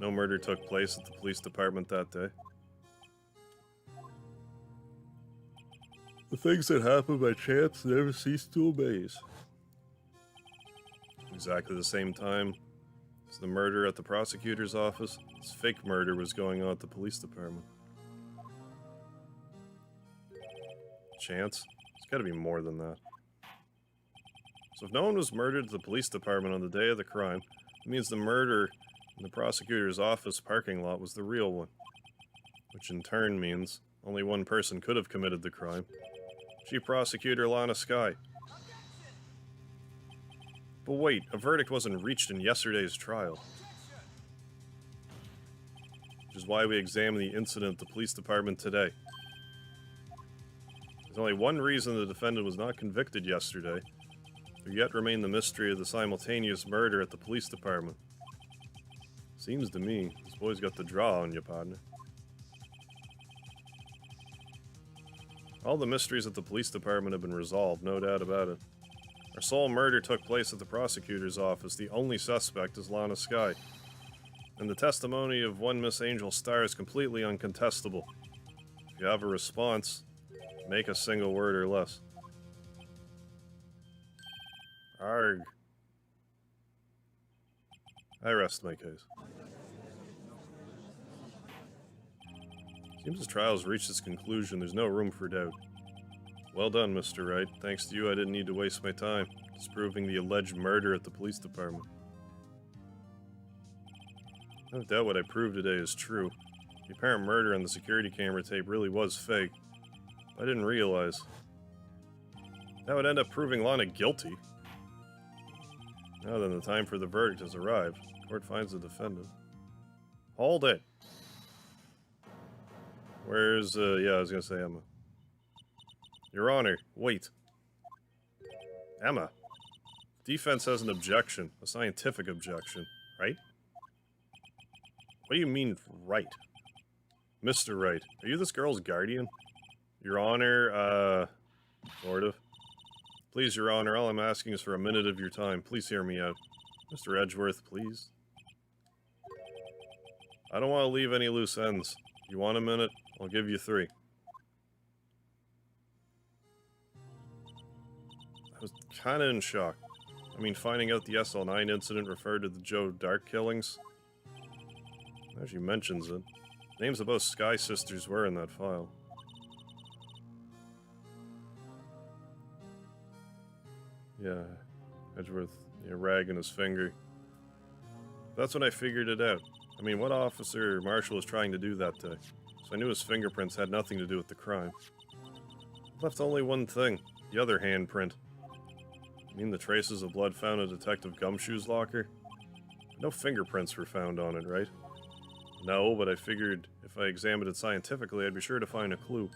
No murder took place at the police department that day. The things that happen by chance never cease to amaze. Exactly the same time as the murder at the prosecutor's office, this fake murder was going on at the police department. Chance? It's gotta be more than that. So if no one was murdered at the police department on the day of the crime, it means the murder in the prosecutor's office parking lot was the real one. Which in turn means only one person could have committed the crime. Chief Prosecutor Lana Skye. But wait, a verdict wasn't reached in yesterday's trial. Which is why we examine the incident at the police department today. There's only one reason the defendant was not convicted yesterday. There yet remained the mystery of the simultaneous murder at the police department. Seems to me, this boy's got the draw on you, partner. All the mysteries at the police department have been resolved, no doubt about it. Our sole murder took place at the prosecutor's office. The only suspect is Lana Skye. And the testimony of one Miss Angel Starr is completely uncontestable. If you have a response, make a single word or less. Arg. I rest my case. Seems this trial has reached its conclusion. There's no room for doubt. Well done, Mr. Wright. Thanks to you, I didn't need to waste my time disproving the alleged murder at the police department. No doubt what I proved today is true. The apparent murder on the security camera tape really was fake. I didn't realize. That would end up proving Lana guilty. Now then, the time for the verdict has arrived. Court finds the defendant. Hold it! Where's, yeah, I was gonna say Emma. Your Honor, wait. Emma. Defense has an objection. A scientific objection, right? What do you mean, right? Mr. Wright, are you this girl's guardian? Your Honor, sort of. Please, Your Honor, all I'm asking is for a minute of your time. Please hear me out. Mr. Edgeworth, please. I don't want to leave any loose ends. You want a minute? I'll give you 3. I was kinda in shock. I mean, finding out the SL9 incident referred to the Joe Dark killings. Now she mentions it. Names of both Sky Sisters were in that file. Yeah, Edgeworth, yeah, rag in his finger. That's when I figured it out. I mean, what officer Marshall was trying to do that day? So I knew his fingerprints had nothing to do with the crime. Left only one thing, the other handprint. I mean the traces of blood found in Detective Gumshoe's locker? No fingerprints were found on it, right? No, but I figured if I examined it scientifically, I'd be sure to find a clue.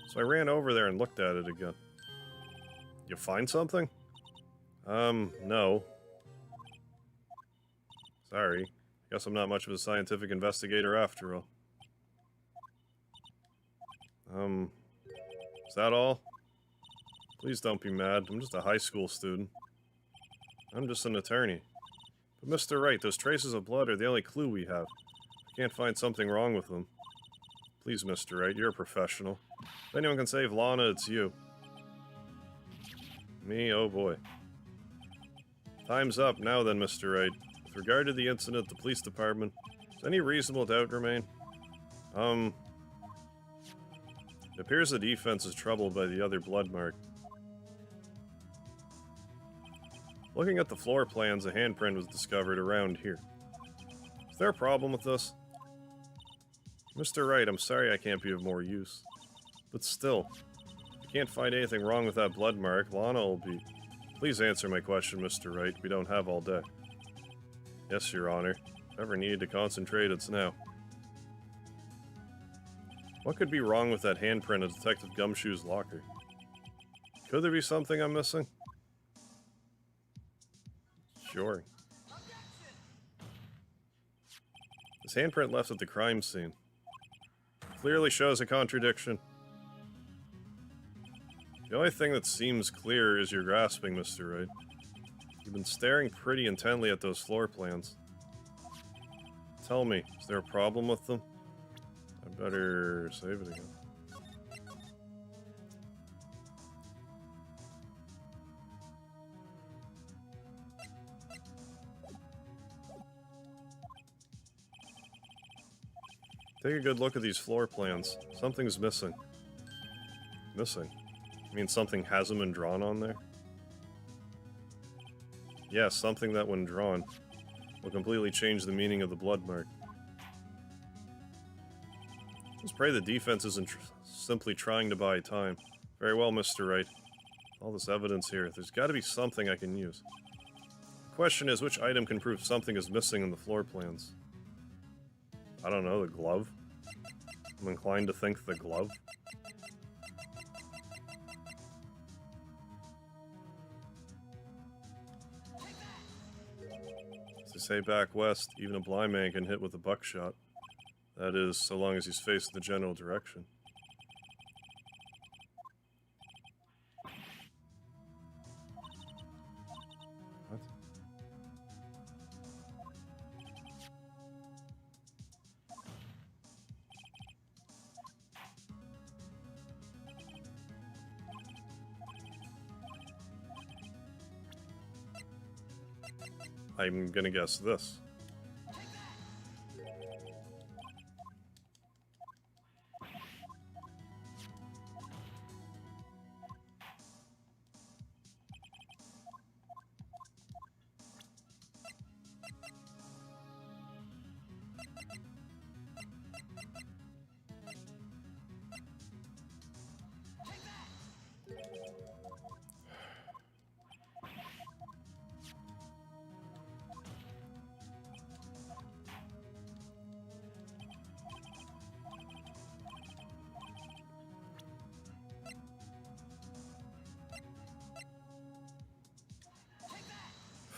So I ran over there and looked at it again. You find something? No. Sorry. Guess I'm not much of a scientific investigator after all. Is that all? Please don't be mad. I'm just a high school student. I'm just an attorney. But Mr. Wright, those traces of blood are the only clue we have. I can't find something wrong with them. Please, Mr. Wright, you're a professional. If anyone can save Lana, it's you. Me? Oh boy. Time's up now then, Mr. Wright. With regard to the incident at the police department, does any reasonable doubt remain? It appears the defense is troubled by the other blood mark. Looking at the floor plans, a handprint was discovered around here. Is there a problem with this? Mr. Wright, I'm sorry I can't be of more use. But still, if you can't find anything wrong with that blood mark, Lana will be... Please answer my question, Mr. Wright. We don't have all day. Yes, Your Honor. If ever needed to concentrate, it's now. What could be wrong with that handprint in Detective Gumshoe's locker? Could there be something I'm missing? Sure. This handprint left at the crime scene. Clearly shows a contradiction. The only thing that seems clear is your grasping, Mr. Wright. You've been staring pretty intently at those floor plans. Tell me, is there a problem with them? I better save it again. Take a good look at these floor plans. Something's missing. Missing? I mean something hasn't been drawn on there? Yes, something that when drawn will completely change the meaning of the blood mark. Let's pray the defense isn't simply trying to buy time. Very well, Mr. Wright. All this evidence here, there's got to be something I can use. The question is, which item can prove something is missing in the floor plans? I don't know, the glove? I'm inclined to think the glove. As they say back west, even a blind man can hit with a buckshot. That is, so long as he's facing the general direction. What? I'm gonna guess this.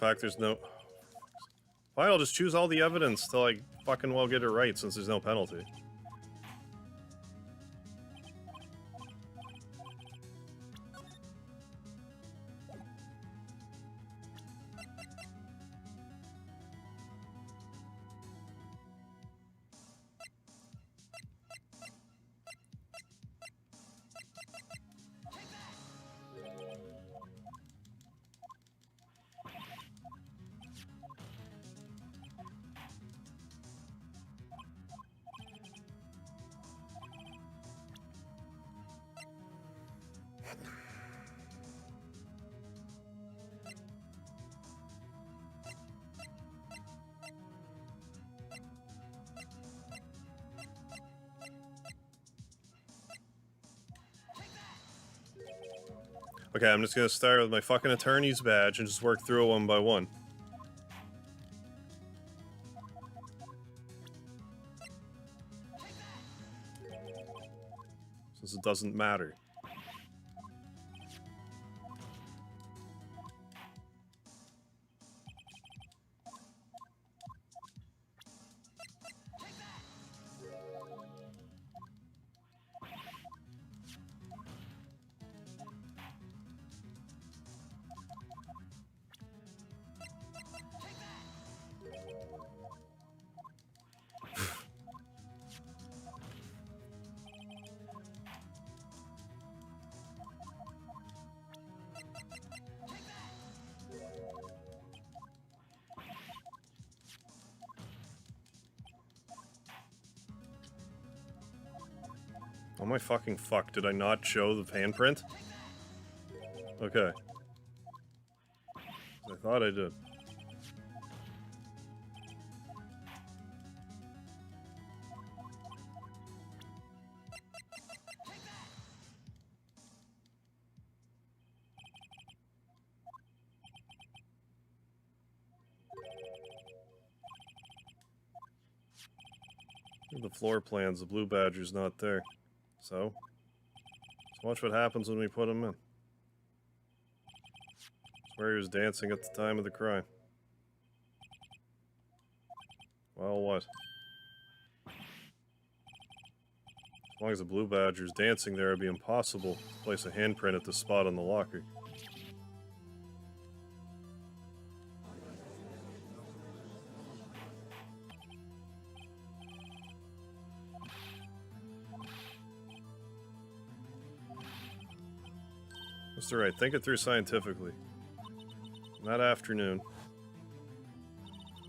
fact there's no... Fine, I'll just choose all the evidence till I fucking well get it right since there's no penalty. Okay, I'm just gonna start with my fucking attorney's badge and just work through it one by one. Since it doesn't matter. Oh my fucking fuck, did I not show the handprint? Okay. I thought I did. The floor plans, the blue badger's not there. So, let's watch what happens when we put him in. It's where he was dancing at the time of the crime. Well, what? As long as the blue badger's dancing there, it'd be impossible to place a handprint at the spot on the locker. Mr. Wright, think it through scientifically. That afternoon,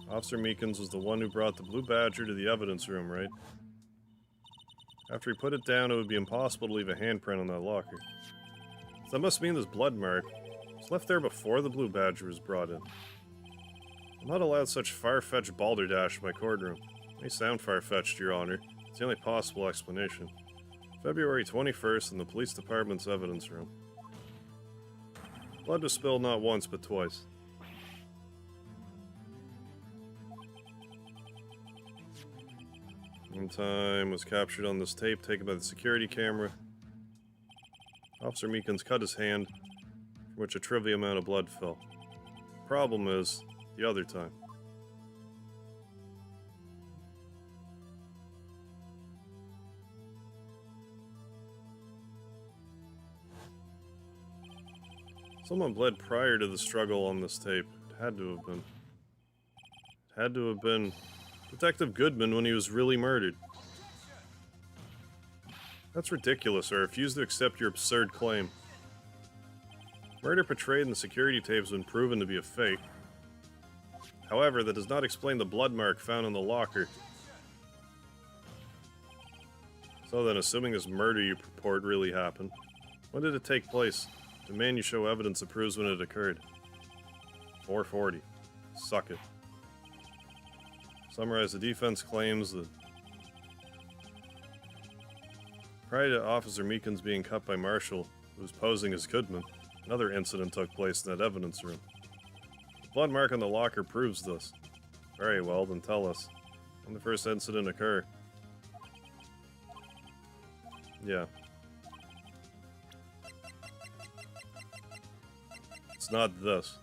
Officer Meekins was the one who brought the blue badger to the evidence room, right? After he put it down, it would be impossible to leave a handprint on that locker. So that must mean this blood mark was left there before the blue badger was brought in. I'm not allowed such far-fetched balderdash in my courtroom. It may sound far-fetched, Your Honor. It's the only possible explanation. February 21st in the police department's evidence room. Blood was spilled not once, but twice. One time was captured on this tape taken by the security camera. Officer Meekins cut his hand, from which a trivial amount of blood fell. Problem is, the other time. Someone bled prior to the struggle on this tape. It had to have been. It had to have been Detective Goodman when he was really murdered. That's ridiculous. I refuse to accept your absurd claim. Murder portrayed in the security tape has been proven to be a fake. However, that does not explain the blood mark found in the locker. So then, assuming this murder you purport really happened, when did it take place? Demand you show evidence that proves when it occurred. 4:40. Suck it. Summarize, the defense claims that prior to Officer Meekins being cut by Marshall, who was posing as Goodman, another incident took place in that evidence room. The blood mark on the locker proves this. Very well, then tell us. When did the first incident occur? Yeah. It's not this.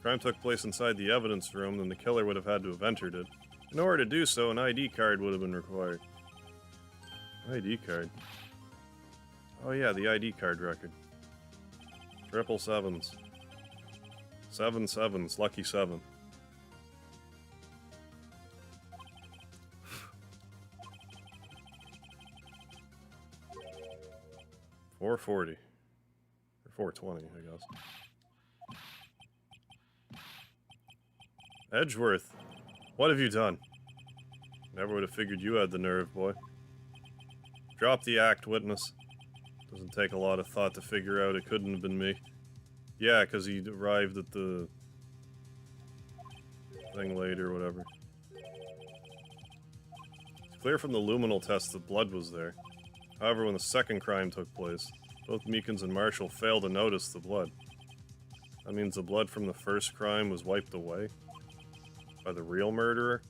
Crime took place inside the evidence room, then the killer would have had to have entered it. In order to do so, an ID card would have been required. ID card? Oh yeah, the ID card record. 777s. 7 sevens, lucky 7. $4.40. Or $4.20, I guess. Edgeworth, what have you done? Never would have figured you had the nerve, boy. Drop the act, witness. Doesn't take a lot of thought to figure out it couldn't have been me. Yeah, because he arrived at the thing late or whatever. It's clear from the luminal test that blood was there. However, when the second crime took place, both Meekins and Marshall failed to notice the blood. That means the blood from the first crime was wiped away by the real murderer.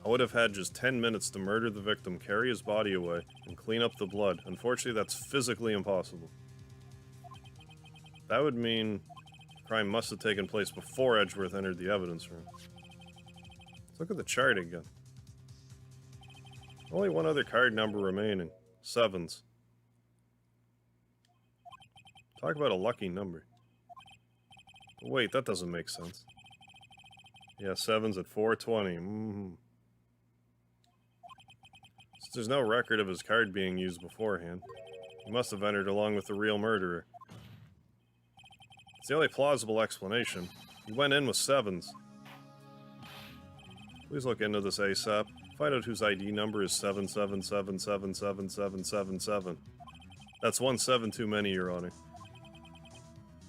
I would have had just 10 minutes to murder the victim, carry his body away, and clean up the blood. Unfortunately, that's physically impossible. That would mean the crime must have taken place before Edgeworth entered the evidence room. Let's look at the chart again. Only one other card number remaining. 7s. Talk about a lucky number. But wait, that doesn't make sense. Yeah, 7s at 420. Since there's no record of his card being used beforehand, he must have entered along with the real murderer. It's the only plausible explanation. He went in with 7s. Please look into this ASAP. Find out whose ID number is 777777777. That's 1 7 too many, Your Honor.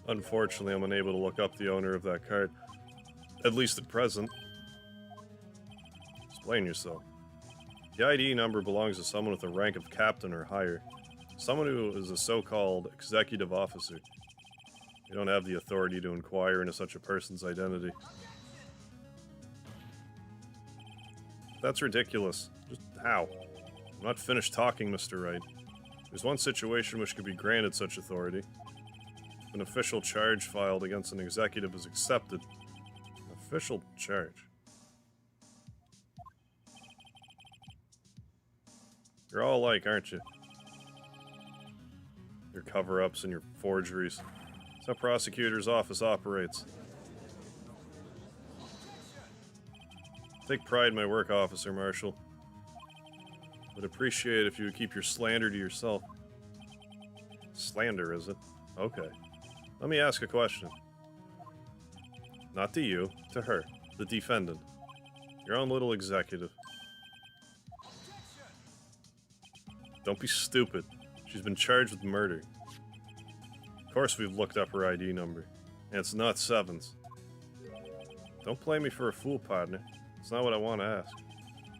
Unfortunately, I'm unable to look up the owner of that card. At least at present. Explain yourself. The ID number belongs to someone with a rank of captain or higher. Someone who is a so-called executive officer. You don't have the authority to inquire into such a person's identity. That's ridiculous. Just how? I'm not finished talking, Mr. Wright. There's one situation which could be granted such authority. If an official charge filed against an executive is accepted. An official charge? You're all alike, aren't you? Your cover-ups and your forgeries. That's how prosecutor's office operates. Take pride in my work, Officer Marshall. Would appreciate if you would keep your slander to yourself. Slander, is it? Okay. Let me ask a question. Not to you, to her, the defendant. Your own little executive. Don't be stupid. She's been charged with murder. Of course we've looked up her ID number. And it's not 7s. Don't play me for a fool, partner. It's not what I want to ask.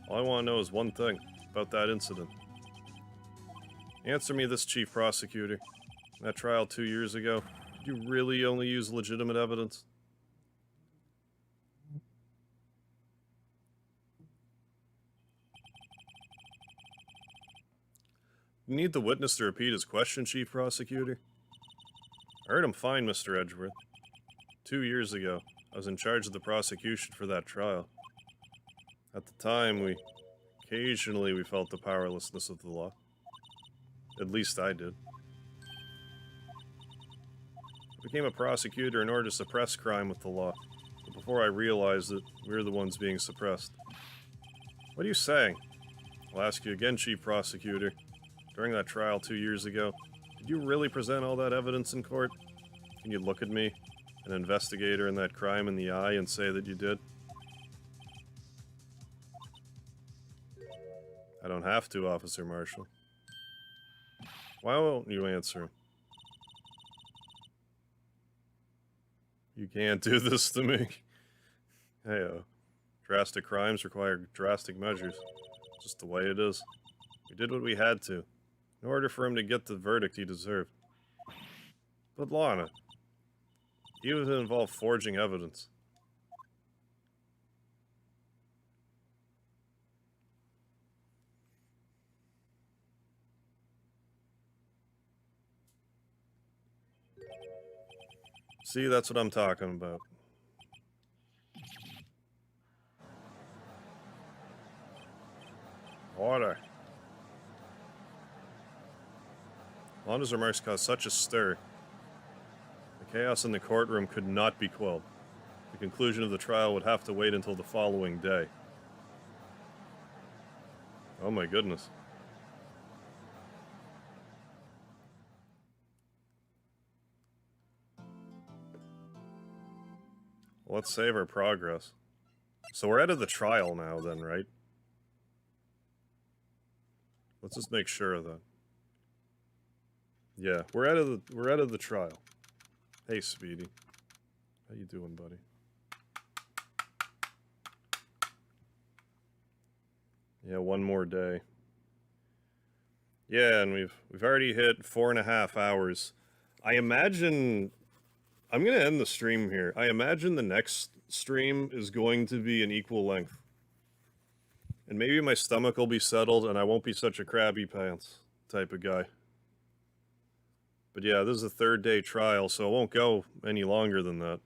All I want to know is one thing about that incident. Answer me this, Chief Prosecutor. In that trial 2 years ago, did you really only use legitimate evidence? You need the witness to repeat his question, Chief Prosecutor? I heard him fine, Mr. Edgeworth. 2 years ago, I was in charge of the prosecution for that trial. At the time, occasionally we felt the powerlessness of the law. At least I did. I became a prosecutor in order to suppress crime with the law. But before I realized it, we were the ones being suppressed. What are you saying? I'll ask you again, Chief Prosecutor. During that trial 2 years ago, did you really present all that evidence in court? Can you look at me, an investigator in that crime, in the eye and say that you did? I don't have to, Officer Marshall. Why won't you answer him? You can't do this to me. Hey-oh. Drastic crimes require drastic measures. Just the way it is. We did what we had to, in order for him to get the verdict he deserved. But Lana, even if it involved forging evidence. See, that's what I'm talking about. Order. Londa's remarks caused such a stir. The chaos in the courtroom could not be quelled. The conclusion of the trial would have to wait until the following day. Oh my goodness. Well, let's save our progress. So we're out of the trial now then, right? Let's just make sure of that. Yeah, we're out of the trial. Hey, Speedy. How you doing, buddy? Yeah, one more day. Yeah, and we've already hit 4.5 hours. I imagine I'm gonna end the stream here. I imagine the next stream is going to be an equal length. And maybe my stomach will be settled and I won't be such a crabby pants type of guy. But yeah, this is a 3rd day trial, so it won't go any longer than that.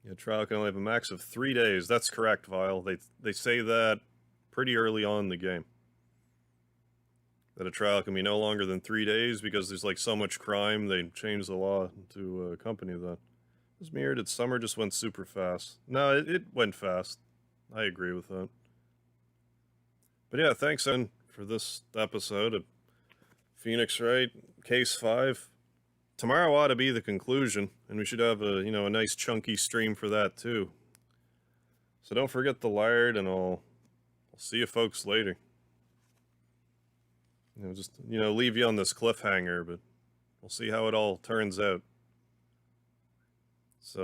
Yeah, trial can only have a max of 3 days. That's correct, Vile. They say that pretty early on in the game. That a trial can be no longer than 3 days because there's like so much crime, they changed the law to accompany that. It was mirrored, its summer just went super fast. No, it went fast. I agree with that. But yeah, thanks, Evan, for this episode of Phoenix Wright, Case 5. Tomorrow ought to be the conclusion, and we should have a, you know, a nice chunky stream for that too. So don't forget the lard, and I'll see you folks later. You know, just, you know, leave you on this cliffhanger, but we'll see how it all turns out. So